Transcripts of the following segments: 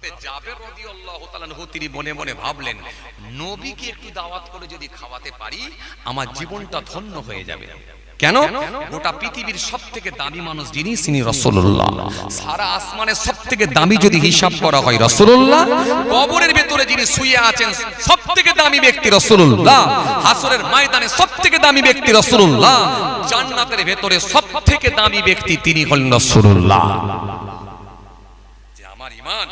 হযরতে জাবের রাদিয়াল্লাহু তাআলা আনহু তিনি মনে মনে ভাবলেন, নবীকে একটু দাওয়াত করে যদি খাওয়াতে পারি আমার জীবনটা ধন্য হয়ে যাবে। কেন? গোটা পৃথিবীর সবথেকে দামি মানুষ যিনি, তিনি রাসূলুল্লাহ। সারা আসমানের সবথেকে দামি যদি হিসাব করা হয় রাসূলুল্লাহ, কবরের ভিতরে যিনি শুয়ে আছেন সবথেকে দামি ব্যক্তি রাসূলুল্লাহ, হাসরের ময়দানে সবথেকে দামি ব্যক্তি রাসূলুল্লাহ, জান্নাতের ভিতরে সবথেকে দামি ব্যক্তি তিনি হলেন রাসূলুল্লাহ। যে আমার ঈমান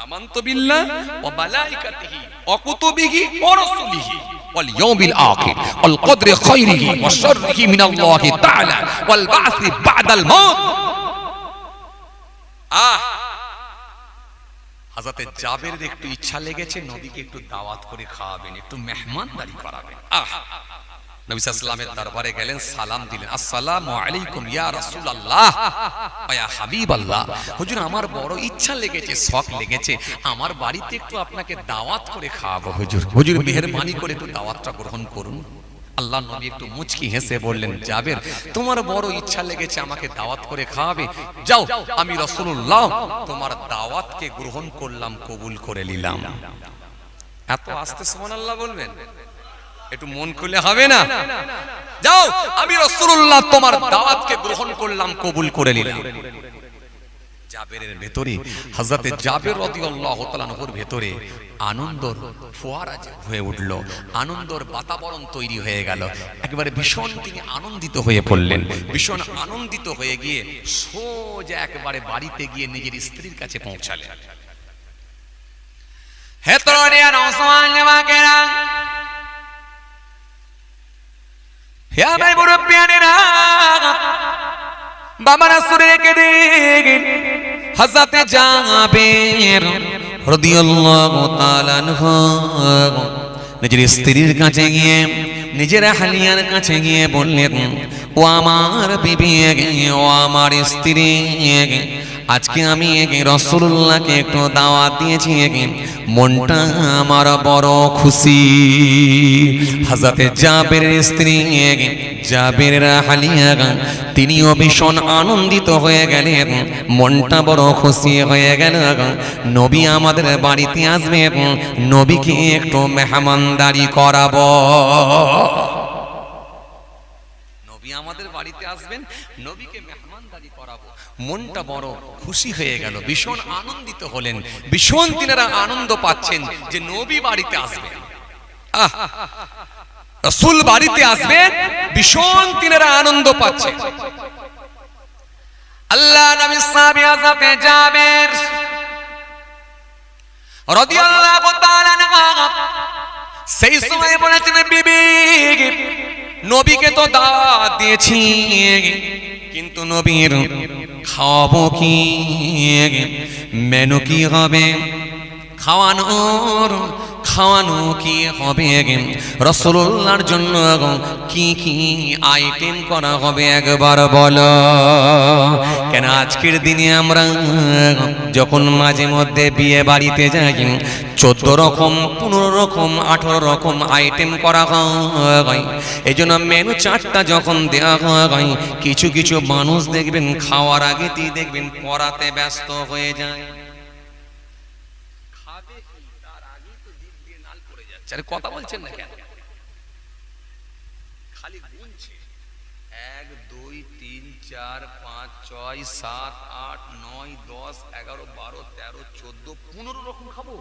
আমানতু বিল্লাহ ওয়া মালাইকাতিহি ওয়া কুতুবিহি ওয়া রাসূলিহি ওয়াল ইয়াউমিল আখির ওয়াল কদরি খায়রিহি ওয়া শাররিহি মিনাল্লাহি তাআলা ওয়াল বা'সি বা'দাল মাউত। হযরতে জাবেরের একটু ইচ্ছা লেগেছে নবীকে একটু দাওয়াত করে খাওয়াবেন, একটু মেহমানদারি করাবেন। নবী সাল্লাল্লাহু আলাইহি ওয়াসাল্লামের দরবারে গেলেন, সালাম দিলেন, আসসালামু আলাইকুম ইয়া রাসূলুল্লাহ ওয়া ইয়া হাবিবাল্লাহ। হুজুর আমার বড় ইচ্ছা লেগেছে, শখ লেগেছে, আমার বাড়িতে একটু আপনাকে দাওয়াত করে খাওয়াবো হুজুর। হুজুর মেহেরবানি করে একটু দাওয়াতটা গ্রহণ করুন। আল্লাহ নবী একটু মুচকি হেসে বললেন, জাবের তোমার বড় ইচ্ছা লেগেছে আমাকে দাওয়াত করে খাওয়াবে, যাও আমি রাসূলুল্লাহ তোমার দাওয়াতকে গ্রহণ করলাম, কবুল করে নিলাম। এত আস্তে সুবহানাল্লাহ বলবেন? একটু মন খুলে হবে না? যাও আমি রাসূলুল্লাহ তোমার দাওয়াতকে গ্রহণ করলাম, কবুল করে নিলাম। জাবেরের ভেতরে, হযরতে জাবের রাদিয়াল্লাহু তাআলা আনহুর ভেতরে আনন্দর ফোয়ারা হয়ে উঠল, আনন্দর বাতাবরণ তৈরি হয়ে গেল। একেবারে ভীষণ তিনি আনন্দিত হয়ে পড়লেন। ভীষণ আনন্দিত হয়ে গিয়ে সোজা একেবারে বাড়িতে গিয়ে নিজের স্ত্রীর কাছে পৌঁছালেন। হে তরুণিয়া নওজওয়ান নেওয়াকেরা, হে আমার মুরব্বিয়ানেরা, বাবা রাসূলকে দেখেন হযরতে জাবের রাদিয়াল্লাহু তাআলা আনহু নিজের স্ত্রীর কাছে গিয়ে, নিজের আহলিয়ার কাছে গিয়ে বললেন, ও আমার বিবি, ও আমার স্ত্রী, আজকে আমি রাসূলুল্লাহকে একটু দাওয়াত দিয়েছি, মনটা আমার বড় খুশি। হযরতে জাবেরের স্ত্রী জাবেরের আহলিয়া তিনিও ভীষণ আনন্দিত হয়ে গেলেন, মনটা বড় খুশি হয়ে গেল। নবী আমাদের বাড়িতে আসবেন, নবীকে একটু মেহমানদারি করাবো। নবী আমাদের বাড়িতে আসবেন, নবীকে মেহমানদারি করাবো। মনটা বড় খুশি হয়ে গেল, ভীষণ আনন্দিত হলেন, ভীষণ তিনারা আনন্দ পাচ্ছেন যে নবী বাড়িতে আসবেন, রাসূল বাড়িতে আসবেন, ভীষণ তিনারা আনন্দ পাচ্ছেন। আল্লাহ নবী সাহাবী হযরতে জাবের রাদিয়াল্লাহু তাআলা আনহু সেই সময় বলেছেন, বিবি নবীকে তো দাওয়াত দিয়েছি, কিন্তু নবীর খাওয়াবো কি, মেনু কি হবে, খাওয়ানো কি হবে, রাসূলুল্লাহর জন্য কি কি আইটেম করা হবে একবার বলো। কেন আজকের দিনে আমরা যখন মাঝে মধ্যে বিয়ে বাড়িতে যাই, 14 রকম 15 রকম 18 রকম আইটেম করা হয়। এই জন্য মেনু চার্টটা যখন দেওয়া হয়, কিছু কিছু মানুষ দেখবেন খাওয়ার আগেতেই দেখবেন পড়াতে ব্যস্ত হয়ে যায়। কথা বলছেন না কেন? খালি গুনছে 1 2 3 4 5 6 7 8 9 10 11 12 13 14 15 রকম খাবো।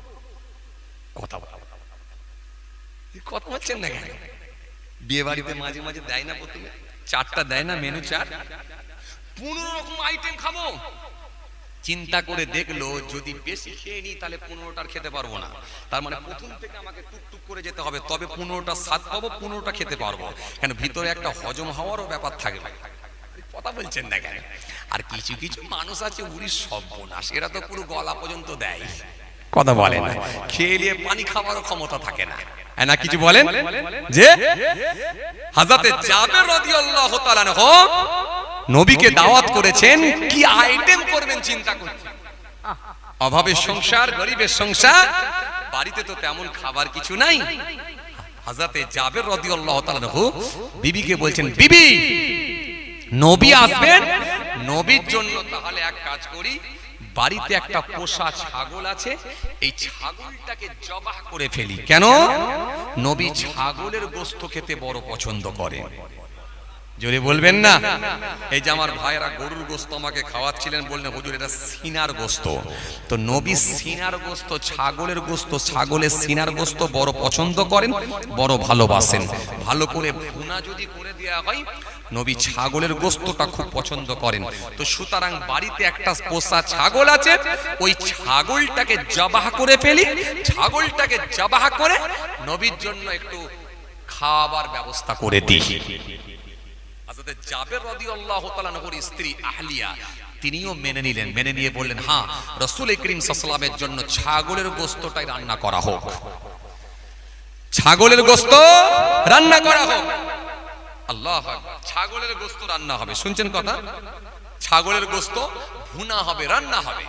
কথা বলছেন না কেন? বিয়ে বাড়িতে মাঝে মাঝে দেয় না, প্রথমে চারটা দেয় না, মেনু চার্ট, 15 রকম আইটেম খাবো। চিন্তা করে দেখলো যদি বেশি খেয়ে নিই তাহলে 15টার খেতে পারবো না, তার মানে প্রথম থেকে আমাকে টুকটুক করে যেতে হবে, তবে 15টা স্বাদ পাবো, 15টা খেতে পারবো। কেন ভিতরে একটা হজম হওয়ারও ব্যাপার থাকবে। কথা বলছেন না কেন? আর কিছু কিছু মানুষ আছে উড়ি সর্বনাশ, এরা তো পুরো গলা পর্যন্ত দেয়, কথা বলে না, খেয়ে নিয়ে পানি খাওয়ারও ক্ষমতা থাকে না। না কিছু বলেন যে হযরতে জাবের রাদিয়াল্লাহু তাআলা আনহু নবীকে দাওয়াত করেছেন, কি আইটেম করবেন চিন্তা করছেন। অভাবের সংসার, গরিবের সংসার, বাড়িতে তো তেমন খাবার কিছু নাই। হযরতে জাবের রাদিয়াল্লাহু তাআলা আনহু বিবিকে বলছেন, বিবি নবী আসবেন, নবীর জন্য তাহলে এক কাজ করি, বাড়িতে একটা পোষা ছাগল আছে, এই ছাগলটাকে জবাহ করে ফেলি। কেন? নবী ছাগলের গোশত খেতে বড় পছন্দ করেন। জোরে বলবেন না? এই যে আমার ভাইরা গরুর গোশত আমাকে খাওয়াচ্ছিলেন, বললেন হুজুর এটা সিনার গোশত। তো নবী সিনার গোশত, ছাগলের গোশত, ছাগলের সিনার গোশত বড় পছন্দ করেন, বড় ভালোবাসেন। ভালো করে ভুনা যদি করে দেয়া হয়, নবী ছাগলের গোশতটা খুব পছন্দ করেন। তো সুতরাং বাড়িতে একটা পোষা ছাগল আছে, ওই ছাগলটাকে জবাহ করে ফেলি। ছাগলটাকে জবাহ করে নবীর জন্য একটু খাবার ব্যবস্থা করে দিই। হযরত জাবের রাদিয়াল্লাহু তাআলা নবীর স্ত্রী আহলিয়া তিনিও মেনে নিলেন। মেনে নিয়ে বললেন, হ্যাঁ, রাসূল করিম সাল্লাল্লাহু আলাইহি ওয়াসাল্লামের জন্য ছাগলের গোশতটাই রান্না করা হোক, ছাগলের গোশত রান্না করা হোক। আল্লাহু আকবার। ছাগলের গোশত রান্না হবে, শুনছেন কথা? ছাগলের গোশত ভুনা হবে, রান্না হবে,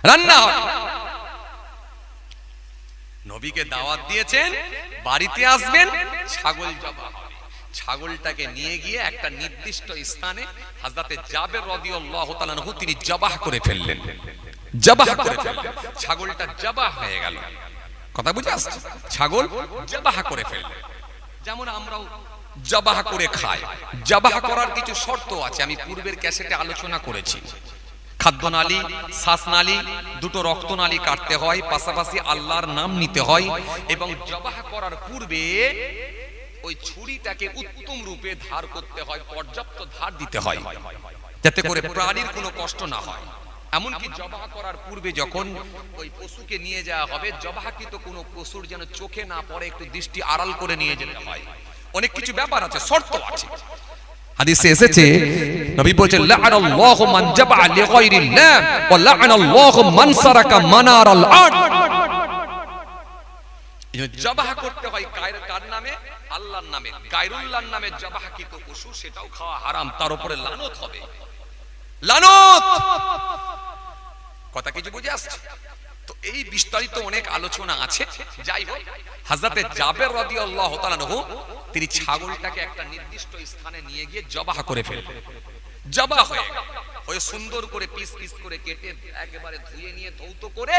রান্না হবে। নবীকে দাওয়াত দিয়েছেন, বাড়িতে আসবেন, ছাগল জবাহ হবে। ছাগলটাকে নিয়ে গিয়ে একটা নির্দিষ্ট স্থানে হযরতে জাবের রাদিয়াল্লাহু তাআলা আনহু তিনি জবাহ করে ফেললেন। জবাহ করে ফেললেন, ছাগলটা জবাহ হয়ে গেল। কথা বুঝে আসছে? ছাগল জবাহ করে ফেললেন। যেমন আমরাও জবাহ করে খাই, জবাহ করার কিছু শর্ত আছে, আমি পূর্বের ক্যাসেটে আলোচনা করেছি। খাদ্যনালী, শ্বাসনালী, দুটো রক্তনালী কাটতে হয়, পাশাপাশি আল্লাহর নাম নিতে হয়, এবং জবাহ করার পূর্বে ওই ছুরিটাকে উত্তম রূপে ধার করতে হয়, পর্যাপ্ত ধার দিতে হয়, যাতে করে প্রাণীর কোনো কষ্ট না হয়। এমনকি জবাহ করার পূর্বে যখন ওই পশুকে নিয়ে যাওয়া হবে, জবাহকৃত কোনো পশুর যেন চোখে না পড়ে, একটু দৃষ্টি আড়াল করে নিয়ে যেতে হয়। অনেক কিছু ব্যাপার আছে, শর্ত আছে। হাদিসে এসেছে, নবী বলেছেন, লা'নাল্লাহু মান জাবা'a লিগায়রিল্লাহ ওয়া লা'নাল্লাহু মান সারাকা মানারাল আরদ। জবাহ করতে হয় কার নামে? আল্লাহর নামে। গায়রুল্লাহর নামে জবাহকৃত পশু সেটাও খাওয়া হারাম, তার উপরে লানত হবে, লানত। কথা কিছু বুঝে আসছে? তো এই বিস্তারিত অনেক আলোচনা আছে। যাই হোক, হযরতে জাবের রাদিয়াল্লাহু তাআলা আনহু তিনি ছাগলটাকে একটা নির্দিষ্ট স্থানে নিয়ে গিয়ে জবাহ করে ফেললেন। জবাহ হয়ে গেল, ওই সুন্দর করে পিস পিস করে কেটে একেবারে ধুয়ে নিয়ে ধৌত করে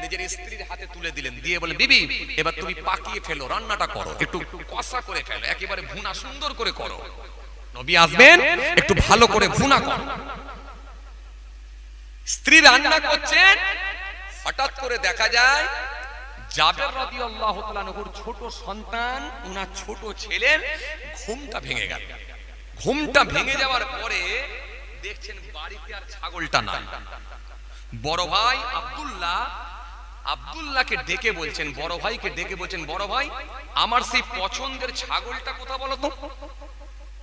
নিজের স্ত্রীর হাতে তুলে দিলেন। দিয়ে বলে, বিবি এবার তুমি পাকিয়ে ফেলো, রান্নাটা করো, একটু কষা করে ফেলো, একেবারে ভুনা সুন্দর করে করো। নবী আসবেন, একটু ভালো করে ভুনা করো। স্ত্রী রান্না করছেন, হঠাৎ করে দেখা যায় জাবের রাদিয়াল্লাহু তাআলা আনহুর ছোট সন্তান, ওনার ছোট ছেলের ঘুমটা ভেঙে গেল। ঘুমটা ভেঙে যাওয়ার পরে দেখছেন বাড়িতে আর ছাগলটা নাই। বড় ভাই আব্দুল্লাহকে ডেকে বলছেন, বড় ভাইকে ডেকে বলছেন, বড় ভাই আমার সেই পছন্দের ছাগলটা কোথা বলো তো?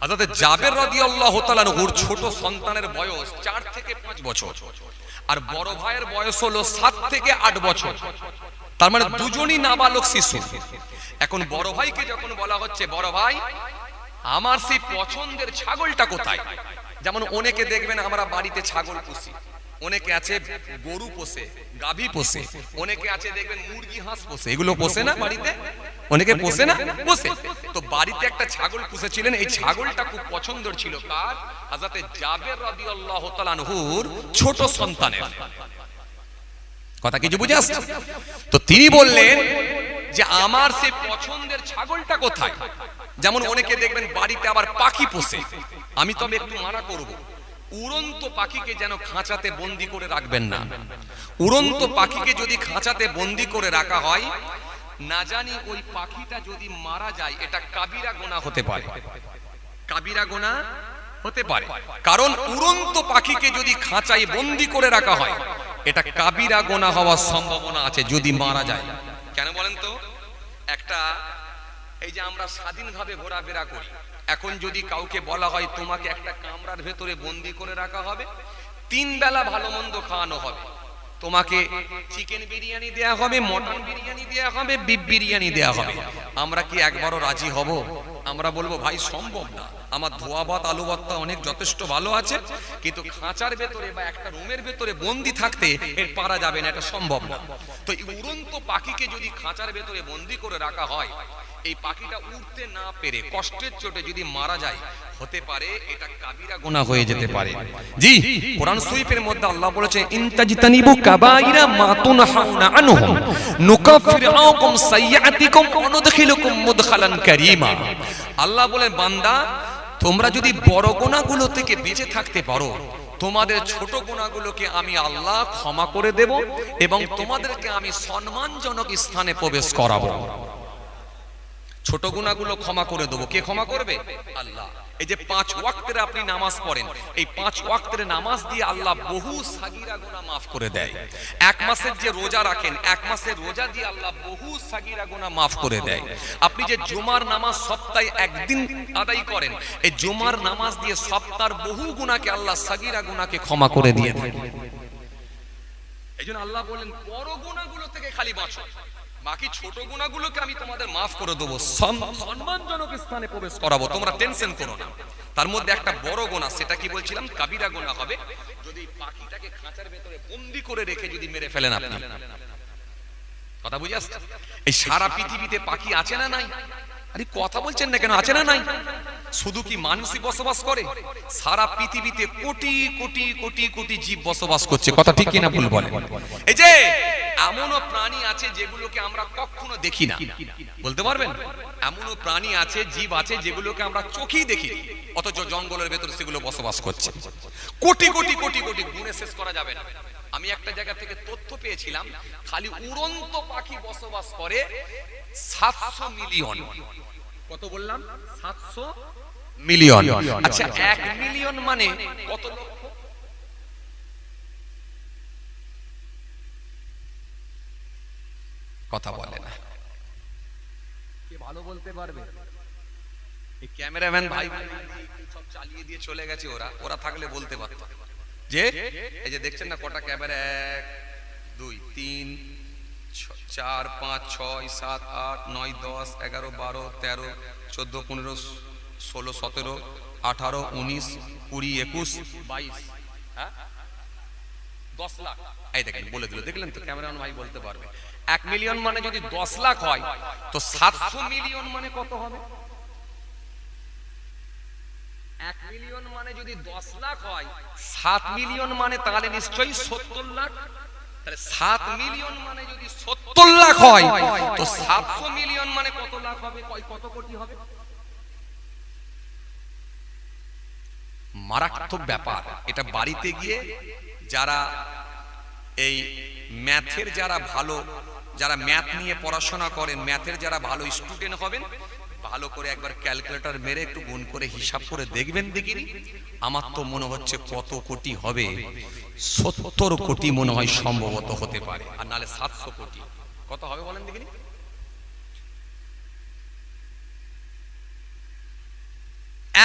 হযরত জাবের রাদিয়াল্লাহু তাআলা আনহুর ছোট সন্তানের বয়স 4 থেকে 5 বছর, আর বড় ভাইয়ের বয়স হলো 7 থেকে 8 বছর। তার মানে দুজনই নাবালক শিশু। এখন বড় ভাইকে যখন বলা হচ্ছে, বড় ভাই আমার সেই পছন্দের ছাগলটা কোথায়? যেমন অনেকে দেখবেন আমরা বাড়িতে ছাগল পুষি, অনেকে আছে গরু পোষে, গাভী পোষে, অনেকে আছে দেখবেন মুরগি হাঁস পোষে। এগুলো পোষে না বাড়িতে? অনেকে পোষে না? পোষে। তো বাড়িতে একটা ছাগল পুষেছিলেন, এই ছাগলটা খুব পছন্দের ছিল কার? হযরতে জাবের রাদিয়াল্লাহু তাআলা আনহুর ছোট সন্তানের। কথা কিছু বুঝে আসছে? তো তিনি বললেন যে আমার সেই পছন্দের ছাগলটা কোথায়? যেমন অনেকে দেখবেন বাড়িতে আবার পাখি পোষে, আমি তবে একটু মানা করব, উড়ন্ত পাখিকে যেন খাঁচাতে বন্দি করে রাখবেন না। উড়ন্ত পাখিকে যদি খাঁচাতে বন্দি করে রাখা হয়, না জানি ওই পাখিটা যদি মারা যায়, এটা কাবিরা গুনাহ হতে পারে, কাবিরা গুনাহ হতে পারে। কারণ উড়ন্ত পাখিকে যদি খাঁচায় বন্দি করে রাখা হয়, এটা কাবিরা গুনাহ হওয়ার সম্ভাবনা আছে যদি মারা যায়। কেন বলেন তো? একটা এই যে আমরা স্বাধীনভাবে ঘোরাফেরা করি, এখন যদি কাউকে বলা হয় তোমাকে একটা কামরার ভেতরে বন্দি করে রাখা হবে, 3 বেলা ভালো মন্দ খাওয়ানো হবে, তোমাকে চিকেন বিরিয়ানি দেয়া হবে, মটন বিরিয়ানি দেয়া হবে, বিফ বিরিয়ানি দেয়া হবে, আমরা কি একবারও রাজি হব? আমরা বলবো ভাই সম্ভব না, আমার ধোয়া ভাত আলু ভর্তা অনেক যথেষ্ট ভালো আছে, কিন্তু খাঁচার ভেতরে বা একটা রুমের ভেতরে বন্দি থাকতে এর পারা যাবে না, এটা সম্ভব না। তো উড়ন্ত পাখিকে যদি খাঁচার ভেতরে বন্দি করে রাখা হয়, এই পাখিটা উড়তে না পেরে কষ্টের চোটে যদি মারা যায়, হতে পারে এটা কাবিরা গুনাহ হয়ে যেতে পারে। জি, কোরআন শরীফের মধ্যে আল্লাহ বলেছে, ইনতাজতানিবু কাবাইরা মা তুনহাউনা আনহু নুকাফির আনকুম সাইয়্যাতিকুম ওয়া নুদখিলুকুম মুদখালান কারীমা। আল্লাহ বলেন, বান্দা তোমরা যদি বড় গুনাহগুলো থেকে বেঁচে থাকতে পারো, তোমাদের ছোট গুনাহগুলোকে আমি আল্লাহ ক্ষমা করে দেব এবং তোমাদেরকে আমি সম্মানজনক স্থানে প্রবেশ করাবো। ছোট গুনাহগুলো ক্ষমা করে দেবো। কে ক্ষমা করবে? আল্লাহ। এই যে 5 ওয়াক্তের আপনি নামাজ পড়েন, এই 5 ওয়াক্তের নামাজ দিয়ে আল্লাহ বহু সাগীরা গুনাহ maaf করে দেয়। এক মাসের যে রোজা রাখেন, এক মাসের রোজা দিয়ে আল্লাহ বহু সাগীরা গুনাহ maaf করে দেয়। আপনি যে জুমার নামাজ সপ্তাহে একদিন আদায় করেন, এই জুমার নামাজ দিয়ে সপ্তাহের বহু গুনাহকে আল্লাহ সাগীরা গুনাহকে ক্ষমা করে দিয়ে দেয়। এইজন্য আল্লাহ বলেন, বড় গুনাহগুলো থেকে খালি বাঁচো, বাকি ছোট গুনাহগুলোকে আমি তোমাদের maaf করে দেব, সম্মানজনক স্থানে প্রবেশ করাবো, তোমরা টেনশন করো না। তার মধ্যে একটা বড় গুনাহ, সেটা কি বলছিলাম? কাবিরা গুনাহ হবে যদি পাখিটাকে খাঁচার ভেতরে বন্দী করে রেখে যদি মেরে ফেলেন আপনি। কথা বুঝে আসছে? এই সারা পৃথিবীতে পাখি আছে না নাই? আরে কথা বলছেন না কেন? আছে না নাই? শুধু কি মানুষই বসবাস করে? সারা পৃথিবীতে কোটি কোটি কোটি কোটি জীব বসবাস করছে। কথা ঠিক কিনা ভুল বলেন? এই যে এমনও প্রাণী আছে যেগুলোকে আমরা কখনো দেখি না, বলতে পারবেন? এমনও প্রাণী আছে, জীব আছে যেগুলোকে আমরা চোখেই দেখি, অথচ জঙ্গলের ভেতরে সেগুলো বসবাস করছে। কোটি কোটি কোটি কোটি, গুণে শেষ করা যাবে না। আমি একটা জায়গা থেকে তথ্য পেয়েছিলাম, খালি উড়ন্ত পাখি বসবাস করে 700 মিলিয়ন। কত বললাম? 700 মিলিয়ন। আচ্ছা, 1 মিলিয়ন মানে কত লক্ষ? কথা বলে না, কে ভালো বলতে পারবে? এই ক্যামেরাম্যান ভাই সব চালিয়ে দিয়ে চলে গেছে, ওরা থাকলে বলতে পারতো যে এই যে দেখছেন না কটা ক্যামেরা, 1 2 3 4 5 6 7 8 9 10 11 12 13 14 15 16 17 18 19 20 21 22, হ্যাঁ 10 লাখ। এই দেখেন, বলে দিল, দেখলেন তো? ক্যামেরাম্যান ভাই বলতে পারবে। 1 মিলিয়ন মানে যদি 10 লাখ হয়, তো 700 মিলিয়ন মানে কত হবে? 1 মিলিয়ন মানে যদি 10 লাখ হয়, 7 মিলিয়ন মানে তাহলে নিশ্চয়ই 70 লাখ। তাহলে 7 মিলিয়ন মানে যদি 70 লাখ হয়, তো 700 মিলিয়ন মানে কত লাখ হবে? কত কোটি হবে? মারাত্মক ব্যাপার এটা। বাড়িতে গিয়ে যারা এই ম্যাথের যারা ভালো, যারা ম্যাথ নিয়ে পড়াশোনা করেন, ম্যাথের যারা ভালো স্টুডেন্ট হবেন, ভালো করে একবার ক্যালকুলেটর মেরে একটু গুণ করে হিসাব করে দেখবেন দেখিনি। আমার তো মনে হচ্ছে কত কোটি হবে, 70 কোটি মনে হয় সম্ভবত হতে পারে, আর নালে 700 কোটি। কত হবে বলেন দেখিনি?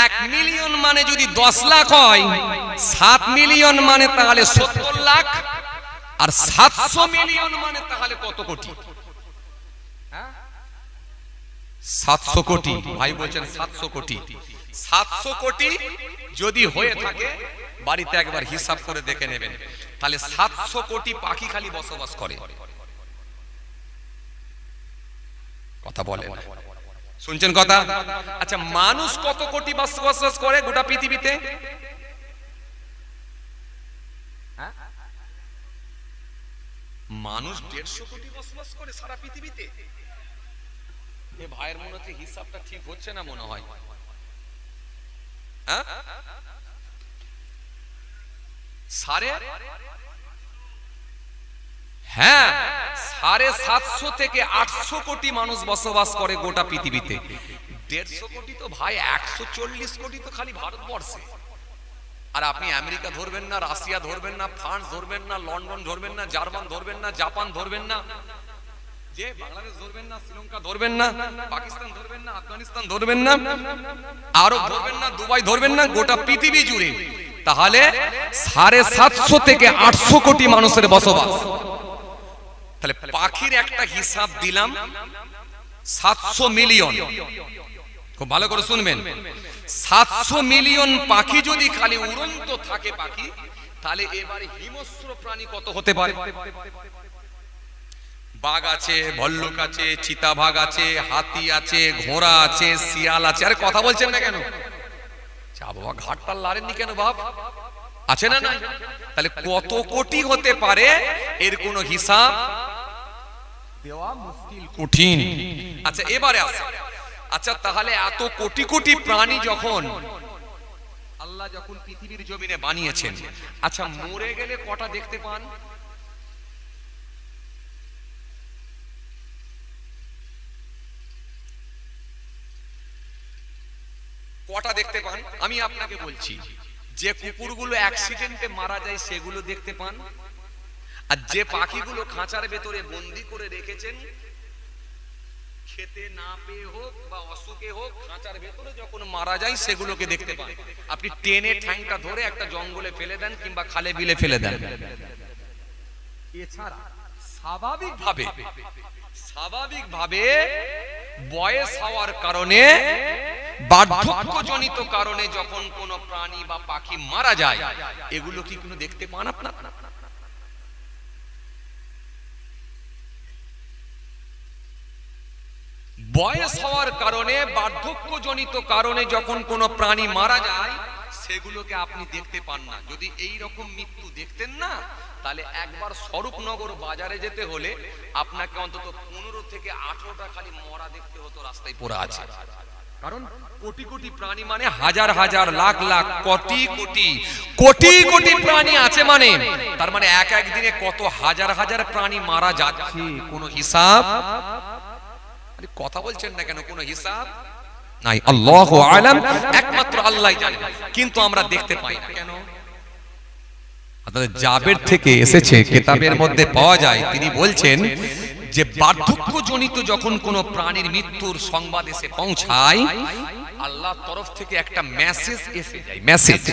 1 মিলিয়ন মানে যদি 10 লাখ হয়, 7 মিলিয়ন মানে তাহলে 70 লাখ, আর 700 মিলিয়ন মানে তাহলে কত কোটি? 700 কোটি। ভাই বলছেন 700 কোটি। 700 কোটি যদি হয়ে থাকে, বাড়িতে একবার হিসাব করে দেখে নেবেন, তাহলে 700 কোটি পাখি খালি বসবাস করে। কথা বলেন, শুনছেন কথা? আচ্ছা, মানুষ কত কোটি বসবাস করে গোটা পৃথিবীতে? মানুষ 150 কোটি বসবাস করে সারা পৃথিবীতে। এ ভাইয়ের মনে হচ্ছে হিসাবটা ঠিক হচ্ছে না মনে হয়। হ্যাঁ, 750 থেকে 800 কোটি মানুষ বসবাস করে গোটা পৃথিবীতে। 150 কোটি তো ভাই, 140 কোটি তো খালি ভারতবর্ষে। আর আপনি আমেরিকা ধরবেন না, রাশিয়া ধরবেন না, ফ্রান্স ধরবেন না, লন্ডন ধরবেন না, জার্মান ধরবেন না, জাপান ধরবেন না, যে বাংলাদেশ ধরবেন না, শ্রীলঙ্কা ধরবেন না, পাকিস্তান ধরবেন না, আফগানিস্তান ধরবেন না, আরব ধরবেন না, দুবাই ধরবেন না, গোটা পৃথিবী জুড়ে তাহলে 750 থেকে 800 কোটি মানুষের বসবাস। তাহলে পাখির একটা হিসাব দিলাম, 700 মিলিয়ন। খুব ভালো করে শুনবেন, 700 মিলিয়ন পাখি যদি খালি উড়ন্ত থাকে পাখি, তাহলে এবারে হিংস্র প্রাণী কত হতে পারে? বাঘ আছে, ভল্লুক আছে, চিতাবাঘ আছে, হাতি আছে, ঘোড়া আছে, শিয়াল আছে। আরে কথা বলছেন না কেন? চা বাবা ঘাটটা লারেননি কেন বাপ? আছে না নাই? তাহলে কত কোটি হতে পারে এর কোনো হিসাব দেওয়া মুশকিল, কঠিন। আচ্ছা এবারে আসে, আচ্ছা তাহলে এত কোটি কোটি প্রাণী যখন আল্লাহ যখন পৃথিবীর জমিনে বানিয়েছেন, আচ্ছা মরে গেলে কটা দেখতে পান? কটা দেখতে পান? আমি আপনাকে বলছি, যে কুকুরগুলো অ্যাক্সিডেন্টে মারা যায় সেগুলো দেখতে পান, আর যে পাখিগুলো খাঁচার ভেতরে বন্দি করে রেখেছেন খেতে না পেয়ে হোক বা অসুখে হোক খাঁচার ভেতরে যখন মারা যায় সেগুলোকে দেখতে পান। আপনি টেনে ঠ্যাংটা ধরে একটা জঙ্গলে ফেলে দেন কিংবা খালে বিলে ফেলে দেন, এছাড়া স্বাভাবিকভাবে বয়স হওয়ার কারণে, বার্ধক্যজনিত কারণে যখন কোনো প্রাণী বা পাখি মারা যায়, এগুলো কি কোনো দেখতে পান আপনারা? বয়স হওয়ার কারণে, বার্ধক্যজনিত কারণে যখন কোনো প্রাণী মারা যায় সেগুলোকে আপনি দেখতে পান না। যদি এই রকম মৃত্যু দেখতেন না, তাহলে একবার স্বরূপনগর বাজারে যেতে হলে আপনাকে অন্তত 15 থেকে 18টা খালি মরা দেখতে হতো রাস্তায় পড়ে আছে। কারণ কোটি কোটি প্রাণী মানে হাজার হাজার, লাখ লাখ, কোটি কোটি কোটি কোটি প্রাণী আছে, মানে তার মানে এক এক দিনে কত হাজার হাজার প্রাণী মারা যাচ্ছে, কোনো হিসাব? কথা বলছেন না কেন? কোনো হিসাব নাই। আল্লাহু আলাম, একমাত্র আল্লাহই জানে, কিন্তু আমরা দেখতে পাই না কেন? আপনাদের জাবের থেকে এসেছে, কিতাবের মধ্যে পাওয়া যায়, তিনি বলছেন যে বার্ধক্যজনিত যখন কোনো প্রাণীর মৃত্যুর সংবাদ এসে পৌঁছায়, আল্লাহর তরফ থেকে একটা মেসেজ এসে যায়। মেসেজ,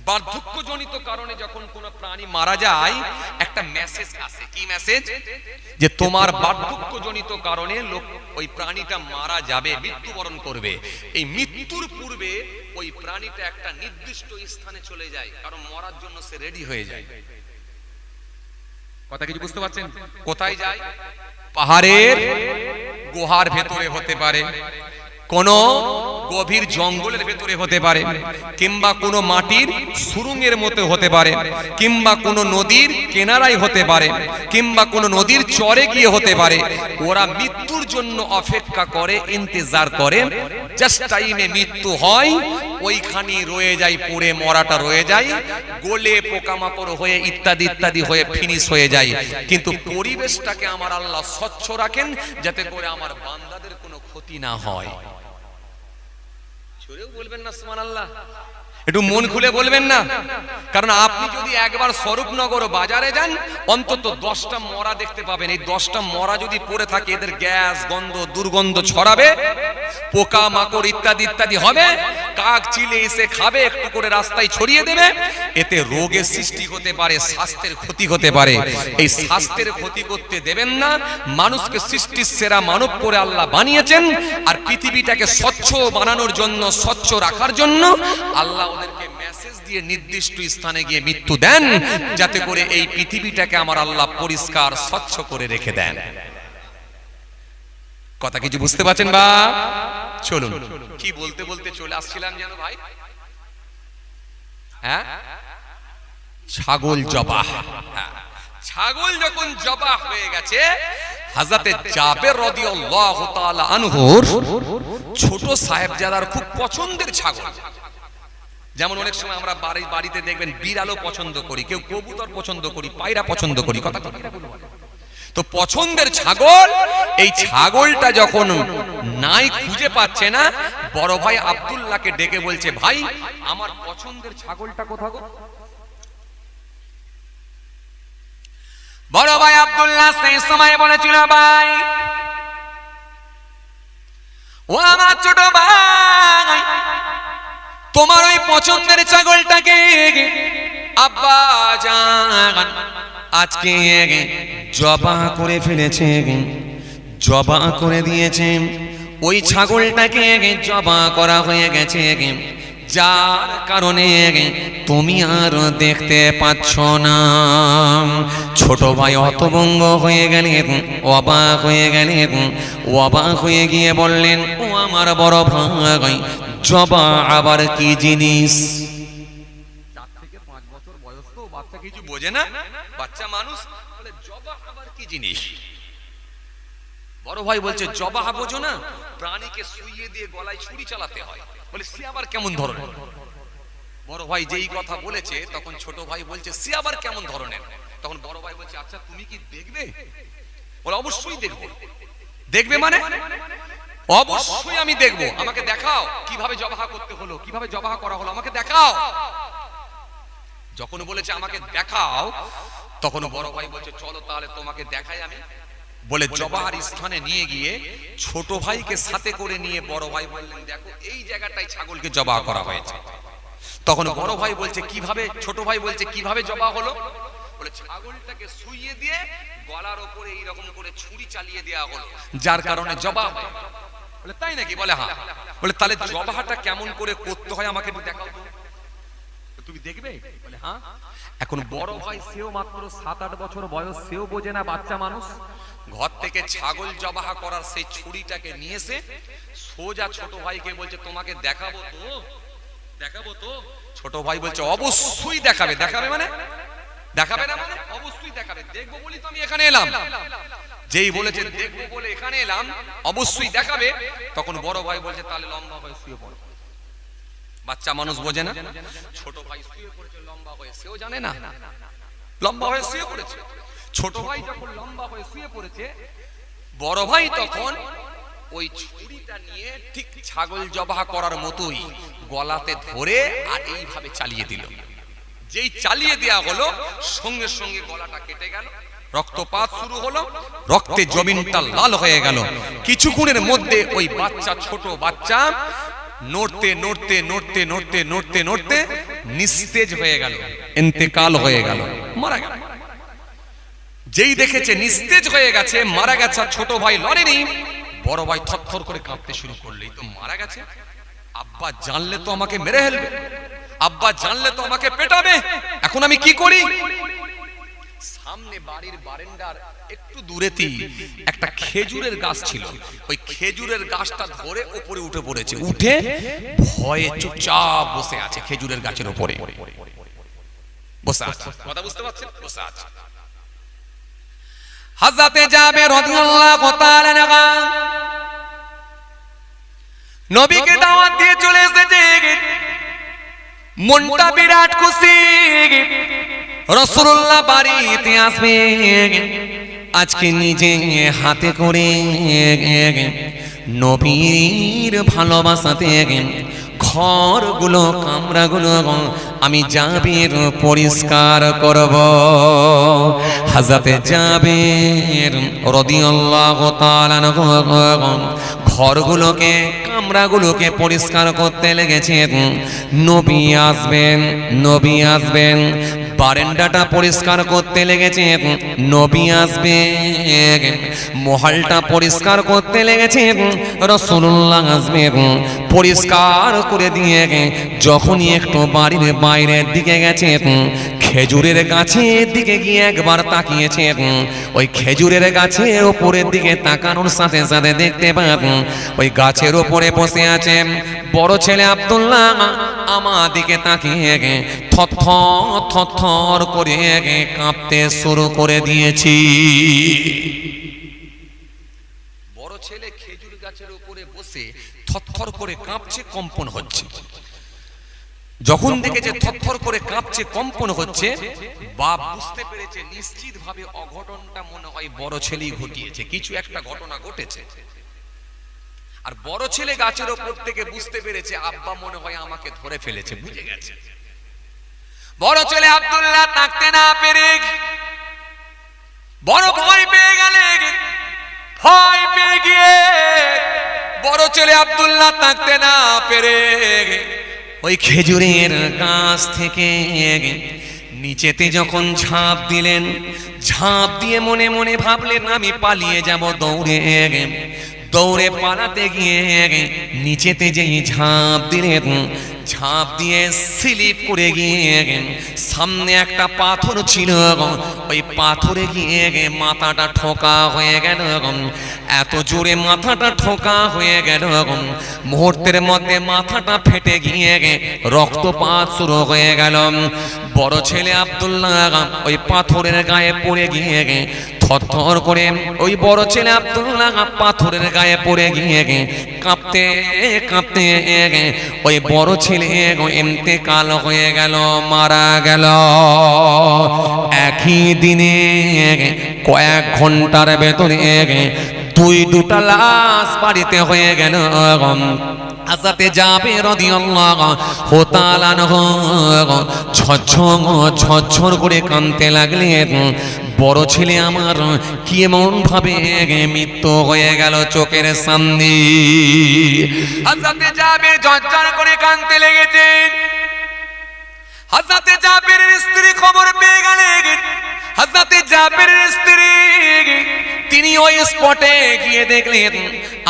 বার্ধক্যজনিত কারণে যখন কোনো প্রাণী মারা যায় একটা মেসেজ আসে। কি মেসেজ? যে তোমার বার্ধক্যজনিত কারণে ওই প্রাণীটা মারা যাবে, মৃত্যুবরণ করবে। এই মৃত্যুর পূর্বে ওই প্রাণীটা একটা নির্দিষ্ট স্থানে চলে যায়, কারণ মরার জন্য সে রেডি হয়ে যায়। কথা কিছু বুঝতে পারছেন? কোথায় যায়? পাহাড়ের গুহার ভেতরে হতে পারে, কোন গভীর জঙ্গলের ভেতরে হতে পারে, কিংবা কোনো মাটির সুরঙ্গের মতো হতে পারে, কিংবা কোনো নদীর কিনারায় হতে পারে, কিংবা কোনো নদীর চরে গিয়ে হতে পারে। ওরা মৃত্যুর জন্য অপেক্ষা করে, ইন্তজার করে। জাস্ট টাইমে মৃত্যু হয়, ওইখানে রয়ে যায়, পড়ে মরাটা রয়ে যায়, গলে পোকামাকড় হয়ে ইত্যাদি ইত্যাদি হয়ে ফিনিশ হয়ে যায়। কিন্তু পরিবেশটাকে আমার আল্লাহ স্বচ্ছ রাখেন, যাতে করে আমার বান্দাদের কোনো ক্ষতি না হয়। বলবেন না সুবহানাল্লাহ? একটু মন খুলে বলবেন না? কারণ আপনি যদি একবার স্বরূপনগর বাজারে যান, অন্তত 10টা মরা দেখতে পাবেন। এই 10টা মরা যদি পড়ে থাকে, এদের গ্যাস, গন্ধ, দুর্গন্ধ ছড়াবে, পোকা মাকড় ইত্যাদি ইত্যাদি হবে, কাক চিলে এসে খাবে, একটু করে রাস্তায় ছড়িয়ে দেবে। এতে রোগের সৃষ্টি হতে পারে, স্বাস্থ্যের ক্ষতি হতে পারে। এই স্বাস্থ্যের ক্ষতি করতে দেবেন না। মানুষকে সৃষ্টির সেরা মানব করে আল্লাহ বানিয়েছেন, আর পৃথিবীটাকে স্বচ্ছ বানানোর জন্য, স্বচ্ছ রাখার জন্য আল্লাহ ওদেরকে মেসেজ দিয়ে নির্দিষ্ট স্থানে গিয়ে মৃত্যু দেন, যাতে করে এই পৃথিবীটাকে আমার আল্লাহ পরিষ্কার স্বচ্ছ করে রেখে দেন। কথা কিছু বুঝতে পারছেন বা? চলুন, কি বলতে বলতে চলে আসছিলাম যেন ভাই? হ্যাঁ, ছাগল জবাহ। ছাগল যখন জবাহ হয়ে গেছে, হযরতে জাবের রাদিয়াল্লাহু তাআলা আনহুর ছোট সাহেবজাদার খুব পছন্দের ছাগল। যেমন অনেক সময় আমরা বাড়িতে দেখবেন বিড়ালও পছন্দ করি, কেউ কবুতর পছন্দ করি, পায়রা পছন্দ করি। কথা তো পছন্দের ছাগল, এই ছাগলটা যখন নাই খুঁজে পাচ্ছে না, বড় ভাই আব্দুল্লাহকে ডেকে বলছে, ভাই আমার পছন্দের ছাগলটা কোথায় গো? বড় ভাই আব্দুল্লাহ সেই সময় বলেছিল, ভাই ও আমার ছোট ভাই, তোমার ওই পছন্দের ছাগলটাকে আব্বা জান আজকে জবাহ করে ফেলেছে, জবাহ করে দিয়েছে। ওই ছাগলটাকে জবাহ করা হয়ে গেছে। যার কারণে তুমি আর দেখতে পাচ্ছ না। ছোট ভাই হতভম্ব হয়ে গেলেন, অবাক হয়ে গেলেন। অবাক হয়ে গিয়ে বললেন, ও আমার বড় ভাই, জবা আবার কি জিনিস? 4 থেকে 5 বছর বয়স, তো বাচ্চা কিছু বোঝে না, বাচ্চা মানুষ বলে জবা আবার কি জিনিস? বড় ভাই বলছে, জবা বোঝো না, প্রাণীকে শুইয়ে দিয়ে গলায় ছুরি চালাতে হয়। বলে সে আবার কেমন ধরনের? বড় ভাই যেই কথা বলেছে তখন ছোট ভাই বলছে, সে আবার কেমন ধরনের? তখন বড় ভাই বলছে, আচ্ছা তুমি কি দেখবে? বলে অবশ্যই দেখবো। দেখবে মানে? অবশ্যই আমি দেখবো, আমাকে দেখাও কিভাবে জবাহ করতে হলো, কিভাবে জবাহ করা হলো, আমাকে দেখাও। যখন বলেছে আমাকে দেখাও, তখন বড় ভাই বলছে, চলো তাহলে তোমাকে দেখাই আমি। বলে জবাহার স্থানে নিয়ে গিয়ে ছোট ভাইকে সাথে করে নিয়ে বড় ভাই বললেন, দেখো এই জায়গাটায় ছাগলকে জবাহ করা হয়েছে। তখন বড় ভাই বলছে কিভাবে? ছোট ভাই বলছে কিভাবে জবাহ হলো? বলে ছাগলটাকে শুইয়ে দিয়ে গলার উপরে এইরকম করে ছুরি চালিয়ে দেওয়া হলো, যার কারণে জবাহ হয়। বলে তাই নাকি? বলে হ্যাঁ। বলে তাহলে জবাহটা কেমন করে করতে হয় আমাকে একটু দেখাও তো, তুমি দেখবে? বলে হ্যাঁ। এখন বড় ভাই সেও মাত্র 7-8 বছর বয়স, সেও বোঝে না, বাচ্চা মানুষ। ঘর থেকে ছাগল জবাহ করার সেই ছুরিটাকে নিয়েছে সোজা ছোট ভাইকে বলছে, তোমাকে দেখাবো তো, দেখাবো তো। ছোট ভাই বলছে অবশ্যই দেখাবে। দেখাবে মানে? দেখাবে না মানে? অবশ্যই দেখাবে। দেখবো বলি তো আমি এখানে এলাম। যেই বলেছে দেখবো বলে এখানে এলাম, অবশ্যই দেখাবে। তখন বড় ভাই বলছে, তাহলে লম্বা হয়ে শুয়ে পড়ো। বাচ্চা মানুষ বোঝে না। ছোট ভাই শুয়ে পড়েছে লম্বা হয়ে, সেও জানে না, লম্বা হয়ে শুয়ে পড়েছে। ছোট ভাই যখন লম্বা হয়ে শুয়ে পড়েছে, বড় ভাই তখন ওই ছুরিটা নিয়ে ঠিক ছাগল জবাহ করার মতোই গলাতে ধরে আর এইভাবে চালিয়ে দিল। যেই চালিয়ে দেয়া হলো, সঙ্গে সঙ্গে গলাটা কেটে গেল, রক্তপাত শুরু হলো, রক্তে জমিনটা লাল হয়ে গেল। কিছুক্ষণের মধ্যে ওই বাচ্চা, ছোট বাচ্চা নড়তে নড়তে নড়তে নড়তে নড়তে নড়তে নিস্তেজ হয়ে গেল, ইন্তেকাল হয়ে গেল, মারা গেল। যেই দেখেছে নিস্তেজ হয়ে গেছে, মারা গেছে, ছোট ভাই লড়েনি, বড় ভাই থরথর করে কাঁপতে শুরু করলো, এই তো মারা গেছে, আব্বা জানলে তো আমাকে মেরে ফেলবে, আব্বা জানলে তো আমাকে পেটাবে, এখন আমি কি করি? সামনে বাড়ির বারান্দার একটু দূরেতেই একটা খেজুরের গাছ ছিল, ওই খেজুরের গাছটা ধরে উপরে উঠে পড়েছে, উঠে ভয়ে চুপচাপ বসে আছে খেজুরের গাছের উপরে বসে আছে। কথা বুঝতে পারছেন? বসে আছে। হযরতে জাবের রাদিয়াল্লাহু তাআলা আনহু নবীকে দাওয়াত দিয়ে চলে এসেছে, মনটা বিরাট খুশি, রাসূলুল্লাহ বাড়িতে আসবে, আজকে নিজে হাতে করে নবীর ভালোবাসাতে ঘরগুলো, কামরাগুলো আমি জাবের পরিষ্কার করব। হযরতে জাবের রাদিয়াল্লাহু তাআলা ঘরগুলোকে, কামরাগুলোকে পরিষ্কার করতে লেগেছেন। নবী আসবেন, নবী আসবেন, বারান্দাটা পরিষ্কার করতে লেগেছেন, নবী আসবেন, মহলটা পরিষ্কার করতে লেগেছেন, রাসূলুল্লাহ আসবেন, পরিষ্কার করে দিয়ে যখনই একটু বাড়ির বাইরের দিকে গেছেন, খেজুরের গাছের দিকে গিয়ে একবার তাকিয়েছেন, ওই খেজুরের গাছের উপরের দিকে তাকানোর সাথে সাথে দেখতে পান ওই গাছের উপরে বসে আছেন বড় ছেলে আব্দুল্লাহ, আমার দিকে তাকিয়ে থরথর থরথর করে কাঁপতে শুরু করে দিয়েছি। বড় ছেলে খেজুর গাছের উপরে বসে থরথর করে কাঁপছে, কম্পন হচ্ছে। যখন দেখেছে থরথর করে কাঁপছে, কম্পন হচ্ছে, বাপ বুঝতে পেরেছে নিশ্চিত ভাবে অঘটনটা মনে হয় বড় ছেলেই ঘটিয়েছে, কিছু একটা ঘটনা ঘটেছে। আর বড় ছেলে গাছের উপর থেকে বুঝতে পেরেছে আব্বা মনে হয় আমাকে ধরে ফেলেছে, বুঝে গেছে। বড় ছেলে আব্দুল্লাহ তাকতে না পেরে বড় ভয় পেয়ে গেলেন। ভয় পেয়ে গিয়ে বড় ছেলে আব্দুল্লাহ তাকতে না পেরে ওই খেজুরের গাছ থেকে নিচেতে যখন ঝাঁপ দিলেন, ঝাঁপ দিয়ে মনে মনে ভাবলেন আমি পালিয়ে যাব, দৌড়ে দৌড়ে পালাতে গিয়ে নিচেতে যেই ঝাঁপ দিলেন, ঝাঁপ দিয়ে স্লিপ করে গিয়ে সামনে একটা পাথর ছিল, ওই পাথরে গিয়ে মাথাটা ঠোকা হয়ে গেল। এত জোরে মাথাটা ঠোকা হয়ে গেল, মুহূর্তের মধ্যে মাথাটা ফেটে গিয়ে রক্তপাত শুরু হয়ে গেল। বড় ছেলে আব্দুল্লাহ ওই পাথরের গায়ে পড়ে গিয়ে থরথর করে, ওই বড় ছেলে আব্দুল্লাহ পাথরের গায়ে পড়ে গিয়ে কাঁপতে কাঁপতে ওই বড় ছেলে ইন্তেকাল হয়ে গেল, মারা গেল। একই দিনে কয়েক ঘন্টার ভেতরে দুটা লাশ বাড়িতে হয়ে গেল। হযরতে জাবের রাদিয়াল্লাহু তাআলা ঝরঝর করে কাঁদতে লাগলেন। বড় ছেলে আমার কি এমন ভাবে মৃত্যু হয়ে গেল চোখের সামনে। হযরতে জাবের ঝরঝর করে কাঁদতে লেগেছেন। হযরতে জাবেরের স্ত্রী খবর পেয়ে গেলেন। হযরতে জাবেরের স্ত্রী তিনি ওই স্পটে গিয়ে দেখলেন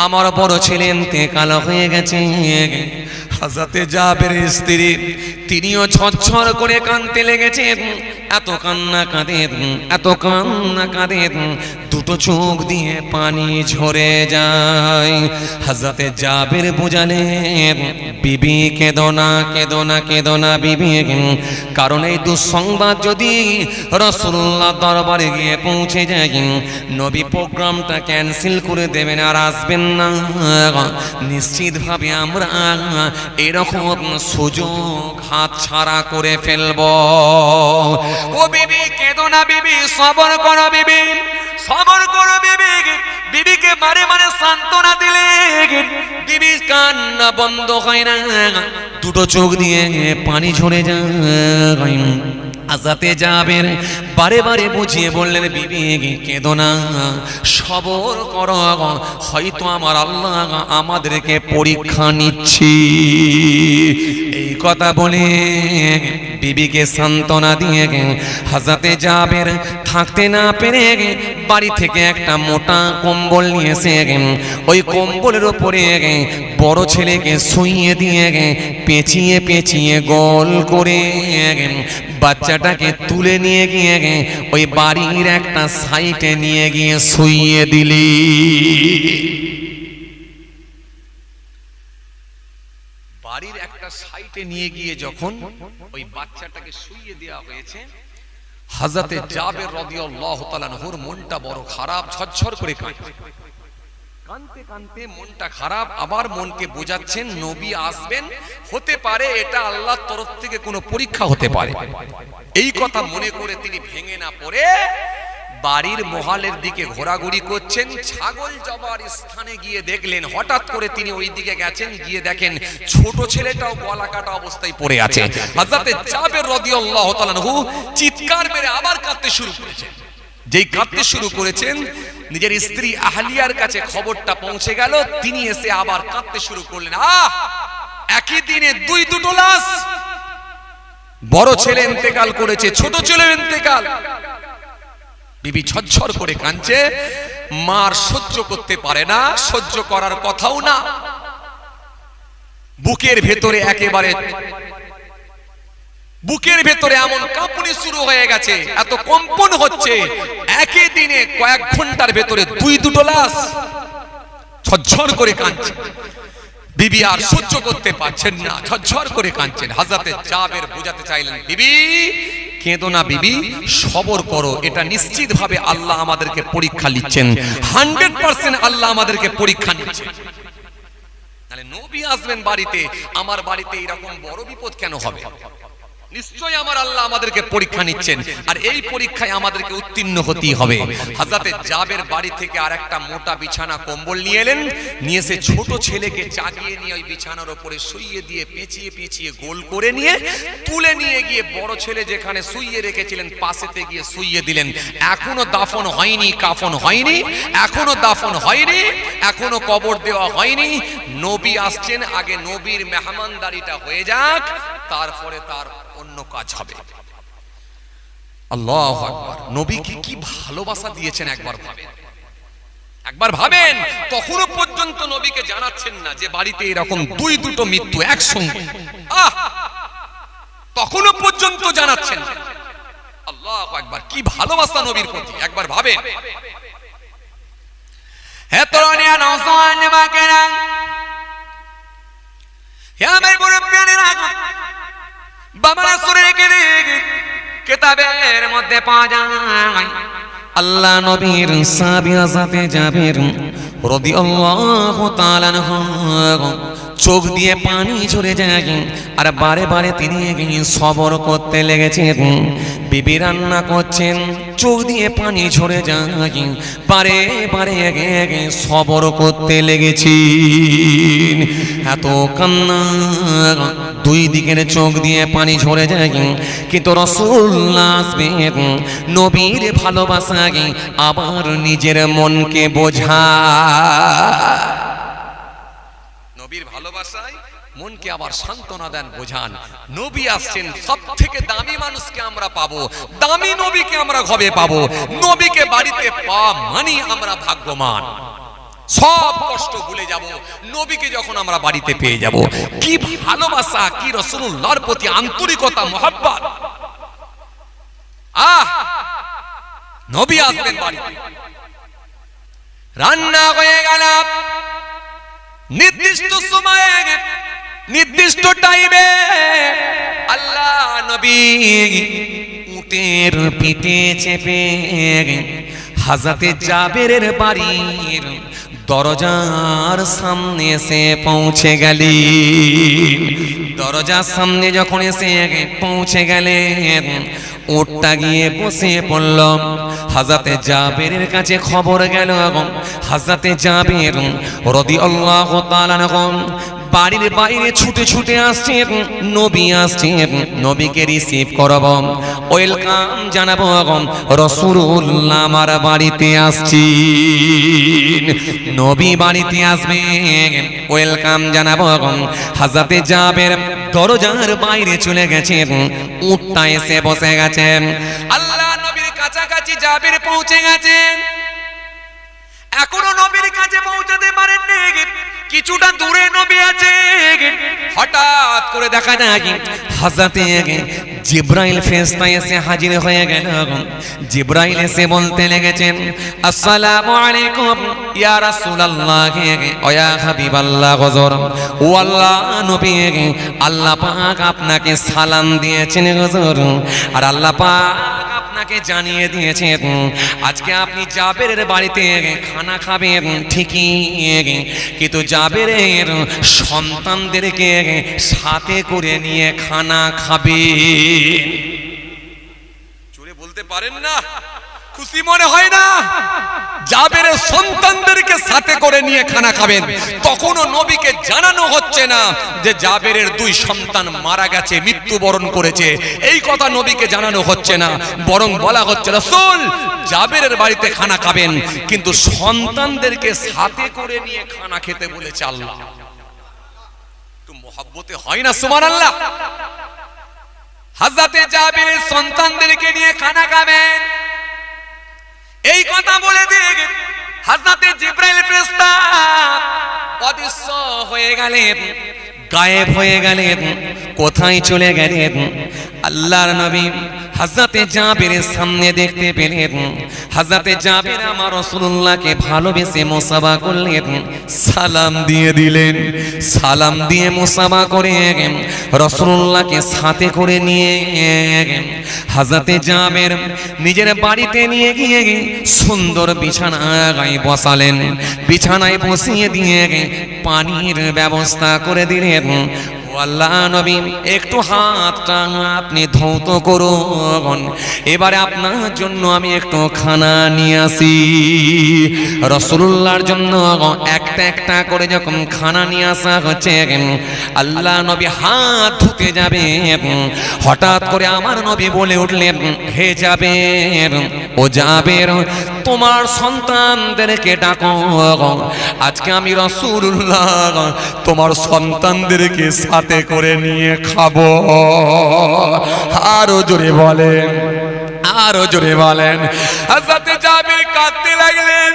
আমার বড় ছেলে ইন্তেকাল হয়ে গেছে। হযরতে জাবেরের স্ত্রী তিনিও ঝরঝর করে কাঁদতে লেগেছেন। এত কান্না কাঁদেন, এত কান্না কাঁদেন, দুটো চোখ দিয়ে পানি ঝরে যায়। হযরতে জাবের বুঝালেন বিবি কেঁদো না, কেঁদো না, কেঁদো না বিবি, কারণ এই দুঃসংবাদ যদি রাসূলুল্লাহ দরবারে গিয়ে পৌঁছে যায়, নবী প্রোগ্রামটা ক্যান্সেল করে দেবেন আর আসবেন না। নিশ্চিতভাবে আমরা এরকম সুযোগ হাতছাড়া করে ফেলব। ও বিবি কেঁদো না বিবি, সবর করো বিবি, সবর করো বিবি। বিবিকে বারে বারে সান্ত্বনা দিলে বিবি কান্না বন্ধ হয় না, দুটো চোখ দিয়ে পানি ঝরে যায়। হযরতে জাবের বারে বারে বুঝিয়ে বললেন বিবি কেঁদো না, সবর করো, হয়তো আমার আল্লাহ আমাদেরকে পরীক্ষা নিচ্ছি। এই কথা বলে বিবিকে সান্ত্বনা দিয়ে হযরতে জাবের থাকতে না পেরে বাড়ি থেকে একটা মোটা কম্বল নিয়ে এসে ওই কম্বলের উপরে বড় ছেলেকে শুইয়ে দিয়ে পেঁচিয়ে পেঁচিয়ে গোল করে বাচ্চাটাকে তুলে নিয়ে গিয়ে ওই বাড়ির একটা সাইডে নিয়ে গিয়ে শুইয়ে দিলি। বাড়ির একটা সাইডে নিয়ে গিয়ে যখন ওই বাচ্চাটাকে শুইয়ে দেওয়া হয়েছে, হযরতে জাবের রাদিয়াল্লাহু তাআলা আনহুর মনটা বড় খারাপ, ঝরঝর করে কাঁদছে। কাঁদতে কাঁদতে মনটা খারাপ, আবার মনকে বোঝাচ্ছেন নবী আসবেন, হতে পারে এটা আল্লাহর তরফ থেকে কোনো পরীক্ষা হতে পারে। এই কথা মনে করে তিনি ভেঙে না পড়ে বাড়ির মহলের দিকে ঘোরাঘুরি করছেন। ছাগল জবার স্থানে গিয়ে দেখলেন, হঠাৎ করে তিনি ওই দিকে গেছেন, গিয়ে দেখেন ছোট ছেলেটাও গলা কাটা অবস্থায় পড়ে আছে। হযরতে জাবের রাদিয়াল্লাহু তাআলা আনহু চিৎকার মেরে আবার কাঁদতে শুরু করেছেন। যেই কাঁদতে শুরু করেছেন, নিজের স্ত্রী আহলিয়ার কাছে খবরটা পৌঁছে গেল। তিনি এসে আবার কাঁদতে শুরু করলেন। একই দিনে দুটো লাশ, বড় ছেলে ইন্তেকাল করেছে, ছোট ছেলে ইন্তেকাল। বিবি ঝরঝর করে কাঁদছে, মার সহ্য করতে পারে না, সহ্য করার কথাও না। বুকের ভেতরে একেবারে বুকের ভেতরে এমন কাঁপুনি শুরু হয়ে গেছে, এত কম্পন হচ্ছে। একই দিনে কয়েক ঘন্টার ভেতরে দুটো লাশ। ঝরঝর করে কাঁদছে বিবি, আর সহ্য করতে পারছেন না, ঝরঝর করে কাঁদছেন। হযরতে জাবের বোঝাতে চাইলেন বিবি কেঁদো না বিবি, সবর করো, এটা নিশ্চিতভাবে আল্লাহ আমাদেরকে পরীক্ষা নিচ্ছেন, 100% আল্লাহ আমাদেরকে পরীক্ষা নিচ্ছেন। তাহলে নবী আসবেন বাড়িতে, আমার বাড়িতে এরকম বড় বিপদ কেন হবে? নিশ্চয়ই আমার আল্লাহ আমাদেরকে পরীক্ষা নিচ্ছেন, আর এই পরীক্ষায় আমাদেরকে উত্তীর্ণ হতেই হবে। হযরতে জাবের বাড়ি থেকে আরেকটা মোটা বিছানা কম্বল নিয়ে এলেন, নিয়ে এসে ছোট ছেলেকে জাগিয়ে নিয়ে ওই বিছানার উপরে শুইয়ে দিয়ে পেঁচিয়ে পেঁচিয়ে গোল করে নিয়ে তুলে নিয়ে গিয়ে বড় ছেলে যেখানে শুইয়ে রেখেছিলেন পাশেতে গিয়ে শুইয়ে দিলেন। এখনো দাফন হয়নি, কাফন হয়নি, এখনো দাফন হয়নি, এখনো কবর দেওয়া হয়নি। নবী আসছেন, আগে নবীর মেহমানদারিটা হয়ে যাক, তারপরে তার অন্য কাজ হবে। আল্লাহু আকবার। নবীকে কি ভালোবাসা দিয়েছেন একবার ভাবেন, একবার ভাবেন। তখনও পর্যন্ত নবীকে জানাচ্ছেন না যে বাড়িতে এরকম দুটো মৃত্যু একসঙ্গে। তখনো পর্যন্ত জানাচ্ছেন। আল্লাহু আকবার, কি ভালোবাসা নবীর প্রতি একবার ভাবেন। হে তরুণিয়া নওজোয়ান যুবকেরা, হে আমার মুরব্বিয়ানেরা, বাবা রাসূলের কিতাবের মধ্যে পাওয়া যায় আল্লাহ নবীর সাহাবী হযরত জাবির রাদিয়াল্লাহু তাআলা আনহু চোখ দিয়ে পানি ঝরে যায়, আর বারে বারে তিনি সবর করতে লেগেছেন। বিবি রান্না করছেন, চোখ দিয়ে পানি ঝরে যায়, বারে বারে সবর করতে লেগেছেন। এত কান্না, দুই দিকের চোখ দিয়ে পানি ঝরে যায়, কিন্তু রাসূলুল্লাহ আসবেন নবীর ভালোবাসায় আবার নিজের মনকে বোঝা, নবীর ভালোবাসায় মনকে আবার সান্ত্বনা দেন, বোঝান। নবী আসছেন, সব থেকে দামি মানুষকে আমরা পাবো, দামি নবীকে আমরা ঘরে পাবো। নবীকে বাড়িতে পাওয়া মানে আমরা ভাগ্যবান। সব কষ্ট ভুলে যাব নবীকে যখন আমরা বাড়িতে পেয়ে যাব। কি ভালোবাসা, কি রাসূলুল্লাহর প্রতি আন্তরিকতা, মহব্বত। নবী আসবেন বাড়িতে, রান্না হয়ে গেল নির্দিষ্ট সময়ে, নির্দিষ্ট টাইমে। আল্লাহ নবী উটের পিঠে চেপে হযরত জাবেরের বাড়ির দরজার সামনে এসে পৌঁছে গেলেন। দরজার সামনে যখন এসে পৌঁছে গেলেন, উটটা গিয়ে বসে পড়ল। হযরত জাবেরের কাছে খবর গেল, হযরত জাবের রাদিয়াল্লাহু তাআলা আনহু বাড়ির বাইরে ছুটে ছুটে আসছেন। নবী আসছেন, নবীকে রিসিভ করব, ওয়েলকাম জানাবো। রাসূলুল্লাহ আমার বাড়িতে আসছেন। নবী বাড়িতে আসবেন, ওয়েলকাম জানাবো। হযরত জাবের দরজার বাইরে চলে গেছেন, উটটা এসে বসে গেছেন। আল্লাহ নবীর কাছাকাছি জাবের পৌঁছে গেছেন। এখনো নবীর কাছে পৌঁছাতে পারেননি, কিছুটা দূরে নবী আছে। হঠাৎ করে দেখা যায় হযরত জিবরাইল ফেরেশতা এসে হাজির হয়ে গেল। জিবরাইল এসে বলতে লেগেছেন, আসসালামু আলাইকুম ইয়া রাসূলুল্লাহ ওয়া ইয়া হাবিবাল্লাহ হুজুর। ও আল্লাহ নবী, আল্লাহ পাক আপনাকে সালাম দিয়েছেন হুজুর, আর আল্লাহ পাক আপনাকে জানিয়ে দিয়েছেন আজকে আপনি জাবেরের বাড়িতে খানা খাবেন ঠিকই, কিন্তু জাবেরের সন্তানদেরকে সাথে করে নিয়ে খানা খাবেন। জোরে বলতে পারেন না? খুশি মনে হয় না? জাবেরের সন্তানদেরকে সাথে করে নিয়ে খানা খাবেন। তখনও নবীকে জানানো হচ্ছে না যে জাবেরের দুই সন্তান মারা গেছে, মৃত্যুবরণ করেছে। এই কথা নবীকে জানানো হচ্ছে না, বরং বলা হচ্ছে রাসূল জাবেরের বাড়িতে খানা খাবেন, কিন্তু সন্তানদেরকে সাথে করে নিয়ে খানা খেতে বলেছে আল্লাহ। একটু মহব্বতে হয় না? সুবহানাল্লাহ। হযরত জাবেরের সন্তানদেরকে নিয়ে খানা খাবেন, এই কথা বলে দিয়ে হযরত জিবরাইল ফেরেশতা অদৃশ্য হয়ে গেলেন, গায়েব হয়ে গেলেন। কোথায় চলে গেলেন? আল্লাহর নবী হযরত জাবেরের সামনে দেখতে পেলেন। হযরত জাবের আমার রাসূলুল্লাহকে ভালোবেসে মুসাফা করলেন, সালাম দিয়ে দিলেন। সালাম দিয়ে মুসাফা করে রাসূলুল্লাহকে সাথে করে নিয়ে হযরত জাবের নিজের বাড়িতে নিয়ে গিয়ে সুন্দর বিছানায় বসালেন। বিছানায় বসিয়ে দিয়ে পানির ব্যবস্থা করে দিলেন। আল্লাহ নবী একটু হাতটা আপনি ধৌত করুন, এবারে আপনার জন্য আমি একটু খানা নিয়ে আসি। রাসূলুল্লাহর জন্য একটা একটা করে যখন খানা নিয়ে আসা হচ্ছে, আল্লাহ নবী হাত ধুতে যাবে, হঠাৎ করে আমার নবী বলে উঠলেন, হে জাবের, ও জাবের, তোমার সন্তানদেরকে ডাকো, আজকে আমি রাসূলুল্লাহ তোমার সন্তানদেরকে সাথে করে নিয়ে খাবো। আরো জোরে বলেন, আরো জোরে বলেন। হযরত জাবের কাঁদতে লাগলেন,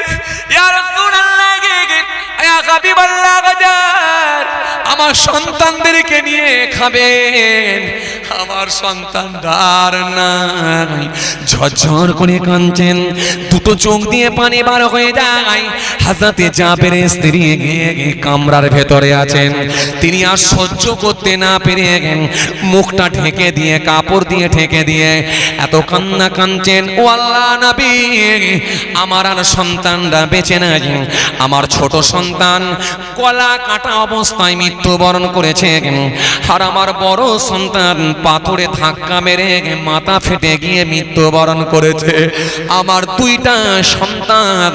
ইয়া রাসূলুল্লাহ, ইয়া হাবিবাল্লাহ, আমার সন্তানদেরকে নিয়ে খাবেন, আমার সন্তানদার নাই। ঝরঝর করে কাঁদছেন, দুটো চোখ দিয়ে পানি বার হয়ে যায়। হযরতে জাবেরের স্ত্রী গিয়ে কামরার ভেতরে আছেন, তিনি আর সহ্য করতে না পেরে মুখটা ঢেকে দিয়ে, কাপড় দিয়ে ঢেকে দিয়ে এত কান্না কাঁদছেন, ও আল্লাহ নবী, আমার আর সন্তানরা বেঁচে নাই। আমার ছোট সন্তান গলা কাটা অবস্থায় মৃত্যুবরণ করেছে, আর আমার বড় সন্তান পাথরে ধাক্কা মেরে মাথা ফেটে গিয়ে মৃত্যুবরণ করেছে। আমার দুইটা সন্তান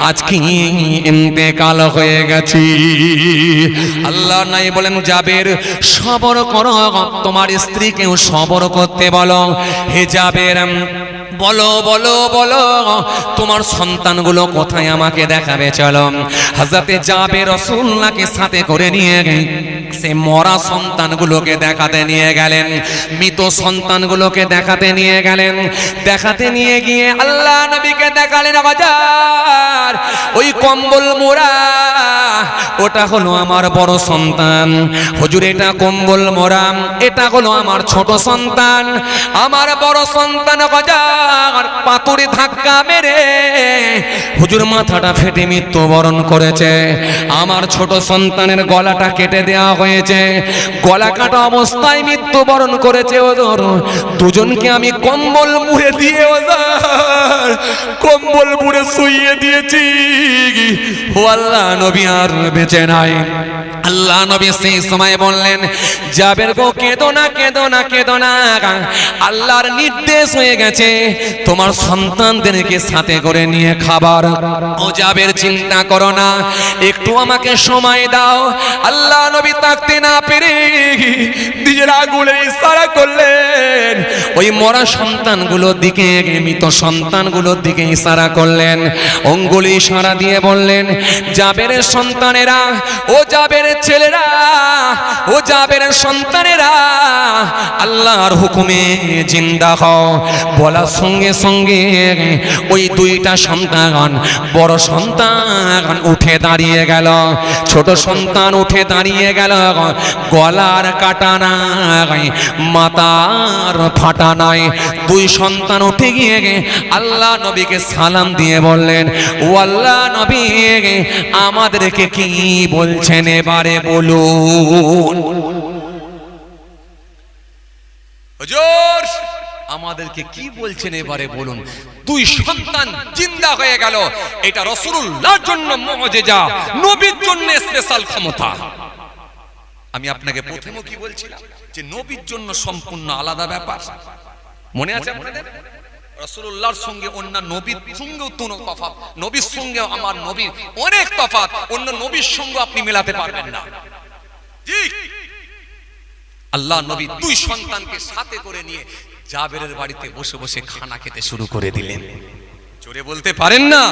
আজকে ইন্তেকাল হয়ে গেছে। আল্লাহ নাই বলেন, জাবের সবর করো, তোমার স্ত্রীকেও সবর করতে বলো। হে জাবের, বলো বলো বলো, তোমার সন্তানগুলো কোথায় আমাকে দেখাবে চলো। হযরতে জাবের রাসূলুল্লাহকে সাথে করে নিয়ে সে মরা সন্তানগুলোকে দেখাতে নিয়ে গেলেন, মৃত সন্তানগুলোকে দেখাতে নিয়ে গেলেন। দেখাতে নিয়ে গিয়ে আল্লাহ নবীকে দেখালেন, বাজার ওই কম্বল মোড়া, ওটা হলো আমার বড় সন্তান। হুজুর, এটা কম্বল মোড়া, এটা হলো আমার ছোট সন্তান। আমার বড় সন্তান বাজার পাথরে ধাক্কা মেরে হুজুর মাথাটা ফেটে মৃত্যুবরণ করেছে। আমার ছোট সন্তানের গলাটা কেটে দেওয়া হয়েছে, গলা কাটা অবস্থায় মৃত্যুবরণ করেছে। ওদের দুজনকে আমি কম্বল মুড়ে দিয়ে, কম্বল মুড়ে শুইয়ে দিয়েছি। ও আল্লাহ নবী আর বেঁচে নাই। আল্লাহ নবী সেই সময় বললেন, জাবের গো, কেঁদো না কেঁদো না কেঁদো না, আল্লাহর নির্দেশ হয়ে গেছে, তোমার সন্তানদেরকে সাথে করে নিয়ে খাবার। ও জাবের, চিন্তা করো না, একটু আমাকে সময় দাও। আল্লাহ নবী তাকতে না পেরে নিজের আঙুলে ইশারা করলেন, ওই মরা সন্তানগুলোর দিকে, মৃত সন্তানগুলোর দিকে ইশারা করলেন। অঙ্গুলি ইশারা দিয়ে বললেন, জাবেরের সন্তানেরা, ও জাবেরের ছেলেরা, ও জাবেরের সন্তানেরা, আল্লাহর হুকুমে জিন্দা হও। বলার সঙ্গে সঙ্গে ওই দুইটা সন্তান, বড় সন্তান উঠে দাঁড়িয়ে গেল, ছোট সন্তান উঠে দাঁড়িয়ে গেল। গলার কাটা নাই, মাথার ফাটা নাই। দুই সন্তান উঠে গিয়ে আল্লাহ নবীকে সালাম দিয়ে বললেন, ও আল্লাহ নবী, আমাদেরকে কি বলছেন এবারে বলুন। হুজুর, আমাদেরকে কি বলছেন এবারে বলুন। দুই সন্তান জিন্দা হয়ে গেল, এটা রাসূলুল্লাহর জন্য মুজিজা, নবীর জন্য স্পেশাল ক্ষমতা। আমি আপনাকে প্রথমে কি বলছিলাম, যে নবীর জন্য সম্পূর্ণ আলাদা ব্যাপার। মনে আছে আপনাদের? রাসূলুল্লাহর সঙ্গে অন্য নবীর সঙ্গেও কোনো তফাৎ, নবীর সঙ্গে আমার নবীর অনেক তফাৎ, অন্য নবীর সঙ্গে আপনি মেলাতে পারবেন না। জি, আল্লাহ নবী দুই সন্তানকে সাথে করে নিয়ে জাবেরের বাড়িতে বসে বসে খানা খেতে শুরু করে দিলেন। জোরে বলতে পারেন না?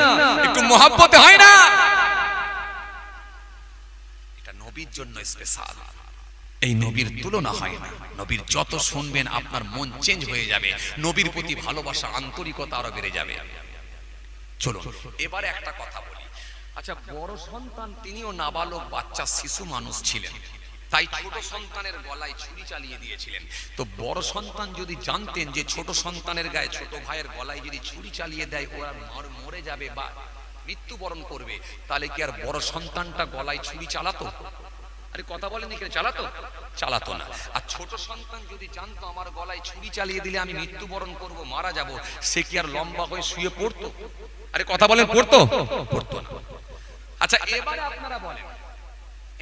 একটু মহব্বতে হয় না? এটা নবীর জন্য স্পেশাল, এই নবীর তুলনা হয় না। নবীর যত শুনবেন আপনার মন চেঞ্জ হয়ে যাবে, নবীর প্রতি ভালোবাসা, আন্তরিকতা আরো বেড়ে যাবে। চলো এবারে একটা কথা বলি। আচ্ছা, বড় সন্তান তিনিও নাবালক বাচ্চা শিশু মানুষ ছিলেন, তাই ছোট সন্তানের গলায় ছুরি চালিয়ে দিয়েছিলেন। তো বড় সন্তান যদি জানতেন যে ছোট সন্তানের গায়ে, ছোট ভাইয়ের গলায় যদি ছুরি চালিয়ে দেয় ওরা মরে যাবে বা মৃত্যুবরণ করবে, তাহলে কি আর বড় সন্তানটা গলায় ছুরি চালাতো? আরে কথা বলেন, এখানে চালাতো না। আর ছোট সন্তান যদি জানতো আমার গলায় ছুরি চালিয়ে দিলে আমি মৃত্যুবরণ করব, মারা যাব, সে কি আর লম্বা হয়ে শুয়ে পড়তো? আরে কথা বলেন, পড়তো না। আচ্ছা, এবারে আপনারা বলেন,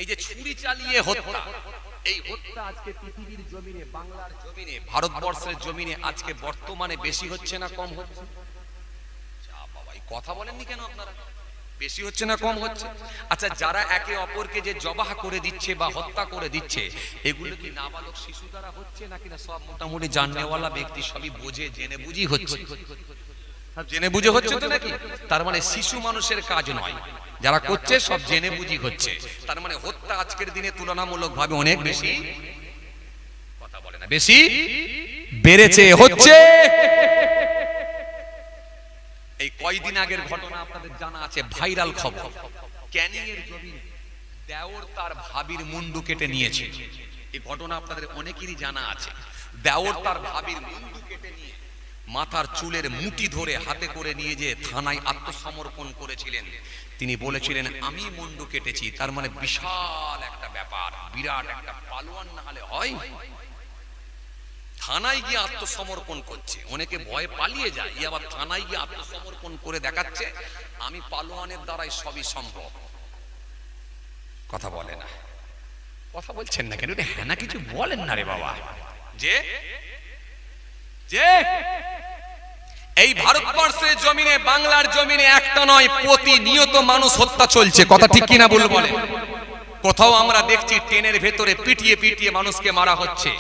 এই যে ছুরি চালিয়ে হত্যা, এই হত্যা আজকে পৃথিবীর জমিনে, বাংলার জমিনে, ভারতবর্ষের জমিনে আজকে বর্তমানে বেশি হচ্ছে না কম হচ্ছে? বাবা, এই কথা বলেননি কেন আপনারা? বেশি হচ্ছে না কম হচ্ছে? আচ্ছা, যারা একে অপরকে যে জবাহ করে দিচ্ছে বা হত্যা করে দিচ্ছে, এগুলো কি নাবালক শিশু দ্বারা হচ্ছে নাকি না সব মোটামুটি জাননেওয়ালা ব্যক্তি সবই বোঝে জেনে বুঝি হচ্ছে? জেনে বুঝে হচ্ছে তো নাকি? তার মানে শিশু মানুষের কাজ নয়, যারা করছে সব জেনে বুঝি হচ্ছে। তার মানে হত্যা আজকের দিনে তুলনামূলকভাবে অনেক বেশি, কথা বলে না, বেশি বেড়েছে, হচ্ছে। এই কয়দিন আগের ঘটনা আপনাদের জানা আছে, ভাইরাল খবর, ক্যানিং এর জমিনে দেওর তার ভাবির মুন্ডু কেটে নিয়েছে। এই ঘটনা আপনাদের অনেকেরই জানা আছে। দেওর তার ভাবির মুন্ডু কেটে নিয়ে মাথার চুলের মুঠি ধরে হাতে করে নিয়ে যে থানায় আত্মসমর্পণ করেছিলেন। তিনি বলেছিলেন আমি মুন্ডু কেটেছি, তার মানে বিশাল একটা ব্যাপার, বিরাট একটা পালোয়ান না হলে হয়। থানায় গিয়ে আত্মসমর্পণ করছে, অনেকে ভয়ে পালিয়ে যায়, আবার থানায় গিয়ে আত্মসমর্পণ করে দেখাচ্ছে আমি পালোয়ানের দ্বারাই সবই সম্ভব। কথা বলে না, কথা বলছেন না কেন? হ্যাঁ না কিছু বলেন না রে বাবা। যে যে এই ভারতবর্ষের জমিনে, বাংলার জমিনে একটা নয়, প্রতিনিয়ত মানুষ হত্যা চলছে। কথা ঠিক কিনা বল বলেন? কোথাও আমরা দেখছি ট্রেনের ভেতরে পিটিয়ে পিটিয়ে মানুষকে মারা হচ্ছে,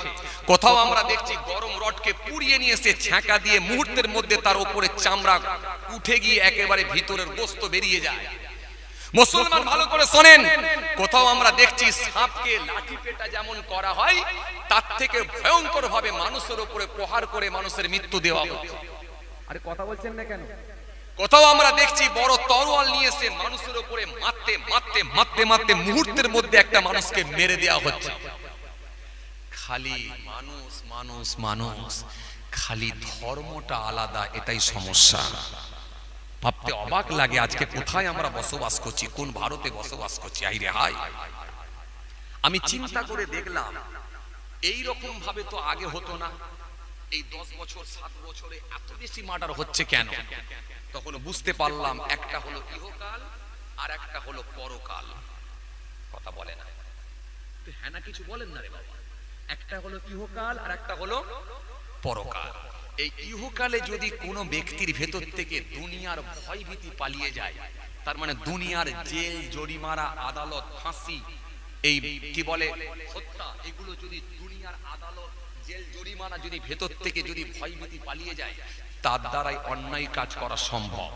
কোথাও আমরা দেখছি গরম রডকে পুড়িয়ে নিয়ে এসে ছ্যাঁকা দিয়ে মুহূর্তের মধ্যে তার উপরে চামড়া উঠে গিয়ে একেবারে ভিতরের গোস্ত বেরিয়ে যায়। মুসলমান ভালো করে শোনেন, কোথাও আমরা দেখছি সাপকে লাঠি পেটা যেমন করা হয় তার থেকে ভয়ঙ্কর ভাবে মানুষের উপরে প্রহার করে মানুষের মৃত্যু দেওয়া হচ্ছে। আরে কথা বলছেন না কেন? কোথাও আমরা দেখছি বড় তরোয়াল নিয়ে এসে মানুষের উপরে মারতে মারতে মারতে মারতে মুহূর্তের মধ্যে একটা মানুষকে মেরে দেওয়া হচ্ছে। খালি মানুষ মানুষ মানুষ, খালি ধর্মটা আলাদা, এটাই সমস্যা। ভাবতে অবাক লাগে আজকে কোথায় আমরা বসবাস করছি, কোন ভারতে বসবাস করছি। আই রে হাই, আমি চিন্তা করে দেখলাম এই রকম ভাবে তো আগে হতো না। এই 10 বছর 7 বছরে এত বেশি মার্ডার হচ্ছে কেন? তখন বুঝতে পারলাম একটা হলো ইহকাল আর একটা হলো পরকাল। কথা বলে না, হ্যাঁ না কিছু বলেন না রে বাবা। একটা হলো ইহকাল আর একটা হলো পরকাল। এই ইহকালে যদি কোনো ব্যক্তির ভেতর থেকে দুনিয়ার ভয় ভীতি পালিয়ে যায়, তার মানে দুনিয়ার জেল জরিমানা আদালত ফাঁসি এই কি বলে হত্যা, এগুলো যদি দুনিয়ার আদালত জেল জরিমানা যদি ভেতর থেকে যদি ভয় ভীতি পালিয়ে যায়, তার দ্বারাই অন্যায় কাজ করা সম্ভব।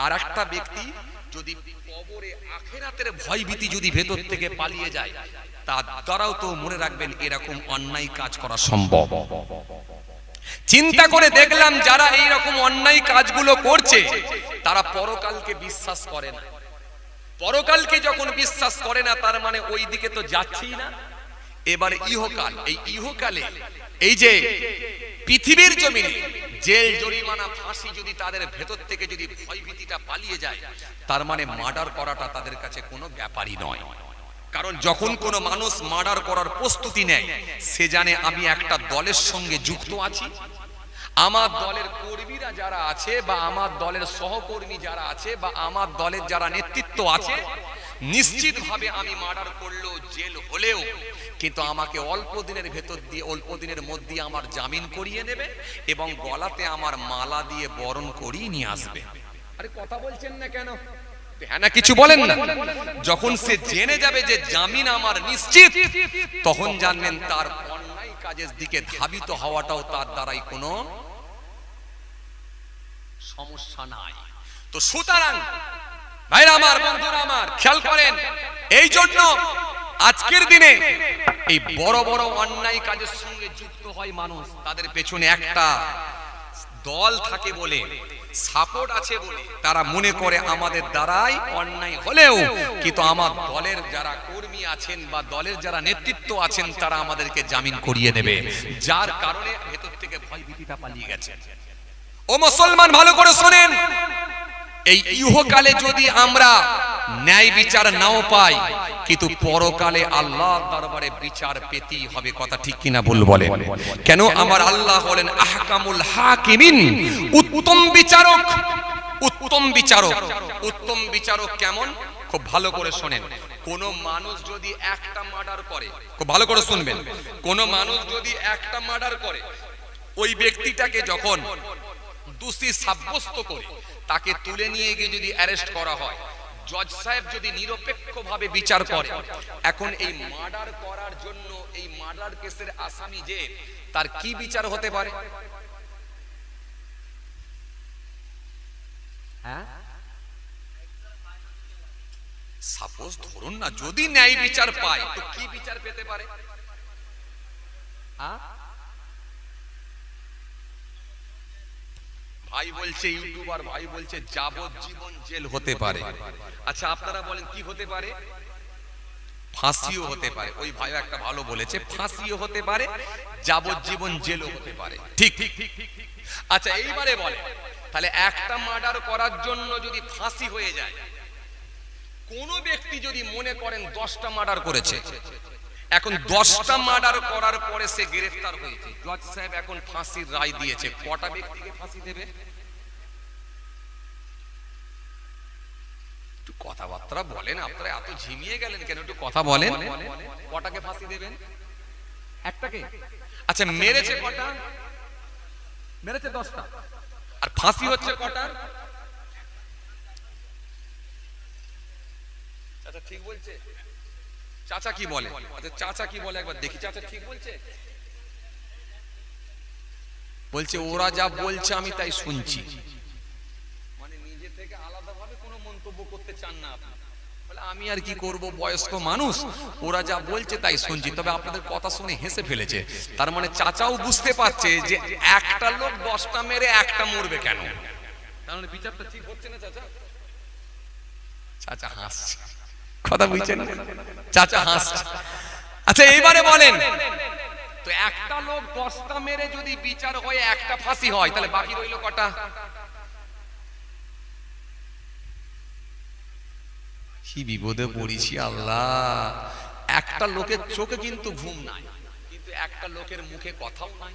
আর একটা ব্যক্তি যদি কবরে আখিরাতের ভয় ভীতি যদি ভেতর থেকে পালিয়ে যায়, তার দ্বারাও তো মনে রাখবেন এরকম অন্যায় কাজ করা সম্ভব। চিন্তা করে দেখলাম যারা এই রকম অন্যায় কাজগুলো করছে তারা পরকালকে বিশ্বাস করে না। পরকালকে যখন বিশ্বাস করে না, তার মানে ওই দিকে তো যাচ্ছেই না। এবারে ইহকাল, এই ইহকালে এই যে পৃথিবীর জমিনে জেল জরিমানা ফাঁসি যদি তাদের ভেতর থেকে যদি ভয়ভীতিটা পালিয়ে যায়, তার মানে মার্ডার করাটা তাদের কাছে কোনো ব্যাপারই নয়। কারণ যখন কোনো মানুষ মার্ডার করার প্রস্তুতি নেয়, সে জানে আমি একটা দলের সঙ্গে যুক্ত আছি, আমার দলের কর্মীরা যারা আছে বা আমার দলের সহকর্মী যারা আছে বা আমার দলের যারা নেতৃত্ব আছে, নিশ্চিতভাবে আমি মার্ডার করলেও জেল হলেও কিন্তু আমাকে অল্প দিনের ভেতর দিয়ে অল্প দিনের মধ্যে আমার জামিন করিয়ে নেবে এবং গলাতে আমার মালা দিয়ে বরণ করিয়ে নিয়ে আসবে। আরে কথা বলছেন না কেন? হ্যাঁ না কিছু বলেন না? যখন সে জেনে যাবে যে জামিন আমার নিশ্চিত, তখন জানবেন তার অন্যায় কাজের দিকে ধাবিত হওয়াটাও তার দ্বারাই কোনো সমস্যা নাই। তো সুতরাং ভাইরা আমার, বন্ধুরা আমার, খেয়াল করেন, এই জন্য আজকের দিনে এই বড় বড় অন্যায় কাজের সঙ্গে যুক্ত হয় মানুষ, তাদের পেছনে একটা দল থাকে বলে, সাপোর্ট আছে বলে তারা মনে করে আমাদের দ্বারাই অন্যায় হলেও কিন্তু আমার দলের যারা কর্মী আছেন বা দলের যারা নেতৃত্ব আছেন তারা আমাদেরকে জামিন করিয়ে নেবে, যার কারণে ভেতর থেকে ভয় ভীতিটা পালিয়ে গেছে। ও মুসলমান ভালো করে শোনেন, এই ইহকালে যদি আমরা ন্যায় বিচার নাও পাই, কিন্তু পরকালে আল্লাহর দরবারে বিচার পেতেই হবে। কথা ঠিক কিনা ভুল বলেন? কেন? আমার আল্লাহ বলেন আহকামুল হাকিমিন, উত্তম বিচারক। উত্তম বিচারক, উত্তম বিচারক কেমন? খুব ভালো করে শোনেন। কোন মানুষ যদি একটা মার্ডার করে, খুব ভালো করে শুনবেন, কোন মানুষ যদি একটা মার্ডার করে, ওই ব্যক্তিটাকে যখন দোষী সাব্যস্ত করে তাকে তুলে নিয়ে গিয়ে যদি অ্যারেস্ট করা হয়, জজ সাহেব যদি নিরপেক্ষভাবে বিচার করে, এখন এই মার্ডার করার জন্য এই মার্ডার কেসের আসামি যে, তার কি বিচার হতে পারে? হ্যাঁ, সাপোজ ধরুন না, যদি ন্যায় বিচার পায় তো কি বিচার পেতে পারে? ভাই বলছে, ইউটিউবার ভাই বলছে যাবজ্জীবন জেল হতে পারে। আচ্ছা আপনারা বলেন কি হতে পারে? ফাঁসিও হতে পারে। ওই ভাই একটা ভালো বলেছে, ফাঁসিও হতে পারে, যাবজ্জীবন জেলও হতে পারে। ঠিক। আচ্ছা এইবারে বলে, তাহলে একটা মার্ডার করার জন্য যদি ফাঁসি হয়ে যায়, কোন ব্যক্তি যদি মনে করেন 10টা মার্ডার করেছে, এখন 10টা মার্ডার করার পরে সে গ্রেফতার হয়েছে, জজ সাহেব এখন ফাঁসির রায় দিয়েছে, কটা ব্যক্তিকে ফাঁসি দেবে? একটু কথাবার্তা বলেন, আপনারা এত ঝিমিয়ে গেলেন কেন? একটু কথা বলেন। কটাকে ফাঁসি দেবেন? একটাকে। আচ্ছা মেরেছে কটা? মেরেছে 10টা। আর ফাঁসি হচ্ছে কটা? চাচা ঠিক বলছে? চাচা কি বলে? আচ্ছা চাচা কি বলে একবার দেখি। চাচা ঠিক বলছে? বলছে ওরা যা বলছে আমি তাই শুনছি, মানে নিজে থেকে আলাদাভাবে কোনো মন্তব্য করতে চান না আপনি। বলে আমি আর কি করব, বয়স্ক মানুষ, ওরা যা বলছে তাই শুনছি। তবে আপনাদের কথা শুনে হেসে ফেলেছে, তার মানে চাচাও বুঝতে পারছে যে একটা লোক 10টা মেরে একটা মরবে কেন, তার মানে বিচারটা ঠিক হচ্ছে না। চাচা চাচা হাসছে, কথা বুঝছেন? চাচা হাসছে। আচ্ছা এইবারে বলেন তো, একটা লোক 10টা মেরে যদি বিচার হয়, একটা ফাঁসি হয়, তাহলে বাকি রইল কটা? কি বিপদে পড়েছি আল্লাহ। একটা লোকের চোখে কিন্তু ঘুম নাই, কিন্তু একটা লোকের মুখে কথাও নাই।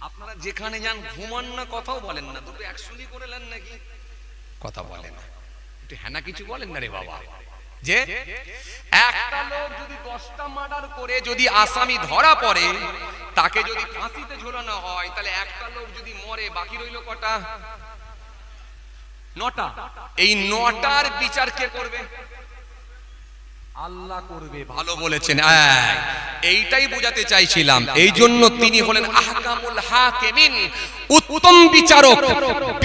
আপনারা যেখানে যান ঘুমান না, কথাও বলেন না, দুটো একসঙ্গে করে নেন নাকি? কথা বলেন না, একটু হ্যাঁ না কিছু বলেন না রে বাবা। যে একটা লোক যদি 10টা মার্ডার করে যদি আসামি ধরা পড়ে, তাকে যদি ফাঁসিতে ঝোলানো হয়, তাহলে একটা লোক যদি মরে, বাকি রইল কটা? 9টা। এই 9টার বিচার কে করবে? আল্লাহ করবে। ভালো বলেছেন, এইটাই বোঝাতে চাইছিলাম। এই জন্য তিনি হলেন আহকামুল হাকিমিন, উত্তম বিচারক,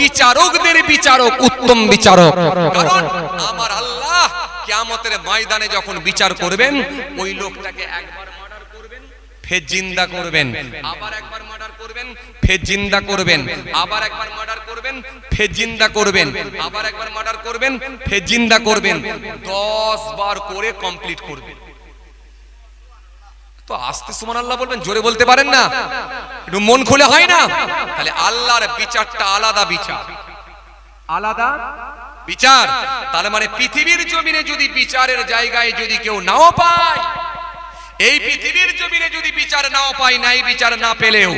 বিচারকদের বিচারক, উত্তম বিচারক। কারণ আমার আল্লাহ কিয়ামতের ময়দানে যখন বিচার করবেন, ওই লোকটাকে একবার মার্ডার করবেন, ফের জিন্দা করবেন, আবার একবার মার্ডার করবেন, ফের জিন্দা করবেন, আবার একবার মার্ডার করবেন, ফের জিন্দা করবেন, আবার একবার মার্ডার করবেন, ফের জিন্দা করবেন, 10 বার করে কমপ্লিট করবেন। তো আস্তে সুবহানাল্লাহ বলবেন, জোরে বলতে পারেন না? একটু মন খুলে হয় না? তাহলে আল্লাহর বিচারটা আলাদা বিচার, আলাদা বিচার। তার মানে পৃথিবীর জমিনে যদি বিচারের জায়গায় যদি কেউ নাও পায়, এই পৃথিবীর জমিনে যদি বিচার নাও পায়, নাই বিচার না পেলেও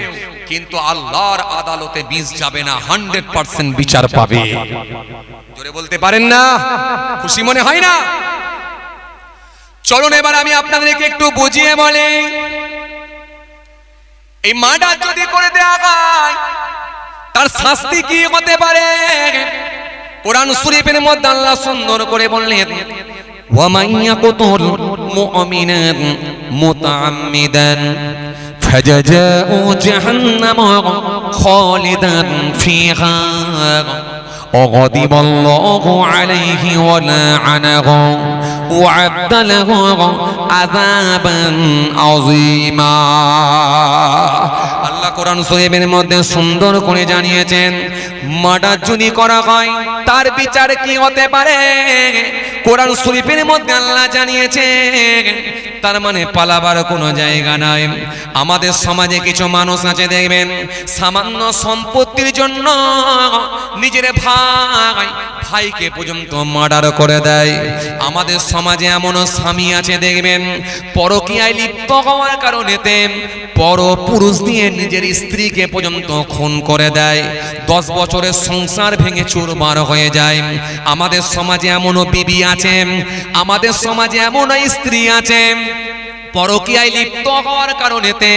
কিন্তু আল্লাহর আদালতে বিষ যাবে না, 100% বিচার পাবে। জোরে বলতে পারেন না? খুশি মনে হয় না? চলুন এবার আমি আপনাদেরকে একটু বুঝিয়ে বলি, এই মার্ডার যদি করে দেওয়া হয় তার শাস্তি কি হতে পারে। কোরআন শরীফের মধ্যে আল্লাহ সুন্দর করে বললেন, وَمَن يَقْتُلْ مُؤْمِنًا مُتَعَمِّدًا فَجَزَاؤُهُ جَهَنَّمُ خَالِدًا فِيهَا وغضب الله عليه ولعنه وأعد له عذابا عظيما। আল্লাহ কোরআন শরীফের মধ্যে সুন্দর করে জানিয়েছেন, মার্ডার যদি করা হয় তার বিচার কি হতে পারে। কোরআন শরীফের মধ্যে আল্লাহ জানিয়েছেন, তার মানে পালাবার কোনো জায়গা নাই। আমাদের সমাজে কিছু মানুষ আছে দেখবেন, সামান্য সম্পত্তির জন্য নিজের ভাইকে পর্যন্ত মার্ডার করে দেয়। আমাদের সমাজে এমন স্বামী আছে দেখবেন, পরকীয়ায় লিপ্ত হওয়ার কারণেতে পর পুরুষ দিয়ে নিজের স্ত্রীকে পর্যন্ত খুন করে দেয়। 10 বছরের সংসার ভেঙে চুরমার হয়ে যায়। আমাদের সমাজে এমনও বিবি আছে, আমাদের সমাজে এমন স্ত্রী আছে, পরকীয়ায় লিপ্ত হওয়ার কারণেতে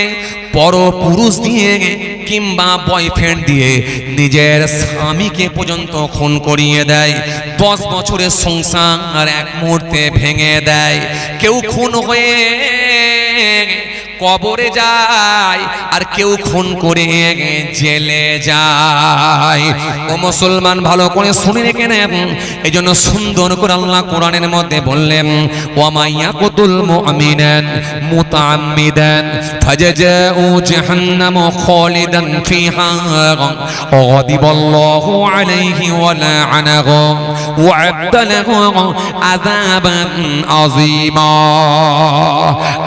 পর পুরুষ দিয়ে কিংবা বয়ফ্রেন্ড দিয়ে নিজের স্বামীকে পর্যন্ত খুন করিয়ে দেয়। 10 বছরের সংসার এক মুহূর্তে ভেঙে দেয়। কেউ খুন হয়ে কবরে যায়, আর কেউ খুন করে জেলে যায়। ও মুসলমান, ভালো করে শুনে রেখে নেন। এই জন্য সুন্দর করে আল্লাহ কোরআনের মধ্যে বললেন, ওয়া ইয়াকুতুল মুমিনান মুতাআম্মিদান ফাজাজাউ জাহান্নাম খালিদান ফিহা ওয়া গাদিবাল্লাহু আলাইহি ওয়া লা'আনাহু وأعد له عذابا عظيما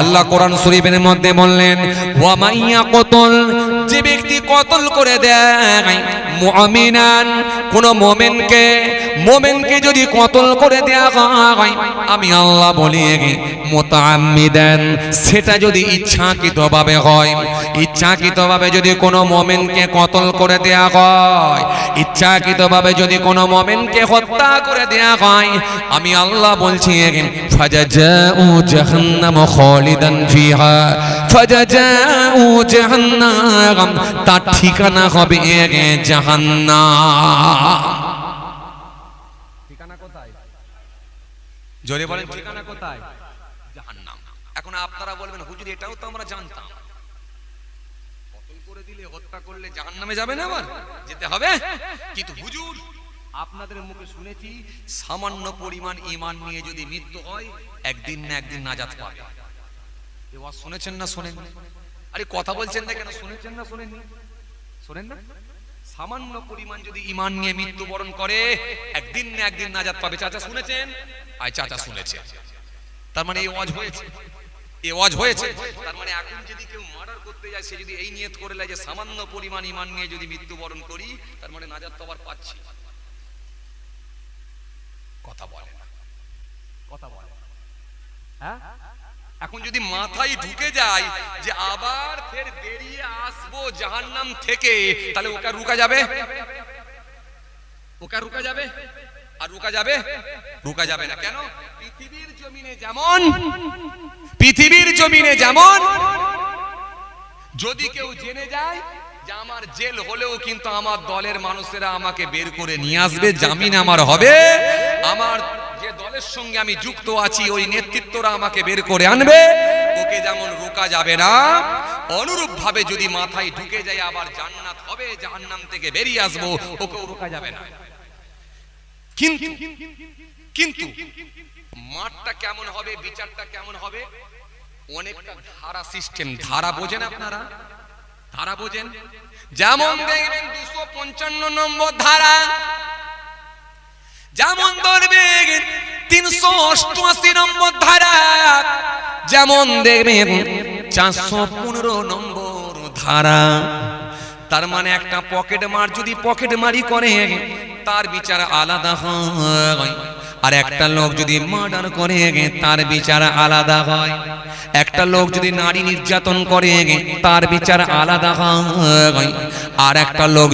আল্লাহ কোরআন শরীফের মধ্যে বললেন ওয়া মান ইয়াকতুল যে ব্যক্তি কতল করে দেয় মুমিনান কোন মুমিনকে যদি কতল করে দেয়া হয় আমি আল্লাহ বলি মুতাআম্মিদান সেটা যদি ইচ্ছাকৃতভাবে হয় ইচ্ছাকৃতভাবে যদি কোনো মুমিনকে কতল করে দেয়া হয় ইচ্ছাকৃতভাবে যদি কোনো মুমিনকে হত্যা করে দেয়া হয় আমি আল্লাহ বলছি ফাজাজাউ জাহান্নাম খালিদান ফিহা ফাজাজাউ জাহান্নাম তার ঠিকানা হবে জাহান্নাম ঠিকানা কোথায় জোরে বলেন ঠিকানা কোথায় জাহান্নাম এখন আপনারা বলবেন হুজুর এটাও তো আমরা জানতাম কতল করে দিলে হত্যা করলে জাহান্নামে যাবে না আবার যেতে হবে কিন্তু হুজুর আপনাদের মুখে শুনেছি সামান্য পরিমাণ ঈমান নিয়ে যদি মৃত্যু হয় একদিন না একদিন নাজাত পাবে এই ওয়াজ শুনেছেন না শুনেন আরে কথা বলছেন না কেন শুনেছেন না শুনেননি শুনেন না সামান্য পরিমাণ যদি ঈমান নিয়ে মৃত্যুবরণ করে একদিন না একদিন নাজাত পাবে চাচা শুনেছেন আই চাচা শুনেছে তার মানে এই ওয়াজ হয়েছে তার মানে এখন যদি কেউ মার্ডার করতে যায় সে যদি এই নিয়ত করে লাগে যে সামান্য পরিমাণ ঈমান নিয়ে যদি মৃত্যুবরণ করি তার মানে নাজাত তো আবার পাচ্ছি কথা বলে হ্যাঁ এখন যদি মাথায় ঢুকে যায় যে আবার ফের বেরিয়ে আসবো জাহান্নাম থেকে তাহলে ওকে রুকা যাবে আর রুকা যাবে না কেন পৃথিবীর জমিনে যেমন যদি কেউ জেনে যায় যে আমার জেল হলেও কিন্তু আমার দলের মানুষেরা আমাকে বের করে নিয়ে আসবে জামিন আমার হবে আমার যে দলের সঙ্গে আমি যুক্ত আছি ওই নেতৃত্বরা আমাকে বের করে আনবে ওকে যেমন রোকা যাবে না অনুরূপ ভাবে যদি মাথায় ঢুকে যায় আবার জান্নাত হবে জাহান্নাম থেকে বেরিয়ে আসবো ওকে রোকা যাবে না কিন্তু মাঠটা কেমন হবে বিচারটা কেমন হবে অনেকটা ধারা সিস্টেম ধারা বোঝেন আপনারা ধারা বোঝেন যেমন দেখবেন 255 নম্বর ধারা যেমন ধরবেন 388 নম্বর ধারা যেমন দেখবেন 415 নম্বর ধারা তার মানে একটা পকেটমার যদি পকেটমারি করে তার বিচার আলাদা হয় আর একটা লোক যদি মার্ডার করে তার বিচার আলাদা হয় একটা লোক যদি নারী নির্যাতন করে তার বিচার আলাদা হয় আর একটা লোক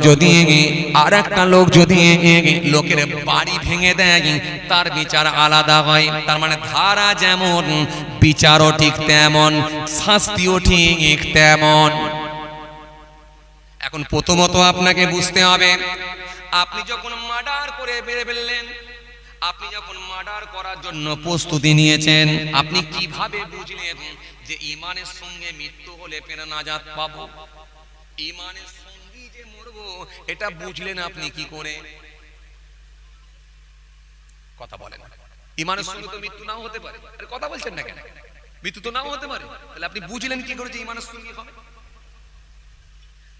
যদি লোকের বাড়ি ভেঙে দেয় তার বিচার আলাদা হয় তার মানে ধারা যেমন বিচারও ঠিক তেমন শাস্তিও ঠিক তেমন এখন প্রথমত আপনাকে বুঝতে হবে আপনি যখন মার্ডার করে বের ফেললেন আপনি যখন মার্ডার করার জন্য প্রস্তুতি নিয়েছেন আপনি কিভাবে বুঝলেন যে ঈমানের সঙ্গে মৃত্যু হলে পেরা নাজাত পাবো ঈমানের সঙ্গে যে মরবো এটা বুঝলেন আপনি কি করে কথা বলেন ঈমানের সঙ্গে তো মৃত্যু নাও হতে পারে আরে কথা বলছেন না কেন মৃত্যু তো নাও হতে পারে তাহলে আপনি বুঝলেন কি করে যে ঈমানের সঙ্গে হবে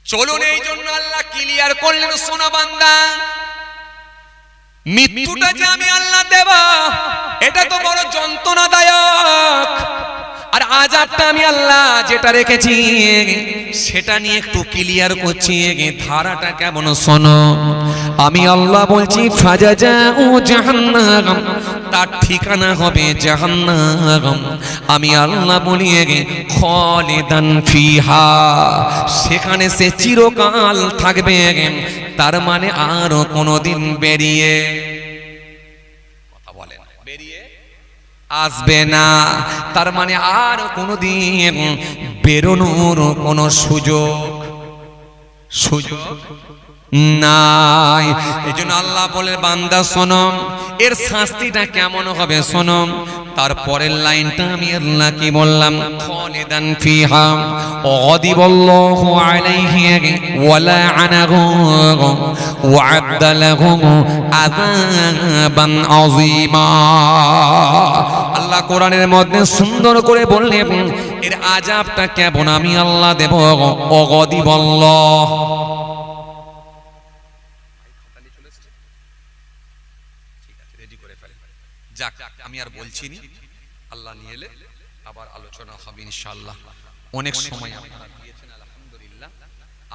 চলুন এই জন্য আল্লাহ ক্লিয়ার করলেন সোনা বান্দা মৃত্যুটা যে আমি আল্লাহ দেব এটা তো বড় যন্ত্রণাদায়ক আর আযাবটা আমি আল্লাহ যেটা রেখেছি সেটা নিয়ে একটু ক্লিয়ার করছি ধারাটা কেমন শোনো আমি আল্লাহ বলছি ফাজাজাউ জাহান্নাম তার ঠিকানা হবে জাহান্নাম আমি আল্লাহ বলি খালিদান ফিহা সেখানে সে চিরকাল থাকবে তার মানে আর কোনোদিন বেরিয়ে কথা বলেন বেরিয়ে আসবে না তার মানে আর কোনোদিন বেরোনোর কোনো সুযোগ নাই এজন্য আল্লাহ বলে বান্দা শোনো এর শাস্তিটা কেমন হবে শোনো তারপরের লাইনটা আমি আল্লাহ কি বললাম খালিদান ফিহা গাদিবাল্লাহু আলাইহি ওয়া লা'নাহু ওয়া আ'adda লাহু আযাবান আযীমা আল্লাহ কোরআনের মধ্যে সুন্দর করে বললেন এর আযাবটা কেমন আমি আল্লাহ দেব গাদিবাল্লাহ রেডি করে ফেলেন। যাক, আমি আর বলছি না, আল্লাহ নিয়ে এলে আবার আলোচনা হবে ইনশাআল্লাহ। অনেক সময় আপনারা দিয়েছেন আলহামদুলিল্লাহ,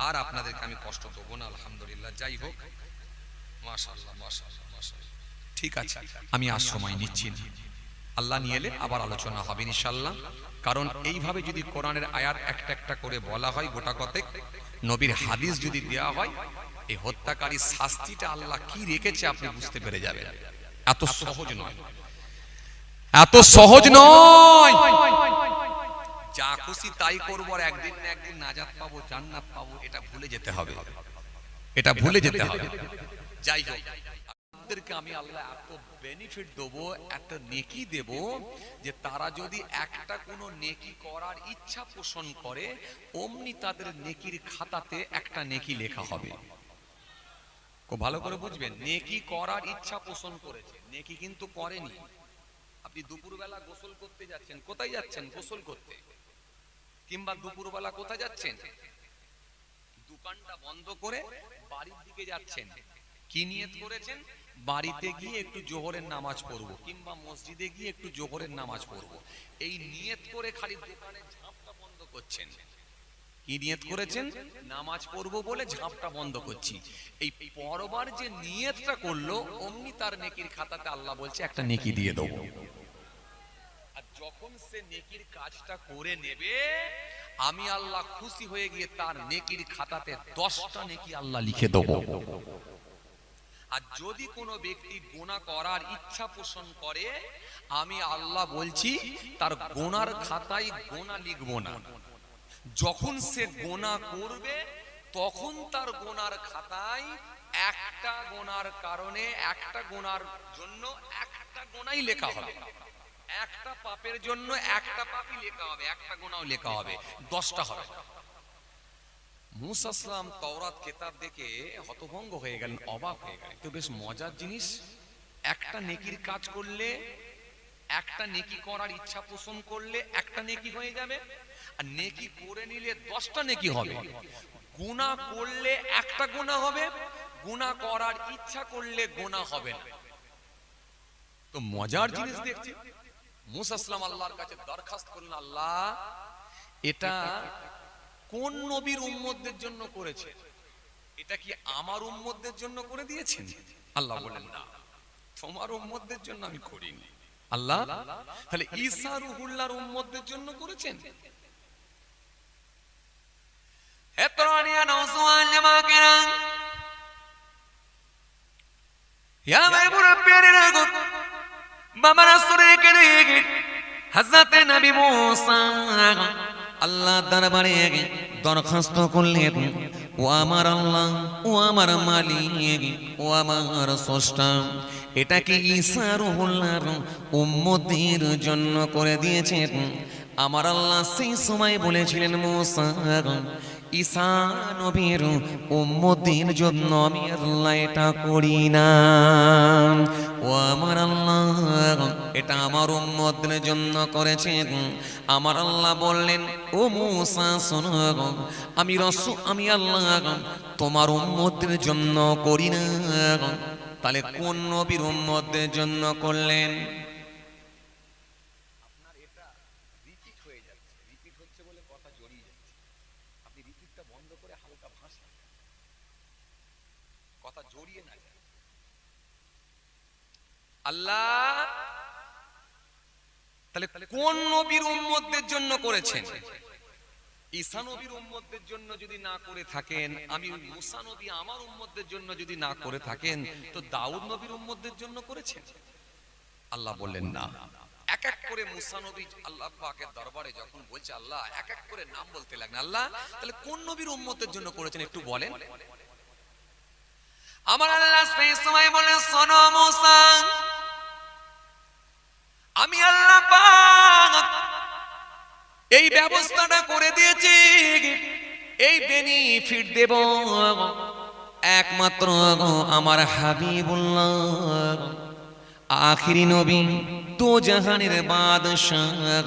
আর আপনাদেরকে আমি কষ্ট দেবো না আলহামদুলিল্লাহ। যাই হোক, মাশাআল্লাহ মাশাআল্লাহ মাশাআল্লাহ, ঠিক আছে, আমি আর সময় নিচ্ছি না, আল্লাহ নিয়ে এলে আবার আলোচনা হবে ইনশাআল্লাহ। কারণ এইভাবে যদি কোরআনের আয়াত একটা একটা করে বলা হয়, গোটা কতেক নবীর হাদিস যদি দেওয়া হয়, এই হত্যাকারী শাস্তিটা আল্লাহ কি রেখেছে আপনি বুঝতে পেরে যাবেন। এত সহজ নয়, এত সহজ নয়। যা খুশি তাই করবো আর একদিন না একদিন নাজাত পাবো, জান্নাত পাবো, এটা ভুলে যেতে হবে, এটা ভুলে যেতে হবে। যাই হোক, আপনাদেরকে আমি আল্লাহ এত বেনিফিট দেবো, এত নেকি দেব, যে তারা যদি একটা কোনো নেকি করার ইচ্ছা পোষণ করে, অমনি তাদের নেকির খাতাতে একটা নেকি লেখা হবে। খুব ভালো করে বুঝবেন, নেকি করার ইচ্ছা পোষণ করেছে, নেকি কিন্তু করেনি। আপনি দুপুরবেলা গোসল করতে যাচ্ছেন, কোথায় যাচ্ছেন? গোসল করতে। কিংবা দুপুরবেলা কোথায় যাচ্ছেন? দোকানটা বন্ধ করে বাড়ির দিকে যাচ্ছেন। কি নিয়ত করেছেন? বাড়িতে গিয়ে একটু জোহরের নামাজ পড়বো, কিংবা মসজিদে গিয়ে একটু জোহরের নামাজ পড়বো। এই নিয়ত করে খালি দোকানের ঝাঁপটা বন্ধ করছেন। কি নিয়ত করেছেন? নামাজ পড়বো বলে ঝাঁপটা বন্ধ করছি। এই পরবার যে নিয়তটা করলো, অমনি তার নেকির খাতাতে আল্লাহ বলছে একটা নেকি দিয়ে দেবো। আর যখন সে নেকির কাজটা করে নেবে, আমি আল্লাহ খুশি হয়ে গিয়ে তার নেকির খাতাতে 10টা নেকি আল্লাহ লিখে দেবো। আর যদি কোনো ব্যক্তি গুনাহ করার ইচ্ছা পোষণ করে, আমি আল্লাহ বলছি তার গুনার খাতায় গুনাহ লিখবো না। যখন সে গুনাহ করবে, তখন তার গুনার খাতায় একটা গুনার কারণে, একটা গুনার জন্য একটা গুনাহই লেখা হবে। একটা পাপের জন্য একটা পাপই লেখা হবে, একটা গুনাহও লেখা হবে, 10টা হবে। মুসা সালাম তাওরাত কিতাব দেখে হতভম্ব হয়ে গেলেন, অবাক হয়ে গেলেন। তো বেশ মজার জিনিস, একটা নেকির কাজ করলে, একটা নেকি করার ইচ্ছা পোষণ করলে একটা নেকি হয়ে যাবে, আর নেকি করে নিলে 10টা নেকি হবে। গুনাহ করলে একটা গুনাহ হবে, গুনাহ করার ইচ্ছা করলে গুনাহ হবে না। তো মজার জিনিস দেখছি, মুসা সালাম আল্লাহর কাছে দরখাস্ত করলেন, আল্লাহ এটা কোন নবীর উম্মতদের জন্য করেছে? এটা কি আমার উম্মতদের জন্য করে দিয়েছেন? আল্লাহ বলেন, না, তোমার উম্মতদের জন্য আমি করিনি। আল্লাহ তাহলে ঈসা রুহুল্লাহর উম্মতদের জন্য করেছেন? হে তরুণিয়া নওজওয়ান জামাকেরা, ইয়া ভাই মুরব্বিয়ানেরা গো, বাবা রাসূলকে দেখে হযরত নবী মুসা আল্লাহ দরবারে দরখাস্ত করলেন, ও আমার আল্লাহ, ও আমার মালিক, ও আমার স্রষ্টা, এটা কি ঈসা রুহুল্লাহর উম্মতের জন্য করে দিয়েছেন? আমার আল্লাহ সেই সময় বলেছিলেন, মুসা ঈসা নবীর উম্মতের জন্য আমি আল্লাহ এটা করি না। ও আমার আল্লাহ, এটা আমার উম্মতের জন্য করেছেন। আমার আল্লাহ বললেন, ও মুসা শোনো, আমি আল্লাহ তোমার উম্মতের জন্য করি না। তাহলে কোন নবীর উম্মতের জন্য করলেন? আপনার এটা রিপিট হয়ে যাচ্ছে, রিপিট হচ্ছে বলে কথা জড়িয়ে যাচ্ছে। আপনি রিপিটটা বন্ধ করে হালকা ভাষা, কথা জড়িয়ে না যায়। আল্লাহ তাহলে কোন নবীর উম্মতদের জন্য করেছেন? ঈসা নবীর উম্মতদের জন্য যদি না করে থাকেন, আমি মুসা নবী আমার উম্মতদের জন্য যদি না করে থাকেন, তো দাউদ নবীর উম্মতদের জন্য করেছেন? আল্লাহ বললেন, না। এক এক করে মুসা নবী আল্লাহ পাকের দরবারে যখন বলছে, আল্লাহ এক এক করে নাম বলতে লাগলেন, আল্লাহ তাহলে কোন নবীর উম্মতের জন্য করেছেন একটু বলেন। আমার আল্লাহ সেই সময় বলেন, শোনো মুসা, আমি আল্লাহ পাক এই ব্যবস্থাটা করে দিয়েছি, এই বেনিফিট দেব একমাত্র আমার হাবিবুল্লাহ, আখিরি নবী, দো জাহানের বাদশাহ,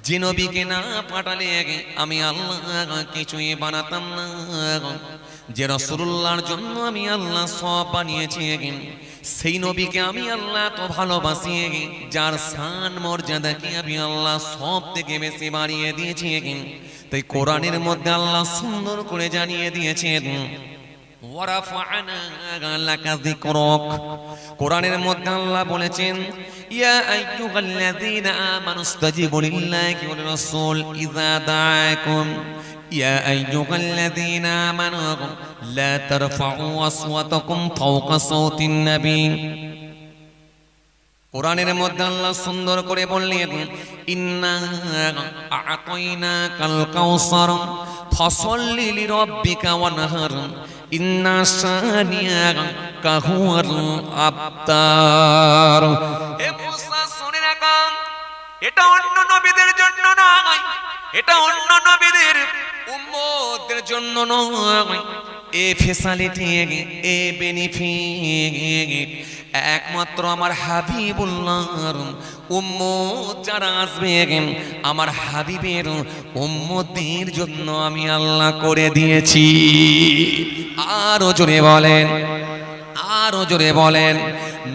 যে নবীকে না পাঠালে আমি আল্লাহ কিছুই বানাতাম না, যে রাসূলুল্লাহর জন্য আমি আল্লাহ সব বানিয়েছি, সেই নবীকে আমি আল্লাহ তো ভালোবাসি, যার শান মর্যাদাকে আমি আল্লাহ সব থেকে বেশি বাড়িয়ে দিয়েছি। তাই কোরআনের মধ্যে আল্লাহ সুন্দর করে জানিয়ে দিয়েছেন, কোরআনের মধ্যে আল্লাহ বলেছেন, ইয়া আইয়ুহাল্লাযীনা আমানুস্তাজিবু লিল্লাহি ওয়ার রাসূল ইযা দাআকুম ইয়া আইয়ুহাল্লাযীনা আমানু লা তারফাউ আসওয়াতাকুম ফাওকা সাওতিন নবী। কোরআনের মধ্যে আল্লাহ সুন্দর করে বললেন, ইন্না আ'তাইনাকাল কাউসার ফাসাল্লি লিরাব্বিকা ওয়ানহার ইন্না শানিয়াকা হুয়াল আবতার। হে মুসা শুনে রাখো, এটা অন্য নবীদের জন্য নয়, এটা অন্য নবীদের উম্মতদের জন্য নয়। এ ফেসিলিটি, এ বেনিফিট একমাত্র আমার হাবিবুল্লাহর উম্মত যারা আসবে, আমার হাবিবের উম্মতদের জন্য আমি আল্লাহ করে দিয়েছি। আরো জোরে বলেন, আরো জোরে বলেন।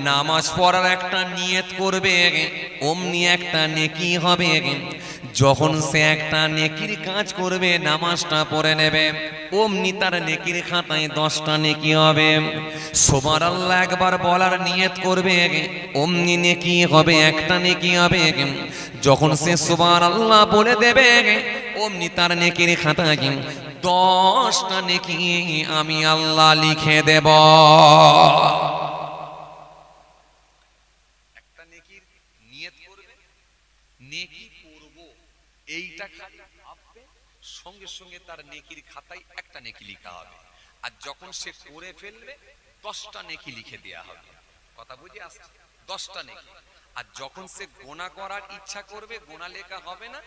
নামাজ পড়ার একটা নিয়ত করবে, অমনি একটা নেকি হবে। যখন সে একটা নেকির কাজ করবে, নামাজটা পড়ে নেবে, অমনি তার নেকির খাতায় 10টা নেকি হবে। সুবহানাল্লাহ একবার বলার নিয়ত করবে, অমনি নেকি হবে, একটা নেকি হবে। যখন সে সুবহানাল্লাহ বলে দেবে, অমনি তার নেকির খাতায় 10টা নেকি আমি আল্লাহ লিখে দেব। একটা নেকির নিয়ত করবে, নেকি করব এইটা খালি ভাববে, সঙ্গে সঙ্গে তার নেকির খাতায় একটা নেকি লেখা হবে। আর যখন সে করে ফেলবে, 10টা নেকি লিখে দেয়া হবে। কথা বুঝে আসছে? 10টা নেকি। আর যখন সে গোনা করার ইচ্ছা করবে, গোনা লেখা হবে না।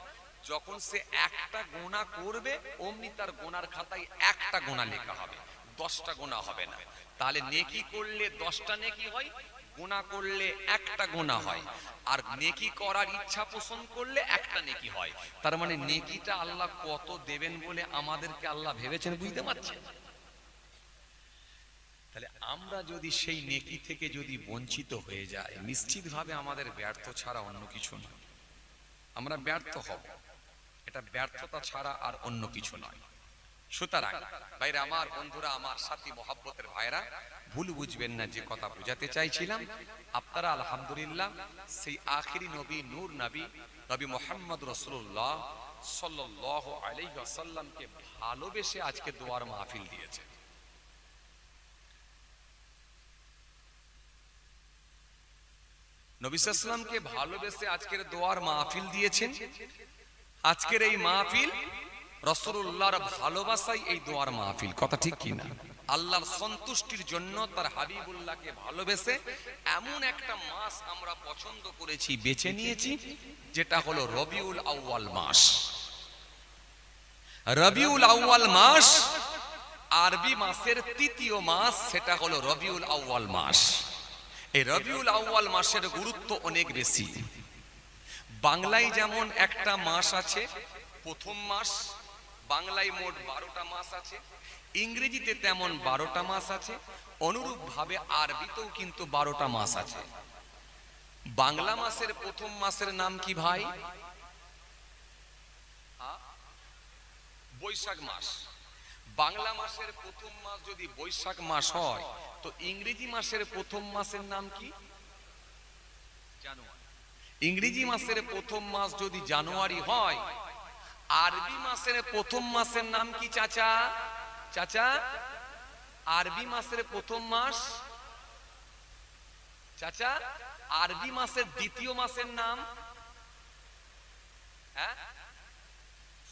যখন সে একটা গোনা করবে, অমনি তার গোনার খাতায় একটা গোনা লেখা হবে, 10টা গোনা হবে না। তাহলে নেকি করলে 10টা নেকি হয়, গোনা করলে একটা গোনা হয়। আর নেকি করার ইচ্ছা পোষণ করলে একটা নেকি হয়। তার মানে নেকিটা আল্লাহ কত দেবেন বলে আমাদেরকে আল্লাহ ভেবেছেন, বুঝতে পারছেন? তাহলে আমরা যদি সেই নেকি থেকে যদি বঞ্চিত হয়ে যাই, নিশ্চিতভাবে আমাদের ব্যর্থ ছাড়া অন্য কিছু নয়। আমরা ব্যর্থ হব, এটা ব্যর্থতা ছাড়া আর অন্য কিছু নয়। সুতরাং ভাইরা আমার, বন্ধুরা আমার, সাথী মহব্বতের ভাইরা, ভুল বুঝবেন না যে কথা বুঝাতে চাইছিলাম। আপনারা আলহামদুলিল্লাহ সেই আখিরি নবী, নূর নবী, নবী মুহাম্মদ রাসূলুল্লাহ সাল্লাল্লাহু আলাইহি ওয়াসাল্লামকে ভালোবেসে আজকে দোয়ার মাহফিল দিয়েছে। নবী সাল্লাল্লাহু আলাইহি ওয়াসাল্লামকে ভালোবেসে আজকের দোয়ার মাহফিল দিয়েছেন। আজকের এই মাহফিল রাসূলুল্লাহর ভালোবাসায় এই দোয়ার মাহফিল। কথা ঠিক কি না? আল্লাহর সন্তুষ্টির জন্য তার হাবিবুল্লাহকে ভালোবেসে এমন একটা মাস আমরা পছন্দ করেছি, বেছে নিয়েছি, যেটা হলো রবিউল আউয়াল মাস। রবিউল আউয়াল মাস আরবি মাসের তৃতীয় মাস, সেটা হলো রবিউল আউয়াল মাস। এই রবিউল আউয়াল মাসের গুরুত্ব অনেক বেশি। বাংলায় যেমন একটা মাস আছে প্রথম মাস, বাংলায় মোট 12টা মাস আছে, ইংরেজিতে তেমন 12টা মাস আছে, অনুরূপ ভাবে আরবিতেও কিন্তু 12টা মাস আছে। বাংলা মাসের প্রথম মাসের নাম কি ভাই? বৈশাখ মাস। বাংলা মাসের প্রথম মাস যদি বৈশাখ মাস হয়, তো ইংরেজি মাসের প্রথম মাসের নাম কি? জানুয়ারি। ইংরেজি মাসের প্রথম মাস যদি জানুয়ারি হয়, আরবি মাসের প্রথম মাসের নাম কি চাচা? চাচা, আরবি মাসের প্রথম মাস, চাচা, আরবি মাসের দ্বিতীয় মাসের নাম? হ্যাঁ,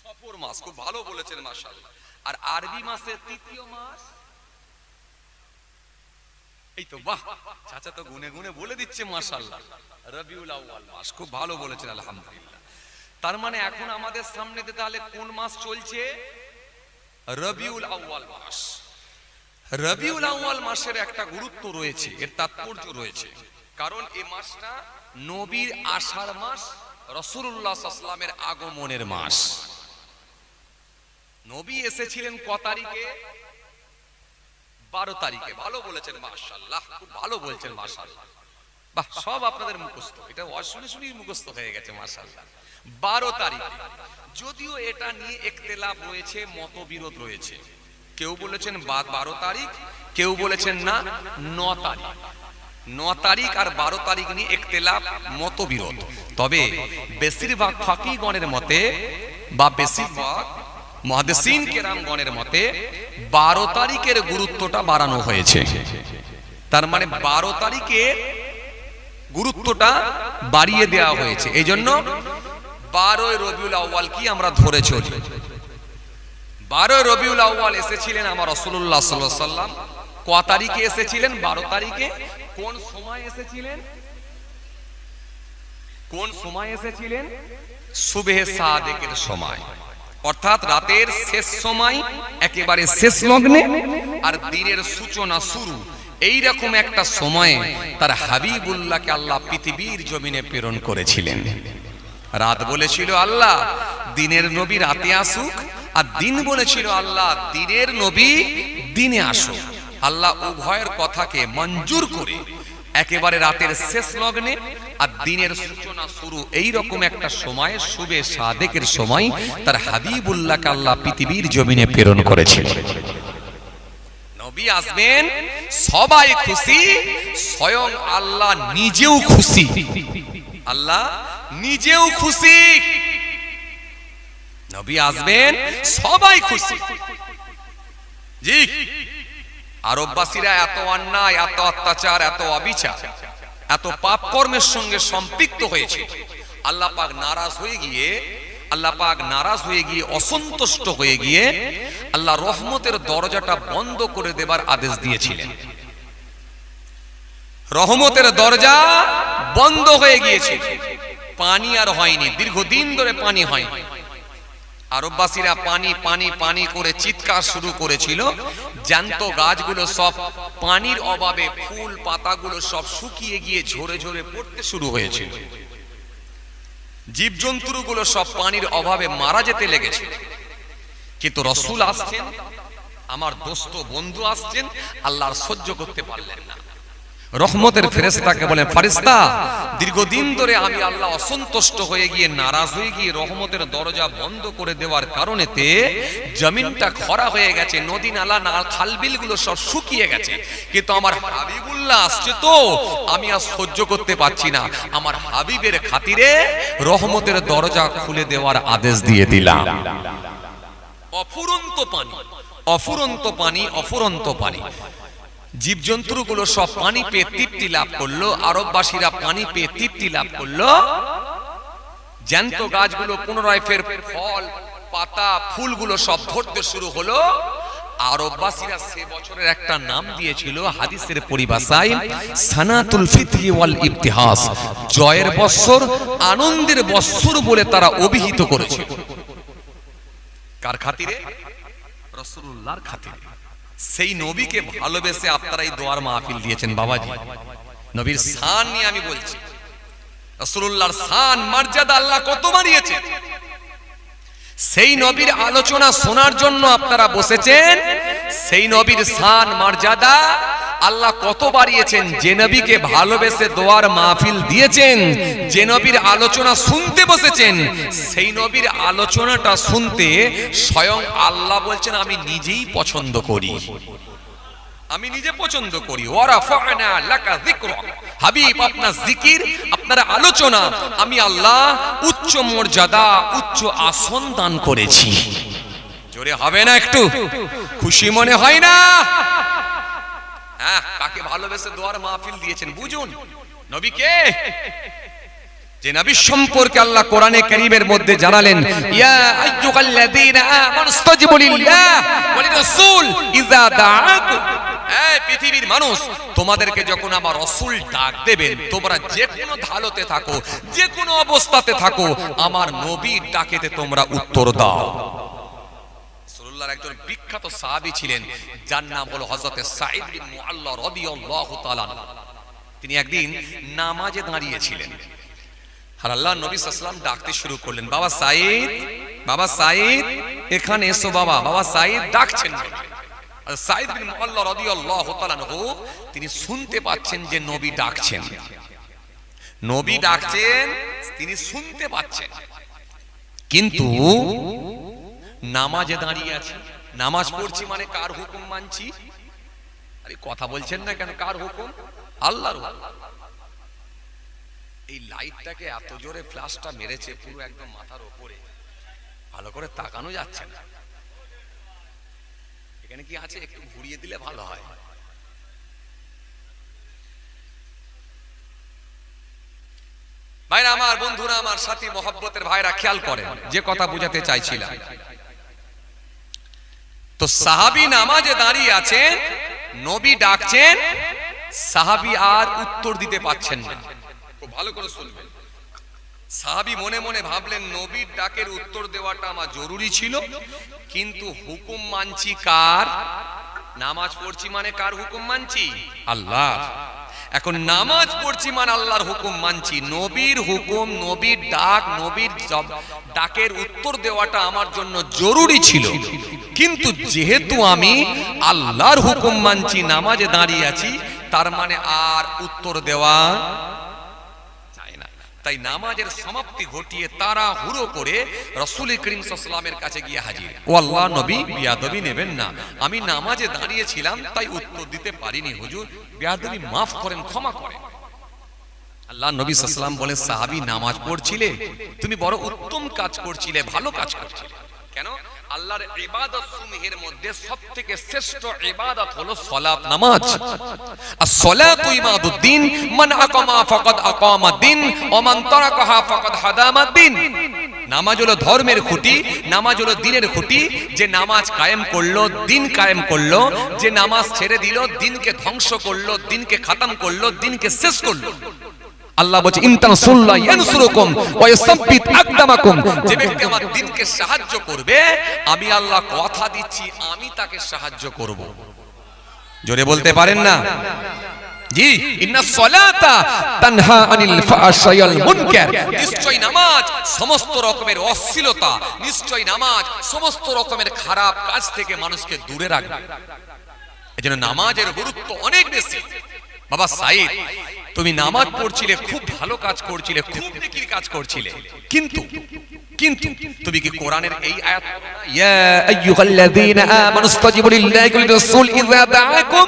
সফর মাস। খুব ভালো বলেছেন, মাশাআল্লাহ। আর আরবি মাসের তৃতীয় মাস? এই তো, বাহ, চাচা তো গুনে গুনে বলে দিচ্ছে, মাশাআল্লাহ। রবিউল আউয়াল মাস, খুব ভালো বলেছেন, আলহামদুলিল্লাহ। তার মানে এখন আমাদের সামনে তাহলে কোন মাস চলছে? রবিউল আউয়াল মাস। রবিউল আউয়াল মাসের একটা গুরুত্ব রয়েছে, এর তাৎপর্য রয়েছে। কারণ এই মাসটা নবীর আষাঢ় মাস, রাসূলুল্লাহ সাল্লাল্লাহু আলাইহি ওয়াসাল্লামের আগমনের মাস। নবী এসেছিলেন ক তারিখে? 12 তারিখে। ভালো বলেছেন মাশাআল্লাহ, খুব ভালো বলছেন মাশাআল্লাহ। বাহ, সব আপনাদের মুখস্থ, এটা শুনে শুনেই মুখস্থ হয়ে গেছে মাশাআল্লাহ। 12 তারিখ, যদিও এটা নিয়ে ইখতিলাফ রয়েছে, মতবিরোধ রয়েছে। কেউ বলেছেন 12 তারিখ, কেউ বলেছেন না 9 তারিখ। 9 তারিখ আর 12 তারিখ নিয়ে ইখতিলাফ, মতবিরোধ। তবে বেশিরভাগ ফাকিগণের মতে বা বেশিরভাগ মুহাদ্দিসিন কেরামগণের মতে 12 তারিখের গুরুত্বটা বাড়ানো হয়েছে। তার মানে 12 তারিখের গুরুত্বটা বাড়িয়ে দেওয়া হয়েছে। এই জন্য 12 রবিউল আউয়াল কি আমরা ধরে চলি। 12 রবিউল আউয়াল এসেছিলেন আমার রাসূলুল্লাহ সাল্লাল্লাহু আলাইহি ওয়াসাল্লাম। ক তারিখে এসেছিলেন? 12 তারিখে। কোন সময় এসেছিলেন? কোন সময় এসেছিলেন? সুবহে সাদেকের সময়, অর্থাৎ রাতের শেষ সময়, একেবারে শেষ লগ্নে, আর দিনের সূচনা শুরু। এই রকম একটা সময়ে তার হাবিবুল্লাহকে আল্লাহ পৃথিবীর জমিনে প্রেরণ করেছিলেন। রাত বলেছিল আল্লাহ দিনের নবী রাতে আসুক, আর দিন বলেছিল আল্লাহ দিনের নবী দিনে আসুক। আল্লাহ উভয়ের কথাকে মঞ্জুর করে একেবারে রাতের শেষ লগ্নে আর দিনের সূচনা শুরু, এই রকম একটা সময়, সুবে সাদেকের সময় তার হাবিবুল্লাহকে আল্লাহ পৃথিবীর জমিনে প্রেরণ করেছিলেন। নবী আসবেন, সবাই খুশি, স্বয়ং আল্লাহ নিজেও খুশি। আল্লাহ নিজেও খুশি। নবী আসবেন, সবাই খুশি। জি, আরববাসীরা এত অন্যায়, এত অত্যাচার, এত অবিচার, এত পাপ কর্মের সঙ্গে সম্পৃক্ত হয়েছে। আল্লাহ পাক নারাজ হয়ে গিয়ে অসন্তুষ্ট হয়ে গিয়ে আল্লাহ রহমতের দরজাটা বন্ধ করে দেবার আদেশ দিয়েছিলেন। রহমতের দরজা বন্ধ হয়ে গিয়েছে, পানি আর হয়নি, দীর্ঘদিন ধরে পানি হয়নি। আরববাসীরা পানি পানি পানি করে চিৎকার শুরু করেছিল। জ্যান্ত গাছগুলো সব পানির অভাবে, ফুল পাতাগুলো সব শুকিয়ে গিয়ে ঝরে ঝরে পড়তে শুরু হয়েছিল। জীবজন্তুগুলো সব পানির অভাবে মারা যেতে লেগেছে। কিন্তু রাসূল আসছেন, আমার দোস্ত বন্ধু আসছেন, আল্লাহর সহ্য করতে পারলেন না। রহমতের ফেরেশতাকে বলেন, ফেরেশতা দীর্ঘদিন ধরে আমি আল্লাহ অসন্তুষ্ট হয়ে গিয়ে, নারাজ হয়ে গিয়ে রহমতের দরজা বন্ধ করে দেওয়ার কারণেতে জমিনটা খরা হয়ে গেছে, নদী নালা খালবিল গুলো সব শুকিয়ে গেছে। কিন্তু আমার হাবিবুল্লাহ আসছে, তো আমি আর সহ্য করতে পারছি না। আমার হাবিবের খাতিরে রহমতের দরজা খুলে দেওয়ার আদেশ দিয়ে দিলাম। অফুরন্ত পানি, অফুরন্ত পানি, অফুরন্ত পানি। জীবজন্তুগুলো সব পানি পেয়ে তৃপ্তি লাভ করলো, আরববাসীরা পানি পেয়ে তৃপ্তি লাভ করলো। জ্যান্ত গাছগুলো পুনরায় ফের ফল পাতা ফুলগুলো সব ধরতে শুরু হলো। আরববাসীরা সে বছরের একটা নাম দিয়েছিল হাদিসের পরিভাষায় সানাতুল ফিতরি ওয়াল ইবতিহাস, জয়ের বৎসর, আনন্দের বৎসর বলে তারা অভিহিত করেছে। কার খাতিরে? রাসূলুল্লাহর খাতিরে। সেই নবীকে ভালোবেসে আপনারা এই দোয়ার মাহফিল দিয়েছেন বাবাজি। নবীর শান নিয়ে আমি বলছি, রাসূলুল্লাহর শান মর্যাদা আল্লাহ কত বাড়িয়েছে। সেই নবীর আলোচনা শোনার জন্য আপনারা বসেছেন। সেই নবীর শান মর্যাদা আল্লাহ কত বাড়িয়েছেন। যে নবীকে ভালোবেসে দোয়ার মাহফিল দিয়েছেন, যে নবীর আলোচনা শুনতে বসেছেন, সেই নবীর আলোচনাটা শুনতে স্বয়ং আল্লাহ বলছেন আমি নিজেই পছন্দ করি, আমি নিজে পছন্দ করি। ওয়ারাফা'না লাকা যিকরাক, হাবিব আপনার জিকির, আপনার আলোচনা আমি আল্লাহ উচ্চ মর্যাদা, উচ্চ আসন দান করেছি। জোরে হবে না একটু? খুশি মনে হয় না? হ্যাঁ, কাকে ভালোবেসে দোয়ার মাহফিল দিয়েছেন বুঝুন। নবীকে, যে নবী সম্পর্কে আল্লাহ কোরআনে কারীমের মধ্যে জানালেন, ইয়া আইয়ুহাল্লাযীনা আমানু ইসতাজিবু লিল্লাহ ওয়া লিরাসূল ইযা দাআকুম। এই পৃথিবীর মানুষ, তোমাদেরকে যখন আমার রাসূল ডাক দেবেন, তোমরা যে কোনো হালতে থাকো, যে কোনো অবস্থাতে থাকো, আমার নবীর ডাকেতে তোমরা উত্তর দাও। রাসূলুল্লাহর একজন বিখ্যাত সাহাবী ছিলেন, যার নাম হলো হযরত সাঈদ বিন মুআল্লা রাদিয়াল্লাহু তাআলা। তিনি একদিন নামাজে দাঁড়িয়েছিলেন, আর আল্লাহর নবী সাল্লাল্লাহু আলাইহি ওয়াসাল্লাম ডাকতে শুরু করলেন, বাবা সাঈদ, বাবা সাঈদ, এখানে এসো বাবা। বাবা সাঈদ ডাকছেন। সাঈদ বিন মুআল্লা রাদিয়াল্লাহু তাআলা আনহু তিনি শুনতে পাচ্ছেন যে নবী ডাকছেন, নবী ডাকছেন, তিনি শুনতে পাচ্ছেন, কিন্তু নামাজে দাঁড়িয়ে আছে। নামাজ পড়ছি মানে কার হুকুম মানছি? আরে কথা বলছেন না কেন? কার হুকুম? আল্লাহর হুকুম। এই লাইটটাকে এত জোরে ফ্ল্যাশটা মেরেছে পুরো একদম মাথার উপরে, ভালো করে তাকানো যাচ্ছে না। এখানে কি আছে? একটু ঘুরিয়ে দিলে ভালো হয়। ভাইরা আমার, বন্ধুরা আমার, সাথী মহব্বতের ভাইরা, খেয়াল করেন যে কথা বুঝাতে চাইছিলাম। তো সাহাবী নামাজে দাঁড়িয়ে আছেন, নবী ডাকছেন, সাহাবী আর উত্তর দিতে পাচ্ছেন না। খুব ভালো করে শুনবেন। সাহাবী মনে মনে ভাবলেন নবীর ডাকের উত্তর দেওয়াটা আমার জরুরি ছিল, কিন্তু হুকুম মানছি কার? নামাজ পড়ছি মানে কার হুকুম মানছি? আল্লাহ। এখন নামাজ পড়ছি মানে আল্লাহর হুকুম মানছি, নবীর হুকুম, নবীর ডাক, নবীর ডাকের উত্তর দেওয়াটা আমার জন্য জরুরি ছিল, কিন্তু যেহেতু আমি আল্লাহর হুকুম মানছি, নামাজে দাঁড়িয়ে আছি, তার মানে আর উত্তর দেওয়া যায় না। তাই নামাজের সমাপ্তি ঘটিয়ে তাড়াহুড়ো করে রাসূল করিম সাল্লাল্লাহু আলাইহি ওয়াসাল্লামের কাছে গিয়ে হাজির। ও আল্লাহ নবী, বিয়াদবি নেবেন না, আমি নামাজে দাঁড়িয়েছিলাম তাই উত্তর দিতে পারিনি, হুজুর বিয়াদবি মাফ করেন, ক্ষমা করেন। আল্লাহ নবী সাল্লাল্লাহু আলাইহি ওয়াসাল্লাম বলে, সাহাবী নামাজ পড়ছিলে, তুমি বড় উত্তম কাজ করছিলে, ভালো কাজ করছিলে। কেন? আল্লাহর ইবাদত সমূহের মধ্যে সবথেকে শ্রেষ্ঠ ইবাদত হলো সালাত, নামাজ। as-salatu imaduddin, মান আকামা ফাকাদ আকামাদ্দিন ওয়া মান তারাকাহা ফাকাদ হাদামাদ্দিন। নামাজ হলো ধর্মের খুঁটি, নামাজ হলো দ্বীনের খুঁটি। যে নামাজ কায়েম করলো, দ্বীন কায়েম করলো, যে নামাজ ছেড়ে দিল, দ্বীনকে ধ্বংস করলো, দ্বীনকে খতম করলো, দ্বীনকে শেষ করলো। আল্লাহ বলছে, ইনতানসুল্লাহ ইয়ানসুরুকুম ওয়া ইউসাব্বিত আকদামাকুম। যে ব্যক্তি আমার দ্বীনকে সাহায্য করবে, আমি আল্লাহ কথা দিচ্ছি আমি তাকে সাহায্য করব। জোরে বলতে পারেন না? জি, ইন্নাস সালাতা তানহা আনিল ফাহশাই ওয়াল মুনকার। নিশ্চয়ই নামাজ সমস্ত রকমের অশ্লীলতা, নিশ্চয়ই নামাজ সমস্ত রকমের খারাপ কাজ থেকে মানুষকে দূরে রাখবে। এজন্য নামাজের গুরুত্ব অনেক বেশি। বাবা সাঈদ, তুমি নামাজ পড়ছিলে, খুব ভালো কাজ করছিলে, খুব নেকির কাজ করছিলে, কিন্তু তুমি কি কোরআনের এই আয়াত, ইয়া আইয়ুহাল্লাযীনা আমানুস্তাজিবু লিল্লাহি ওয়াল রাসূল ইযা দাআকুম,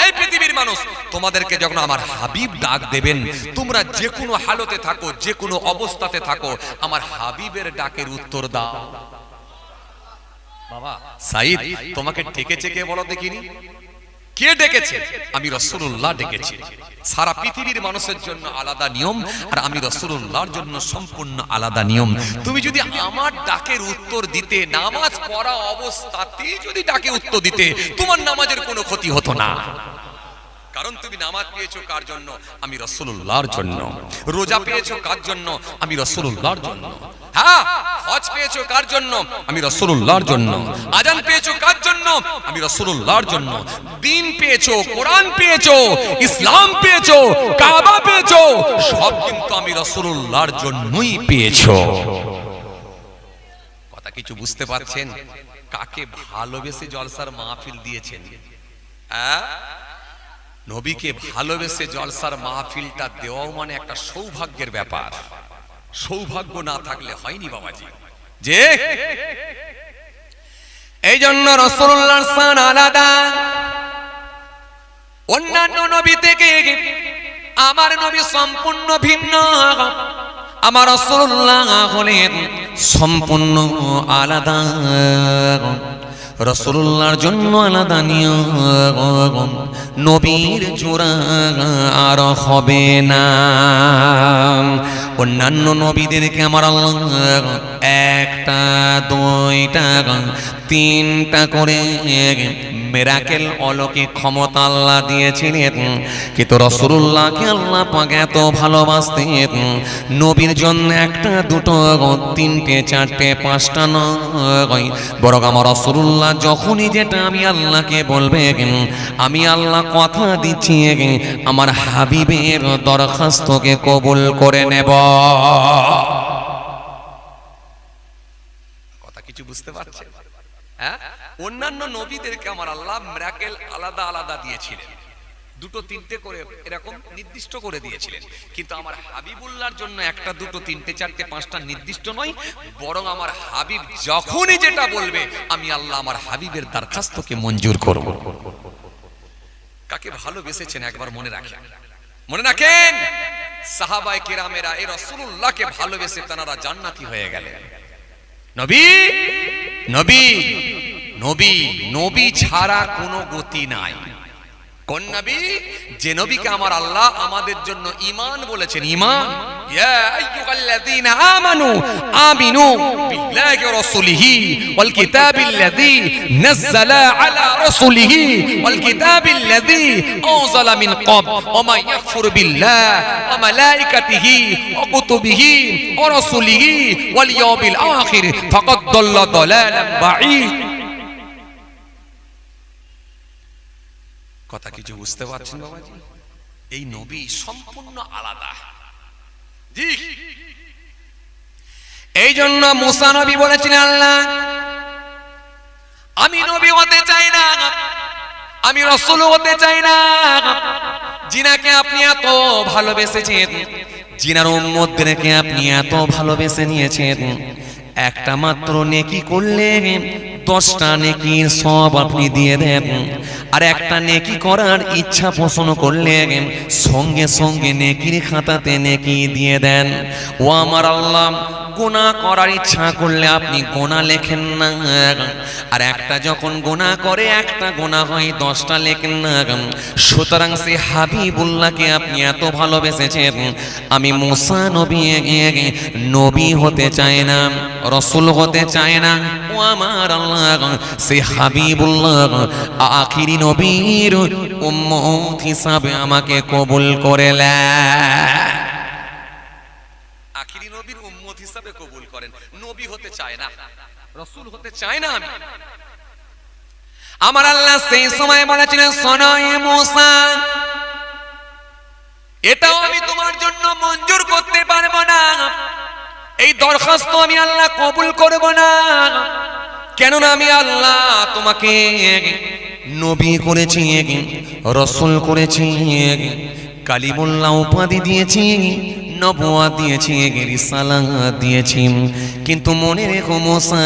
এই পৃথিবীর মানুষ, তোমাদেরকে যখন আমার হাবিব ডাক দেবেন, তোমরা যে কোনো হালতে থাকো, যে কোনো অবস্থাতে থাকো, আমার হাবিবের ডাকের উত্তর দাও। বাবা সাঈদ, তোমাকে ডেকেছে কে বলো দেখিনি? কে ডেকেছে? আমি রাসূলুল্লাহ ডেকেছি। সারা পৃথিবীর মানুষের জন্য আলাদা নিয়ম, আর আমি রাসূলুল্লাহর জন্য সম্পূর্ণ আলাদা নিয়ম। তুমি যদি আমার ডাকের উত্তর দিতে, নামাজ পড়া অবস্থাতেই যদি ডাকে উত্তর দিতে, তোমার নামাজের কোনো ক্ষতি হতো না। কারণ তুমি নামাজ পেয়েছো কার জন্য? আমি রাসূলুল্লাহর জন্য। রোজা পেয়েছো কার জন্য? আমি রাসূলুল্লাহর জন্য। হ্যাঁ, হজ পেয়েছো কার জন্য? আমি রাসূলুল্লাহর জন্য। আযান পেয়েছো কার জন্য? আমি রাসূলুল্লাহর জন্য। দ্বীন পেয়েছো, কোরআন পেয়েছো, ইসলাম পেয়েছো, কাবা পেয়েছো, সব কিন্তু আমি রাসূলুল্লাহর জন্যই পেয়েছো। কথা কিছু বুঝতে পারছেন? কাকে ভালোবেসে জলসার মাহফিল দিয়েছেন? হ্যাঁ, নবীকে ভালোবেসে জলসার মাহফিলটা দেওয়াও মানে একটা সৌভাগ্যের ব্যাপার। সৌভাগ্য না থাকলে হয়নি বাবাজি। যে এই জন্য রাসূলুল্লাহর শান আলাদা, অন্যান্য নবী থেকে আমার নবী সম্পূর্ণ ভিন্ন। আমার রাসূলুল্লাহ হলেন সম্পূর্ণ আলাদা। রাসূলুল্লাহর জন্য আলাদা নিয়ম, নবীর জোড়া আর হবে না। অন্যান্য নবীদেরকে আমার আল্লাহ একটা, দুইটা, তিনটা করে মিরাকেল, অলৌকিক ক্ষমতা আল্লাহ দিয়েছিলেন, কিন্তু রাসূলুল্লাহকে আল্লাহ পাক এত ভালোবাসতেন, নবীর জন্য একটা, দুটো, তিনটে, চারটে, পাঁচটা নয়, বরং আমার রাসূলুল্লাহ যখনই যেটা আমি আল্লাহকে বলবে, আমি আল্লাহ কথা দিচ্ছি আমার হাবিবের দরখাস্তকে কবুল করে নেব। কথা কিছু বুঝতে পারছেন? হ্যাঁ, অন্যান্য নবীদেরকে আমার আল্লাহ মিরাকেল আলাদা আলাদা দিয়েছিলেন, দুটো তিনটে করে এরকম নির্দিষ্ট করে দিয়েছিলেন, কিন্তু আমার হাবিবুল্লাহর জন্য একটা দুটো তিনটে চারটে পাঁচটা নির্দিষ্ট নয়, বরং আমার হাবিব যখনই যেটা বলবে আমি আল্লাহ আমার হাবিবের দরখাস্তকে মঞ্জুর করব। কাকে ভালোবেসেছেন একবার মনে রাখেন, মনে রাখেন সাহাবায়ে কেরামেরা এই রাসূলুল্লাহকে ভালোবেসে তারা জান্নাতি হয়ে গেলেন। নবী নবী নবী নবী ছাড়া কোনো গতি নাই। কোন নবী? যে নবীকে আমার আল্লাহ আমাদের জন্য ঈমান বলেছেন। ঈমান, ইয়া আইয়ুহাল্লাযীনা আমানু আমিনু বিল্লাহি ওয়া রাসূলিহি ওয়াল কিতাবিল্লাযী নাযালা আলা রাসূলিহি ওয়াল কিতাবিল্লাযী আনজালা মিন ক্বাবল ওয়া মান ইয়াকফুর বিল্লাহি ওয়া মালাইকাতিহি ওয়া কুতুবিহি ওয়া রাসূলিহি ওয়াল ইয়াউমিল আখির ফাকাদ দাল্লা দালালান বাঈদ। কথা কিছু বুঝতে পারছেন বাবাজি? এই নবী সম্পূর্ণ আলাদা। জি, এই জন্য মুসা নবী বলেছিলেন, আল্লাহ আমি নবী হতে চাই না, আমি রাসূল হতে চাই না, জিনাকে আপনি এত ভালোবেসেছেন, জিনার উম্মতদেরকে আপনি এত ভালোবেসে নিয়েছেন, একটা মাত্র নেকি করলে 10টা নেকির সওয়াব আপনি দিয়ে দেন, আর একটা নেকি করার ইচ্ছা পোষণ করলে সঙ্গে সঙ্গে নেকির খাতাতে নেকি দিয়ে দেন। ও আমার আল্লাহ, গুনাহ করার ইচ্ছা করলে আপনি গুনাহ লেখেন না, আর একটা যখন গুনাহ করে একটা গুনাহ হয় 10টা লেখেন না। সুতরাং সে হাবিবুল্লাহকে আপনি এত ভালোবেসেছেন, আমি মুসা নবী নবী হতে চাই না, রাসূল হতে চাই না। ও আমার আল্লাহ, সে হাবিবুল্লাহ আখিরি নবীর উম্মত হিসাবে আমাকে কবুল করে নেন। আখিরি নবীর উম্মত হিসাবে কবুল করেন। নবী হতে চায় না, রাসূল হতে চায় না আমি। আমার আল্লাহ সেই সময় বলেছিলেন, শোনো এ মুসা, এটাও আমি তোমার জন্য মঞ্জুর করতে পারবো না, এই দরখাস্ত আমি আল্লাহ কবুল করব না। কেননা আমি আল্লাহ তোমাকে নবী করেছি, রাসূল করেছি, কালিমুল্লাহ উপাধি দিয়েছি, নবুয়ত দিয়েছি, রিসালাত দিয়েছি, কিন্তু মনে রেখো মুসা,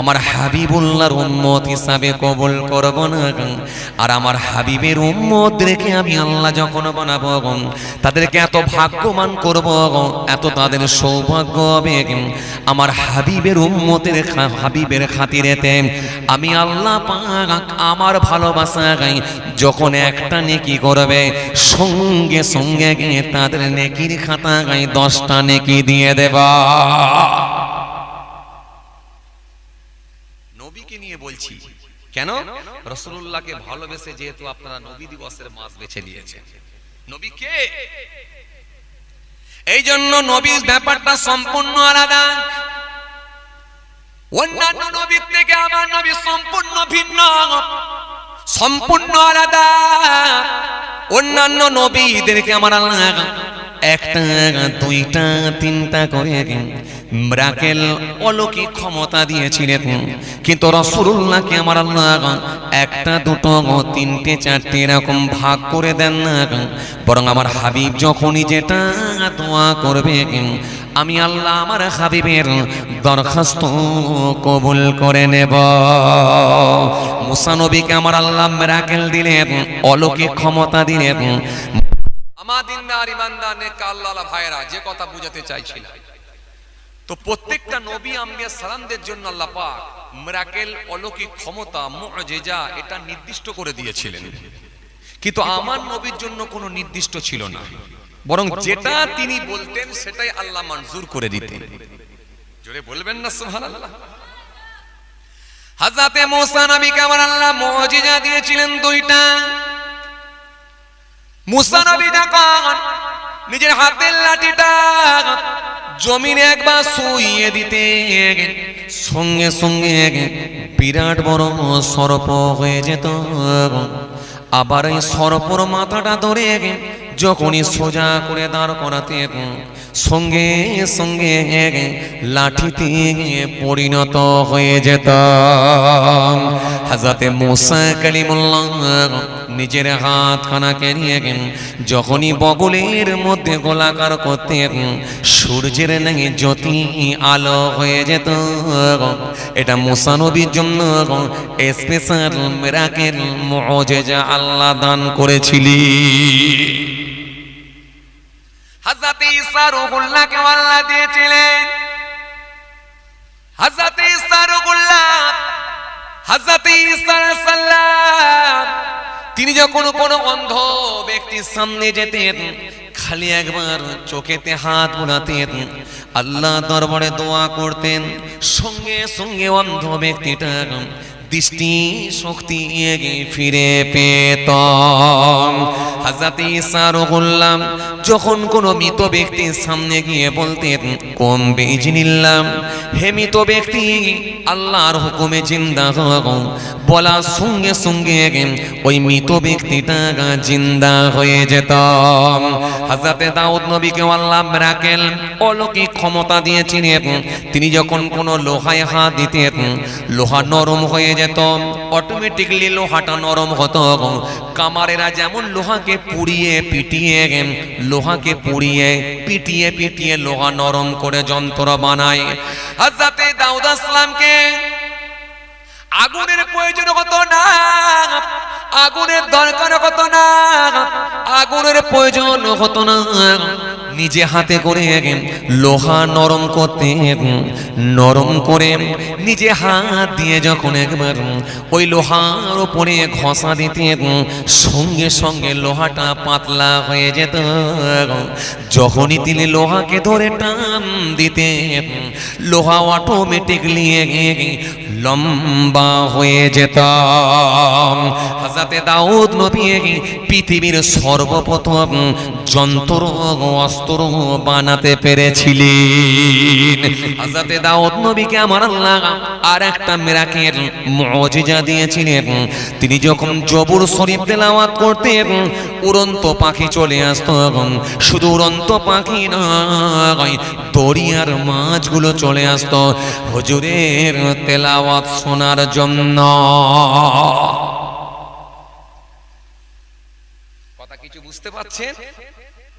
আমার হাবিবুল্লাহর উম্মত হিসাবে কবুল করব না। আর আমার হাবিবের উম্মতদেরকে আমি আল্লাহ যখন বানাবো, তাদেরকে এত ভাগ্যবান করব, এত তাদের সৌভাগ্য হবে, আমার হাবিবের উম্মতের হাবিবের খাতিরেতে আমি আল্লাহ পাক আমার ভালোবাসা যখন একটা নেকি করবে, সঙ্গে সঙ্গে তাদের নেকির খাতা 10টা নেকি দিয়ে দেবা। নবীকে নিয়ে বলছি কেন? রাসূলুল্লাহকে ভালোবেসে যেহেতু আপনারা নবী দিবসের মাস বেছে নিয়েছেন। নবী কে? এই জন্য নবীর ব্যাপারটা সম্পূর্ণ আলাদা। অন্যান্য নবীর থেকে আমার নবী সম্পূর্ণ ভিন্ন, সম্পূর্ণ আলাদা। অন্যান্য নবীদেরকে আমার আল্লাহ একটা দুইটা তিনটা করে মিরাকেল অলৌকিক ক্ষমতা দিয়েছিলেন, কিন্তু রাসূলুল্লাহকে আমার আল্লাহ একটা দুটো তিনটে চারটে এরকম ভাগ করে দেন না, বরং আমার হাবিব যখনই যেটা দোয়া করবে আমি আল্লাহ আমার হাবিবের দরখাস্ত কবুল করে নেব। মুসা নবীকে আমার আল্লাহ মিরাকেল দিলেন, অলৌকিক ক্ষমতা দিলেন। আমাদের ইমানদার নেক আল্লাহ ভাইরা যে কথা বুঝাতে চাইছিলাম, তো প্রত্যেকটা নবী আম্বিয়া সালামদের জন্য আল্লাহ পাক মিরাকেল অলৌকিক ক্ষমতা মুআজিজা এটা নির্দিষ্ট করে দিয়েছিলেন, কিন্তু আমার নবীর জন্য কোনো নির্দিষ্ট ছিল না, বরং যেটা তিনি বলতেন সেটাই আল্লাহ মঞ্জুর করে দিতেন। জোরে বলবেন না সুবহানাল্লাহ। হযরতে মুসা নবীকে আমার আল্লাহ মুআজিজা দিয়েছিলেন 2টা। মুসা নবী যখন নিজের হাতের লাঠিটা জমিনে একবার শুইয়ে দিতে, সঙ্গে সঙ্গে বিরাট বড় সর্প হয়ে যেত। আবার এই সর্পর মাথাটা ধরে যখনই সোজা করে দাঁড় করাতে, সঙ্গে সঙ্গে লাঠিতে পরিণত হয়ে যেত। হযরতে মুসা কালিমুল্লাহ নিজের হাতখানাকে নিয়ে যখনই বগলের মধ্যে গোলাকার করতেন, সূর্যের ন্যায় জ্যোতি আলো হয়ে যেত। এটা মুসা নবীর জন্য স্পেশাল মিরাকেল মুআজিজা আল্লাহ দান করেছিলেন। হযরত ঈসা রূহুল্লাহকে আল্লাহ দিয়েছিলেন। হযরত ঈসা রূহুল্লাহ, হযরত ঈসা সাল্লাম তিনি যখন কোনো অন্ধ ব্যক্তির সামনে যেতেন, খালি একবার চোখেতে হাত বুলাতেন, আল্লাহ দরবারে দোয়া করতেন, সঙ্গে সঙ্গে অন্ধ ব্যক্তিটা দৃষ্টি শক্তি ফিরে পেত। হযরত ঈসা রূহুল্লাহ যখন কোনো মৃত ব্যক্তির সামনে গিয়ে বলতেন, কুম বিইজনিল্লাহ, হে মৃত ব্যক্তি আল্লাহর হুকুমে জিন্দা হও, বলার সঙ্গে সঙ্গে ওই মৃত ব্যক্তিটা জিন্দা হয়ে যেত। হযরত দাউদ নবীকে আল্লাহ মিরাকেল অলৌকিক ক্ষমতা দিয়েছিলেন। তিনি যখন কোনো লোহায় হাত দিতেন, লোহা নরম হয়ে যেত, অটোমেটিকলি লোহাটা নরম হতো। কামারেরা যেমন লোহাকে পুড়িয়ে পিটিয়ে লোহা নরম করে যন্ত্র বানায়, হযরত দাউদ আসলামকে আগুনের প্রয়োজন হতো না, আগুনের দরকার হতো না, আগুনের প্রয়োজন হতো না। নিজে হাতে করে লোহা নরম করতেন, নরম করে নিজে হাত দিয়ে যখন একবার ওই লোহার উপরে ঘষা দিতেন, সঙ্গে সঙ্গে লোহাটা পাতলা হয়ে যেত। যখনই তিনি লোহাকে ধরে টান দিতেন, লোহা অটোমেটিকলি লম্বা হয়ে যেত। হযরত দাউদ নবী পৃথিবীর সর্বপ্রথম যন্ত্র অস্ত্র বানাতে পেরেছিলেন। হযরত দাউদ নবীকে আমার আল্লাহ আর একটা মিরাকেল মুআজিজা দিয়েছিলেন। তিনি যখন জবুর শরীফ তেলাওয়াত করতেন, উড়ন্ত পাখি চলে আসতো। শুধু উড়ন্ত পাখি নয়, দরিয়ার মাছগুলো চলে আসতো হুজুরের তেলাওয়াত শোনার জন্য। কথা কিছু বুঝতে পারছেন?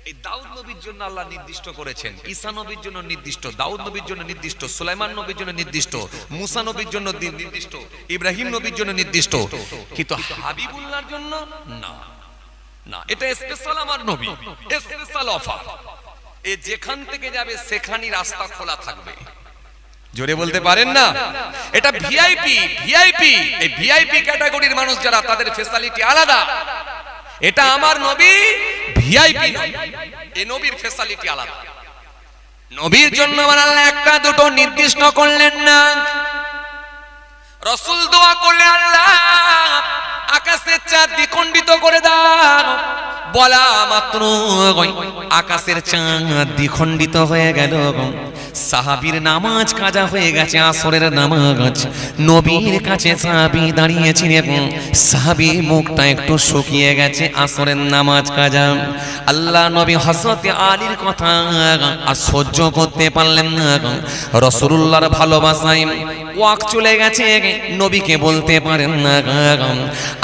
এই দাউদ নবীর জন্য আল্লাহ নির্দিষ্ট করেছেন, ঈসা নবীর জন্য নির্দিষ্ট, দাউদ নবীর জন্য নির্দিষ্ট, সুলাইমান নবীর জন্য নির্দিষ্ট, মুসা নবীর জন্য নির্দিষ্ট, ইব্রাহিম নবীর জন্য নির্দিষ্ট, কিন্তু হাবিবুল্লাহর জন্য না, না, এটা স্পেশাল আমার নবী, স্পেশাল অফার। এ যেখান থেকে যাবে সেখানেই রাস্তা খোলা থাকবে। জোরে বলতে পারেন না? এটা ভিআইপি, ভিআইপি, এই ভিআইপি ক্যাটাগরির মানুষ যারা, তাদের ফ্যাসিলিটি আলাদা। এটা আমার নবী ভিআইপি নয়, এই নবীর ফ্যাসিলিটি আলাদা। নবীর জন্য আমার আল্লাহ একটা দুটো নির্দিষ্ট করলেন না। রাসূল দোয়া করলে আল্লাহ আকাশের চাঁদ দ্বিখণ্ডিত করে দাও, বলা মাত্র আকাশের চাঁদ দ্বিখণ্ডিত হয়ে গেল। সাহাবীর নামাজ কাজা হয়ে গেছে, আসরের নামাজ। নবীর কাছে সাহাবী দাঁড়িয়েছিলেন, সাহাবীর মুখটা একটু শুকিয়ে গেছে, আসরের নামাজ কাজা। আল্লাহ নবী হযরত আলীর কথা আর সহ্য করতে পারলেন না। রাসূলুল্লাহর ভালোবাসায় ওয়াক চলে গেছে, নবীকে বলতে পারেন না।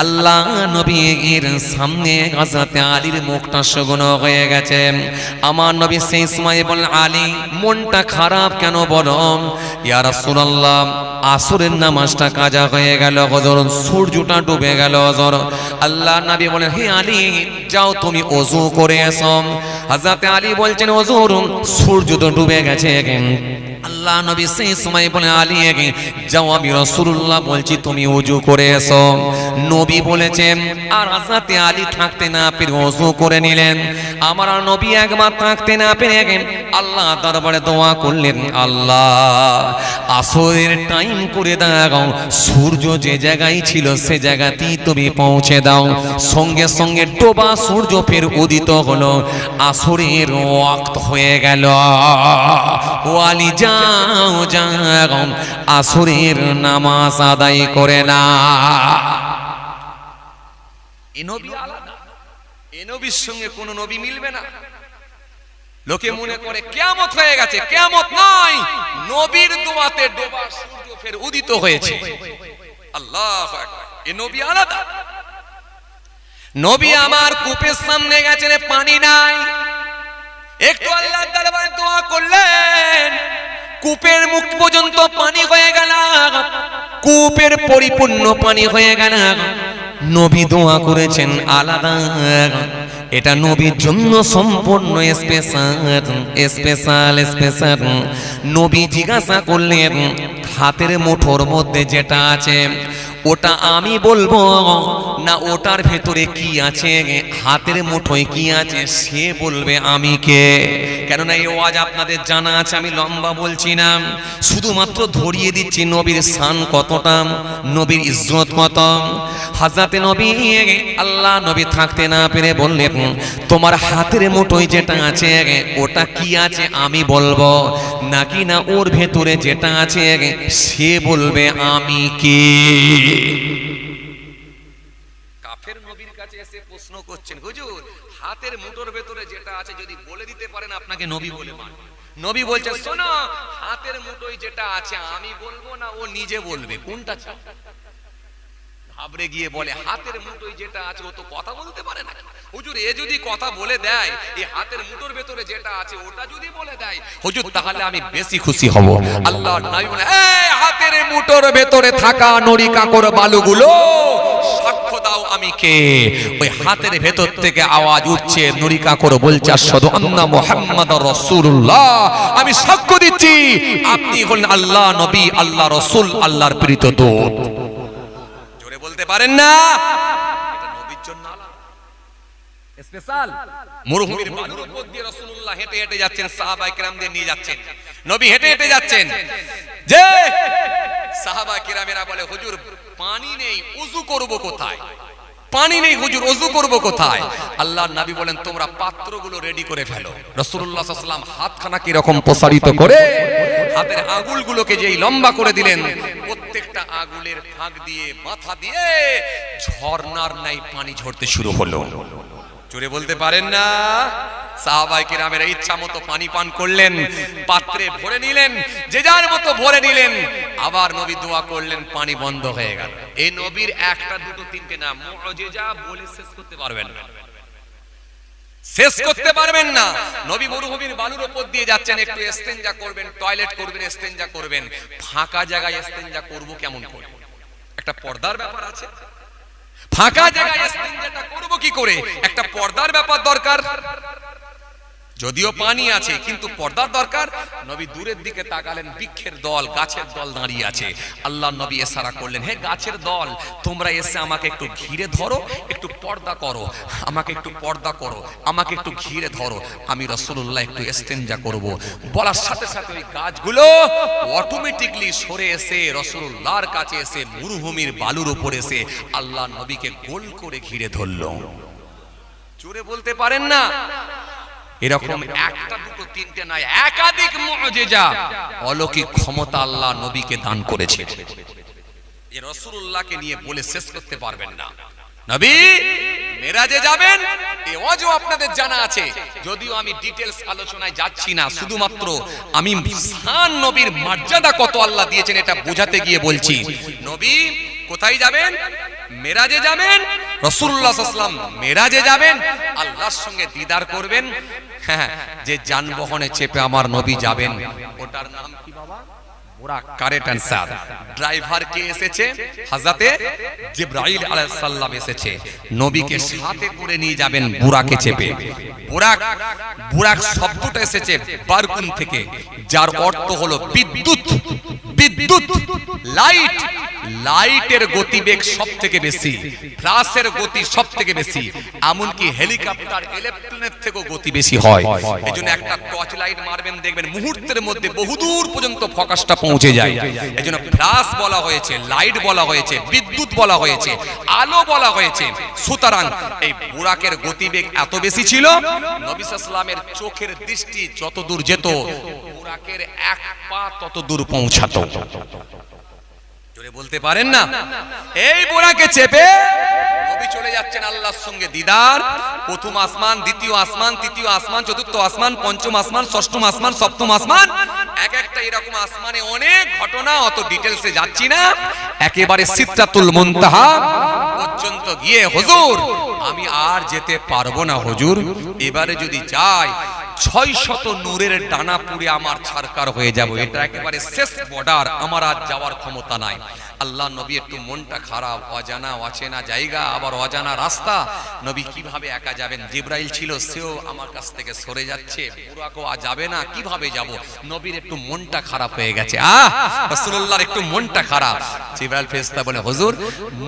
আল্লাহ নবীর সামনে হযরত আলীর মুখটা শুকনো হয়ে গেছে। আমার নবী সেই সময় বলেন, আলী মনটা খারাপ কেন বলো? ইয়া রাসূলুল্লাহ, আসরের নামাজটা কাজা হয়ে গেল হুজুর, সূর্যটা ডুবে গেল হুজুর। আল্লাহ নবী বলেন, হে আলী যাও তুমি ওযু করে এসো। হযরত আলী বলছেন, হুজুর সূর্য তো ডুবে গেছে। আল্লাহ নবী সেই সময় বলে, আলী যাও আমি রাসূলুল্লাহ বলছি তুমি ওযু করে এসো। নবী বলেছেন, আর হযরত আলী থাকতে না পেরে ওযু করে নিলেন। আমার নবী একবার থাকতে না পেরে আল্লাহ দরবারে দোয়া করলেন, আল্লাহ আসরের টাইম করে দাও, সূর্য যে জায়গায় ছিল সে জায়গাতেই তুমি পৌঁছে দাও। সঙ্গে সঙ্গে ডোবা সূর্য ফের উদিত হলো, আসরের ওয়াক্ত হয়ে গেল। ও আলী যাও যাও আসরের নামাজ আদায় করে না। এ নবী আলাদা, এ নবীর সঙ্গে কোন নবী মিলবে না। লোকে মনে করে কিয়ামত হয়ে গেছে, কিয়ামত নয়, নবীর দোয়াতে ডোবা সূর্য ফের উদিত হয়েছে। আল্লাহু আকবার, এ নবী আলাদা। নবী আমার কূপের সামনে গেছেন, পানি নাই, একটু আল্লাহর দরবারে দোয়া করলেন, কূপের মুখ পর্যন্ত পানি হয়ে গেল, কূপের পরিপূর্ণ পানি হয়ে গেল। নবী দোয়া করেছেন আলাদা, এটা নবীর জন্য সম্পূর্ণ স্পেশাল। নবী জিজ্ঞাসা করলেন, হাতের মুঠোর মধ্যে যেটা আছে ওটা আমি বলবো না ওটার ভেতরে কি আছে? হাতের মুঠোয় কি আছে সে বলবে, আমি কে? কেননা এই ওয়াজ আপনাদের জানা আছে, আমি লম্বা বলছি না, শুধুমাত্র ধরিয়ে দিচ্ছি নবীর শান কতটা, নবীর ইজ্জত কত। হযরতে নবী, আল্লাহ নবী থাকতে না পেরে বললেন, তোমার হাতের মুঠোয় যেটা আছে ওটা কি আছে আমি বলবো, নাকি না ওর ভেতরে যেটা আছে সে বলবে আমি কে? কাফের নবীর কাছে এসে প্রশ্ন করছেন, হুজুর হাতের মুঠোর ভেতরে যেটা আছে যদি বলে দিতে পারেন আপনাকে নবী বলে মানব। নবী বলছেন, শোনো, হাতের মুঠোয় যেটা আছে আমি বলবো না ও নিজে বলবে, কোনটা চাও? ঘাবড়ে গিয়ে বলে, হাতের মুঠোয় যেটা আছে ও তো কথা বলতে পারে না। হুজুর এ যদি কথা বলে দেয়, এই হাতের মুঠোর ভেতরে যেটা আছে ওটা যদি বলে দেয়, হুজুর তাহলে আমি বেশি খুশি হব। আল্লাহর নবী বলে, এই হাতের মুঠোর ভেতরে থাকা নুরি কাকর বালুগুলো সাক্ষ্য দাও আমি কে? ওই হাতের ভেতর থেকে আওয়াজ উঠছে, নুরি কাকর বলছে, আশহাদু আন্না মুহাম্মাদুর রাসূলুল্লাহ, আমি সাক্ষ্য দিচ্ছি আপনি হলেন আল্লাহ নবী, আল্লাহ রাসূল, আল্লাহর প্রিয় দূত। বলতে পারেন না, এটা নবীর জন্য স্পেশাল। মরুভূমির বালুর উপর দিয়ে রাসূলুল্লাহ হেঁটে হেঁটে যাচ্ছেন, সাহাবায়ে কেরামদের নিয়ে যাচ্ছেন, নবী হেঁটে হেঁটে যাচ্ছেন, যে সাহাবায়ে কেরামেরা বলে, হুজুর পানি নেই, ওযু করব কোথায়? পানি নেই হুজুর, ওযু করব কোথায়? আল্লাহর নবী বলেন, তোমরা পাত্রগুলো রেডি করে ফেলো। রাসূলুল্লাহ সাল্লাল্লাহু আলাইহি ওয়াসাল্লাম হাতখানা কি রকম প্রসারিত করে হাতের আঙ্গুলগুলোকে যেই লম্বা করে দিলেন, প্রত্যেকটা আঙ্গুলের ফাঁক দিয়ে মাথা দিয়ে ঝর্ণার ন্যায় পানি ঝরতে শুরু হলো। জোরে বলতে পারেন না? সাহাবায়ে কেরামেরা ইচ্ছা মতো পানি পান করলেন, পাত্রে ভরে নিলেন, যে যার মতো ভরে নিলেন। আবার নবী দোয়া করলেন, পানি বন্ধ হয়ে গেল। এই নবীর একটা দুটো তিনটে না, মুজিজা বলে শেষ করতে পারবেন না, শেষ করতে পারবেন না। নবী মরুভূমির বালুর উপর দিয়ে যাচ্ছেন, একটু ইস্তেনজা করবেন, টয়লেট করবেন, ইস্তেনজা করবেন। ফাঁকা জায়গায় ইস্তেনজা করব কেমন করে? একটা পর্দার ব্যাপার আছে। ফাঁকা জায়গায় ইস্তেনজাটা করব কি করে? একটা পর্দার ব্যাপার দরকার। যদিও পানি আছে কিন্তু পর্দার দরকার। নবী দূরের দিকে তাকালেন, বৃক্ষের দল, গাছের দল দাঁড়িয়ে আছে। আল্লাহ নবী ইশারা করলেন, হে গাছের দল, তোমরা এসে আমাকে একটু ঘিরে ধরো, একটু পর্দা করো, আমাকে একটু পর্দা করো, আমাকে একটু ঘিরে ধরো, আমি রাসূলুল্লাহ একটু ইস্তেনজা করব। বলার সাথে সাথে ওই গাছগুলো অটোমেটিকলি সরে এসে রাসূলুল্লাহর কাছে এসে মরুভূমির বালুর উপর এসে আল্লাহ নবীকে গোল করে ঘিরে ধরলো। জোরে বলতে পারেন না? এরকম একটা দুটো তিনটে নয়, একাধিক মুজিজা, অলৌকিক ক্ষমতা আল্লাহ নবীকে দান করেছে। এই রাসূলুল্লাহকে নিয়ে বলে শেষ করতে পারবেন না। নবী মেরাজে যাবেন, এই ওয়াজও আপনাদের জানা আছে, যদিও আমি ডিটেইলস আলোচনায় যাচ্ছি না, শুধুমাত্র আমি শান নবীর মর্যাদা কত আল্লাহ দিয়েছেন এটা বোঝাতে গিয়ে বলছি। নবী কোথায় যাবেন? মেরাজে যাবেন। রাসূলুল্লাহ সাল্লাল্লাহু আলাইহি ওয়াসাল্লাম মেরাজে যাবেন, আল্লাহর সঙ্গে দিদার করবেন। হ্যাঁ, যে যানবাহনে চেপে আমার নবী যাবেন, ওটার নাম কি বাবা? বুরাক। Correct answer. ড্রাইভার কে এসেছে? হযরতে জিবরাইল আলাইহিস সালাম এসেছে। নবীকে সাথে করে নিয়ে যাবেন বুরাকে চেপে। বুরাক, বুরাক শব্দটা এসেছে বারকুন থেকে, যার অর্থ হলো বিদ্যুৎ। বিদ্যুৎ, লাইট। লাইটের গতিবেগ সবথেকে বেশি, ফ্ল্যাশের গতি সবথেকে বেশি, এমনকি হেলিকপ্টার, এরোপ্লেনের থেকেও গতি বেশি হয়। এজন্য একটা টর্চ লাইট মারবেন, দেখবেন মুহূর্তের মধ্যে বহুদূর পর্যন্ত ফোকাসটা পৌঁছে যায়। এজন্য ফ্ল্যাশ বলা হয়েছে, লাইট বলা হয়েছে, বিদ্যুৎ বলা হয়েছে, আলো বলা হয়েছে। সুতরাং এই বুরাকের গতিবেগ এত বেশি ছিল, নবী সাল্লাল্লাহু আলাইহি ওয়াসাল্লামের চোখের দৃষ্টি যত দূর যেত, বুরাকের এক পা তত দূর পৌঁছাতো। জোরে বলতে পারেন না? এই বোরাকে চেপে নবী চলে যাচ্ছেন আল্লাহর সঙ্গে দিদার। প্রথম আসমান, দ্বিতীয় আসমান, তৃতীয় আসমান, চতুর্থ আসমান, পঞ্চম আসমান, ষষ্ঠম আসমান, সপ্তম আসমান, এক একটা এরকম আসমানে অনেক ঘটনা, অত ডিটেলসে যাচ্ছি না। একেবারে সিদরাতুল মুনতাহা পর্যন্ত গিয়ে হুজুর আমি আর যেতে পারবো না হুজুর, এবারে যদি যাই 600 নূরের ডানা পুড়ে আমার ছারকার হয়ে যাব, এটা একেবারে শেষ বর্ডার, আমার আর যাওয়ার ক্ষমতা নাই। আল্লাহ নবী একটু মনটা খারাপ, অজানা অচেনা জায়গা, আবার অজানা রাস্তা, নবী কিভাবে একা যাবেন? জিবরাইল ছিল, সেও আমার কাছ থেকে সরে যাচ্ছে, বুরাকও যাবে না, কিভাবে যাব? নবীর একটু মনটা খারাপ হয়ে গেছে। রাসূলুল্লাহর একটু মনটা খারাপ। জিবরাইল ফেরেশতা বলে, হুজুর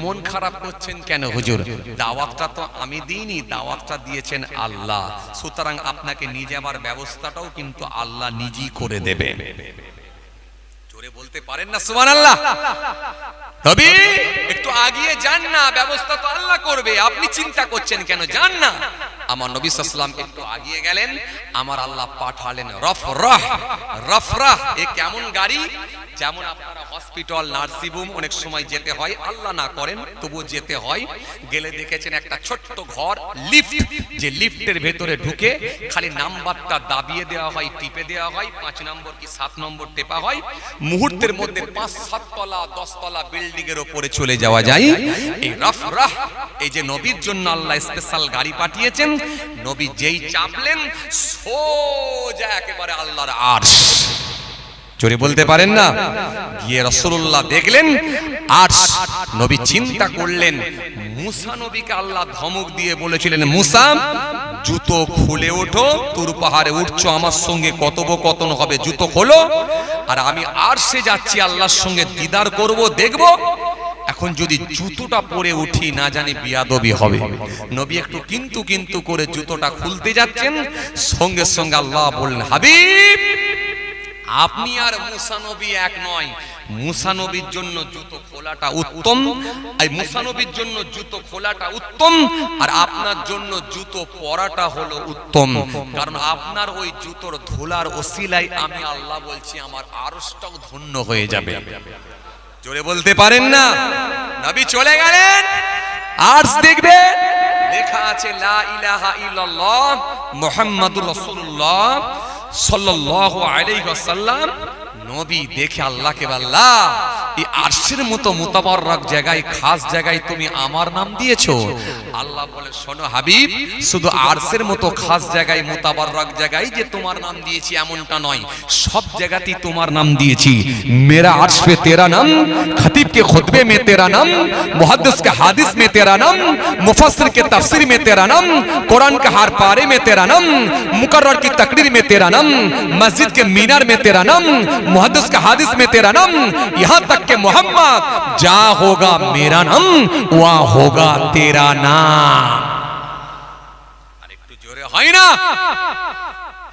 মন খারাপ করছেন কেন হুজুর? দাওয়াতটা তো আমি দিইনি, দাওয়াতটা দিয়েছেন আল্লাহ, সুতরাং আপনাকে নিয়ে যাবার ব্যবস্থাটাও কিন্তু আল্লাহ নিজেই করে দেবে। জোরে বলতে পারেন না সুবহানাল্লাহ? নবী একটু আগিয়ে যান না, ব্যবস্থা তো আল্লাহ করবে, আপনি চিন্তা করছেন কেন? যান না। আমার নবী সাল্লাল্লাহু আলাইহি ওয়াসাল্লাম একটু আগিয়ে গেলেন, আমার আল্লাহ পাঠালেন রফরাহ। রফরাহ এ কেমন গাড়ি? যেমন আপনারা হসপিটাল, নার্সিং হোম অনেক সময় যেতে হয়, আল্লাহ না করেন তবুও যেতে হয়, গেলে দেখেছেন একটা ছোট্ট ঘর, লিফট, যে লিফটের ভেতরে ঢুকে খালি নাম্বারটা দাবিয়ে দেওয়া হয়, টিপে দেওয়া হয়, 5 নম্বর কি 7 নম্বর টেপা হয়, মুহূর্তের মধ্যে 5-7 তলা 10 তলা বিল্ডিং এর উপরে চলে যাওয়া যায়। এই রফরাহ, এই যে নবীর জন্য আল্লাহ স্পেশাল গাড়ি পাঠিয়েছেন, নবী যেই চাপলেন সোজা একেবারে আল্লাহর আরশ। জোরে বলতে পারেন না? গিয়ে রাসূলুল্লাহ দেখলেন আরশ। নবী চিন্তা করলেন, মুসা নবীকে আল্লাহ ধমক দিয়ে বলেছিলেন, মুসা জুতো খুলে ওঠো, তুর পাহাড়ে উঠছো, আমার সঙ্গে কথোপকথন হবে, জুতো খোলো। আর আমি আরশে যাচ্ছি, আল্লাহর সঙ্গে দিদার করব, দেখব। এখন যদি জুতোটা পরে উঠি, না জানি বিয়াদবি হবে। নবী একটু কিন্তু কিন্তু করে জুতোটা খুলতে যাচ্ছেন, সঙ্গে সঙ্গে আল্লাহ বললেন, হাবিব আপনি আর মুসা নবী এক নয়, মুসা নবীর জন্য জুতো খোলাটা উত্তম, এই মুসা নবীর জন্য জুতো খোলাটা উত্তম, আর আপনার জন্য জুতো পরাটা হলো উত্তম, কারণ আপনার ওই জুতোর ধুলার ওসিলায় আমি আল্লাহ বলছি আমার আরশটাও ধন্য হয়ে যাবে। জোরে বলতে পারেন না? নবী চলে গেলেন, আরশ দেখবেন লেখা আছে লা ইলাহা ইল্লাল্লাহ মুহাম্মাদুর রাসূলুল্লাহ সাল্লাল্লাহু আলাইহি ওয়াসাল্লাম। নবী দেখে আল্লাহকে বললা, এই আরশের মতো মুতাবাররক জায়গায়, খাস জায়গায় তুমি আমার নাম দিয়েছো। আল্লাহ বলে, শোনো হাবিব, শুধু আরশের মতো খাস জায়গায়, মুতাবাররক জায়গায় যে তোমার নাম দিয়েছি এমনটা নয়, সব জায়গাতেই তোমার নাম দিয়েছি। মেরা আরশ पे तेरा नाम, खतीब के खुतबे में तेरा नाम, मुहद्दिस के हादिस में तेरा नाम, मुफस्सिर के तफसीर में तेरा नाम, कुरान के हर पारे में तेरा नाम, मुकर्रर की तकरीर में तेरा नाम, मस्जिद के मीनार में तेरा नाम, मुहद्दिस के हादिस में तेरा नाम, यहाँ तक के मोहम्मद जा होगा मेरा नाम, वहाँ होगा तेरा नाम। আর একটু জোরে হয় না?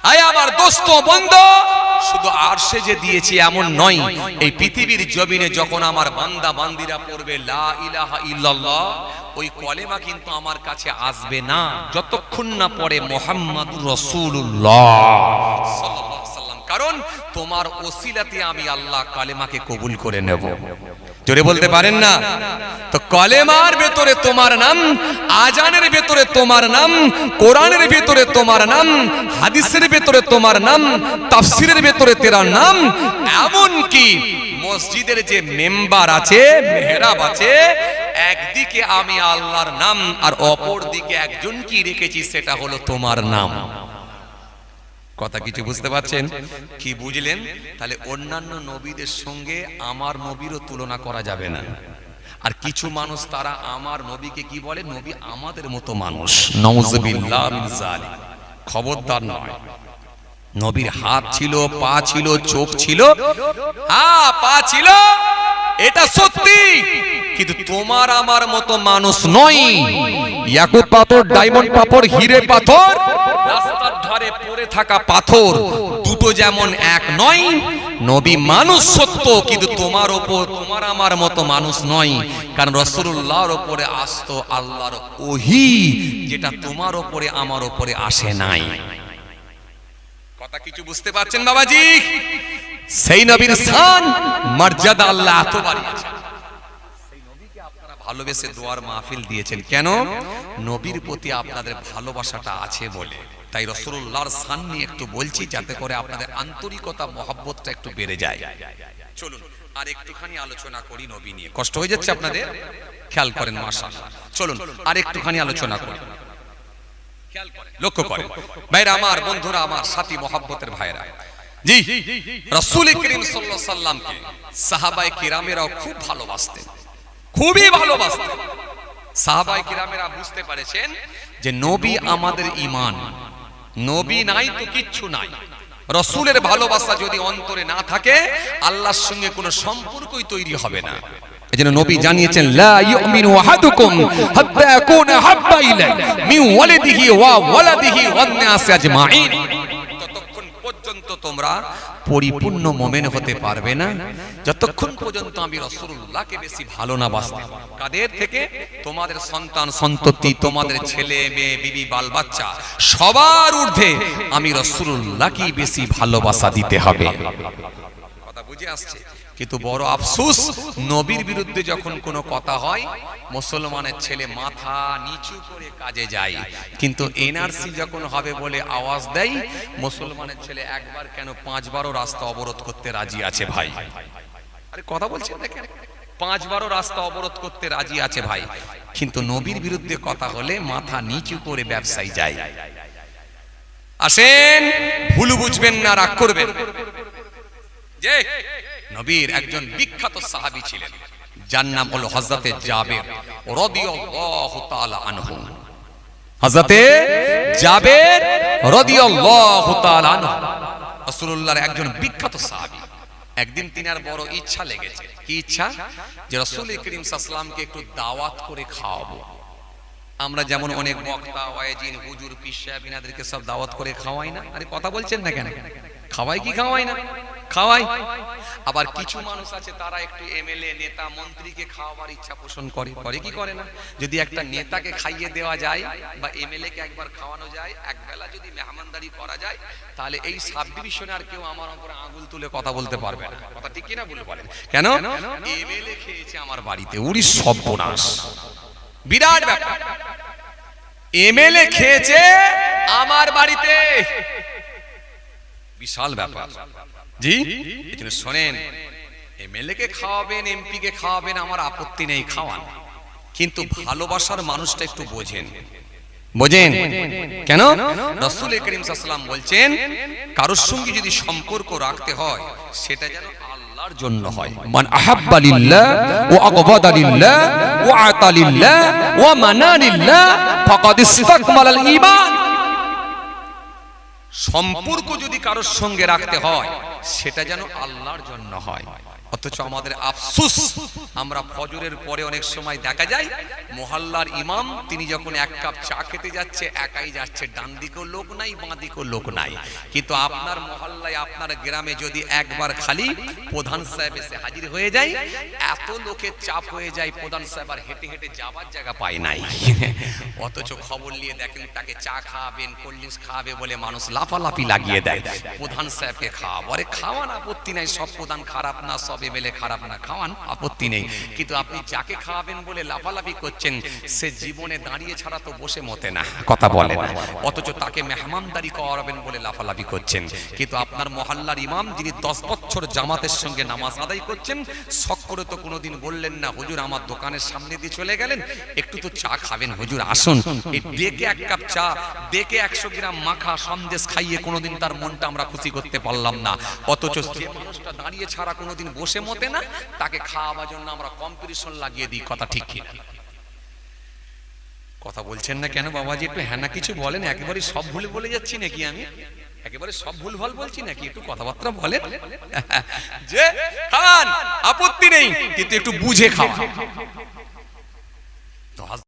আয় আমার দোস্ত বন্ধু, শুধু আরশে যে দিয়েছি এমন নয়, এই পৃথিবীর জমিনে যখন আমার বান্দা বান্দিরা পড়বে লা ইলাহা ইল্লাল্লাহ, ওই কলেমা কিন্তু আমার কাছে আসবে না যতক্ষণ না পড়ে মুহাম্মাদুর রাসূলুল্লাহ সাল্লাল্লাহু আলাইহি ওয়াসাল্লাম, কারণ তোমার ওসিলাতে আমি আল্লাহ কালেমাকে কবুল করে নেব। জোরে বলতে পারেন না? তো কলেমার ভেতরে তোমার নাম, আজানের ভেতরে তোমার নাম, কোরআনের ভেতরে তোমার নাম, হাদিসের ভেতরে তোমার নাম, তাফসীরের ভেতরে তেরা নাম, এমন কি মসজিদের যে মেম্বার আছে, মেহরাব আছে, একদিকে আমি আল্লাহর নাম আর অপর দিকে একজন কি রেখেছি, সেটা হলো তোমার নাম। কথা কিছু বুঝতে পারছেন? কি বুঝলেন? তাহলে অন্যান্য নবীদের সঙ্গে আমার নবীরও তুলনা করা যাবে না। আর কিছু মানুষ তারা আমার নবীকে কি বলে, নবী আমাদের মতো মানুষ। নাউযুবিল্লাহ মিন যালিক। খবরদার নয়। নবীর হাত ছিল, পা ছিল, চোখ ছিল, হ্যাঁ পা ছিল, এটা সত্যি, কিন্তু তোমার আমার মতো মানুষ নয়। ইয়াকুত পাথর, ডায়মন্ড পাথর, হিরে পাথর, রাস্তার ধারে পড়ে থাকা পাথর, দুটো যেমন এক নয়। নবী মানুষ সত্য, কিন্তু তোমার উপর, তোমার আমার মতো মানুষ নয়, কারণ রাসূলুল্লাহর উপরে আসতো আল্লাহর ওহী, যেটা তোমার উপরে আমার উপরে আসে নাই। কথা কিছু বুঝতে পারছেন বাবাজি? সেই নবীর শান, মর্যাদা আল্লাহ এত বাড়িয়েছেন। ভালোবেসে দোয়ার মাহফিল দিয়েছেন। কেন? নবীর প্রতি আপনাদের ভালোবাসাটা আছে বলে। তাই রাসূলুল্লাহর শান নিয়ে একটু বলছি, যাতে করে আপনাদের আন্তরিকতা মহব্বতটা একটু বেড়ে যায়। চলুন আর একটুখানি আলোচনা করি নবী নিয়ে। কষ্ট হয়ে যাচ্ছে আপনাদের? খেয়াল করেন মাশাআল্লাহ। চলুন আর একটুখানি আলোচনা করি, খেয়াল করেন, লক্ষ্য করেন ভাইরা আমার, বন্ধুরা আমার, সাথী মহব্বতের ভাইরা। জি, রাসূল করিম সাল্লাল্লাহু আলাইহি সাল্লামকে সাহাবায়ে কিরামেরাও খুব ভালোবাসতেন, খুবই ভালোবাসতেন। সাহাবায়ে কিরামেরা বুঝতে পারেছেন যে নবী আমাদের ঈমান, নবী নাই তো কিচ্ছু নাই। রাসূলের ভালোবাসা যদি অন্তরে না থাকে, আল্লাহর সঙ্গে কোনো সম্পর্কই তৈরি হবে না। এজন্য নবী জানিয়েছেন, লা ইউমিনু আহাদুকুম হাত্তা ইয়াকুনা হাব্বা ইলাইহি মিন ওয়ালিদিহি ওয়া ওয়ালাদিহি ওয়ান নাসি আজমাইন। ততক্ষণ পর্যন্ত তোমরা পরিপূর্ণ মুমিন হতে পারবে না যতক্ষণ পর্যন্ত আমি রাসূলুল্লাহকে বেশি ভালো না বাসতে। কাদের থেকে? তোমাদের সন্তান সন্ততি, তোমাদের ছেলে মেয়ে, বিবি বাল বাচ্চা, সবার ঊর্ধ্বে আমি রাসূলুল্লাহকেই বেশি ভালোবাসা দিতে হবে। কথা বুঝে আসছে? কিন্তু বড় আফসোস, নবীর বিরুদ্ধে যখন কোনো কথা হয়, মুসলমানের ছেলে মাথা নিচু করে কাজে যায়, কিন্তু এনআরসি যখন হবে বলে আওয়াজ দেয়, মুসলমানের ছেলে একবার কেন 5 বারও রাস্তা অবরোধ করতে রাজি আছে ভাই। আরে কথা বলছেন দেখেন, 5 বারও রাস্তা অবরোধ করতে রাজি আছে ভাই, কিন্তু নবীর বিরুদ্ধে কথা হলে মাথা নিচু করে ব্যবসায়ী যায়। আসেন, ভুল বুঝবেন না, রাগ করবেন। যে নবীর একজন বিখ্যাত সাহাবী ছিলেন, যার নাম হলো হযরতে জাবের রাদিয়াল্লাহু তাআলা আনহু। হযরতে জাবের রাদিয়াল্লাহু তাআলা আনহু রাসূলুল্লাহর একজন বিখ্যাত সাহাবী। একদিন তিনার বড় ইচ্ছা লেগেছে। কি ইচ্ছা? যে রাসূল করিম সাল্লাল্লাহু আলাইহি ওয়াসাল্লামকে একটু দাওয়াত করে খাওয়াবো। আমরা যেমন অনেক বক্তা, ওয়াইজিন, হুজুর, পীর সাহেব ইনাদেরকে সব দাওয়াত করে খাওয়াই না? আরে কথা বলছেন না কেন? খাওয়াই কি খাওয়াই না? খাওয়াই। আবার কিছু মানুষ আছে তারা একটু এমএলএ, নেতা, মন্ত্রীকে খাওয়াবার ইচ্ছা পোষণ করে। করে কি করে না? যদি একটা নেতাকে খাইয়ে দেওয়া যায় বা এমএলএ কে একবার খাওয়ানো যায়, একবেলা যদি মেহমানদারি করা যায়, তাহলে এই সাব ডিভিশনে আর কেউ আমার উপরে আঙুল তুলে কথা বলতে পারবে না। কথা ঠিক কি না বলতে পারেন? কেন? এমএলএ খেয়েছে আমার বাড়িতে, উড়ি সর্বনাশ, বিরাট ব্যাপার। এমএলএ খেয়েছে আমার বাড়িতে, বিশাল ব্যাপার। জি, এজন্য শুনেন, এমএলএ কে খাওয়াবেন, এমপি কে খাওয়াবেন, আমার আপত্তি নেই, খাওয়ান, কিন্তু ভালোবাসার মানুষটা একটু বোঝেন। বোঝেন কেন? রাসূল করিম সাল্লাল্লাহু আলাইহি ওয়াসাল্লাম বলছেন, কারোর সঙ্গে যদি সম্পর্ক রাখতে হয়, সেটা যেন আল্লাহর জন্য হয়। মান আহাব্বা লিল্লাহ ওয়া আগবাদা লিল্লাহ ওয়া আতা লিল্লাহ ওয়া মানা লিল্লাহ ফাকাদ ইসতাকমালাল ঈমান। সম্পর্ক যদি কারোর সঙ্গে রাখতে হয়, সেটা যেন আল্লাহর জন্য হয়। অথচ আমাদের আফসোস, আমরা ফজরের পরে অনেক সময় দেখা যায় মহল্লার ইমাম তিনি যখন এক কাপ চা খেতে যাচ্ছে, একাই যাচ্ছে, ডান দিকেও লোক নাই, বাঁ দিকেও লোক নাই। কিন্তু আপনার মহল্লায়, আপনার গ্রামে যদি একবার খালি প্রধান সাহেব এসে হাজির হয়ে যায়, এত লোকের চাপ হয়ে যায়, প্রধান সাহেব আর হেঁটে হেঁটে যাবার জায়গা পায় নাই। অথচ খবর নিয়ে দেখেন তাকে চা খাওয়াবেন, কোল্ড ড্রিঙ্কস খাওয়াবে বলে মানুষ লাফালাফি লাগিয়ে দেয়, প্রধান সাহেবকে খাওয়াবো। আরে খাওয়ান, আপত্তি নাই, সব প্রধান খারাপ না, সব এমএলএ খারাপ না, খাওয়ান, আপত্তি নেই। কিন্তু আপনি যাকে খাওয়াবেন বলে লাফালাফি করছেন, সে জীবনে দাঁড়িয়ে ছাড়া তো বসে মতে না, কথা বলে না। অথচ তাকে মেহমানদারি করাবেন বলে লাফালাফি করছেন। কিন্তু আপনার মহল্লার ইমাম যিনি 10 বছর জামাতের সঙ্গে নামাজ আদায় করছেন, শখ করে তো কোনোদিন বললেন না, হুজুর আমার দোকানের সামনে দিয়ে চলে গেলেন, একটু তো চা খাবেন, হুজুর আসুন। এই ডেকে 1 কাপ চা, ডেকে 100 গ্রাম মাখা সন্দেশ খাইয়ে কোনোদিন তার মনটা আমরা খুশি করতে পারলাম না। অথচ যে মানুষটা দাঁড়িয়ে ছাড়া কোনোদিন বসে মতে না, তাকে খাওয়াবার জন্য আমরা কম্পিটিশন লাগিয়ে দিই। কথা ঠিক কি না? কথা বলছেন না কেন বাবাজি? একটু হ্যাঁ না কিছু বলেন। একেবারে সব ভুল বলে যাচ্ছি নাকি আমি? একেবারে সব ভুলভাল বলছি নাকি? একটু কথাবার্তা বলেন। যে খান, আপত্তি নেই, কিন্তু একটু বুঝে খাওয়া।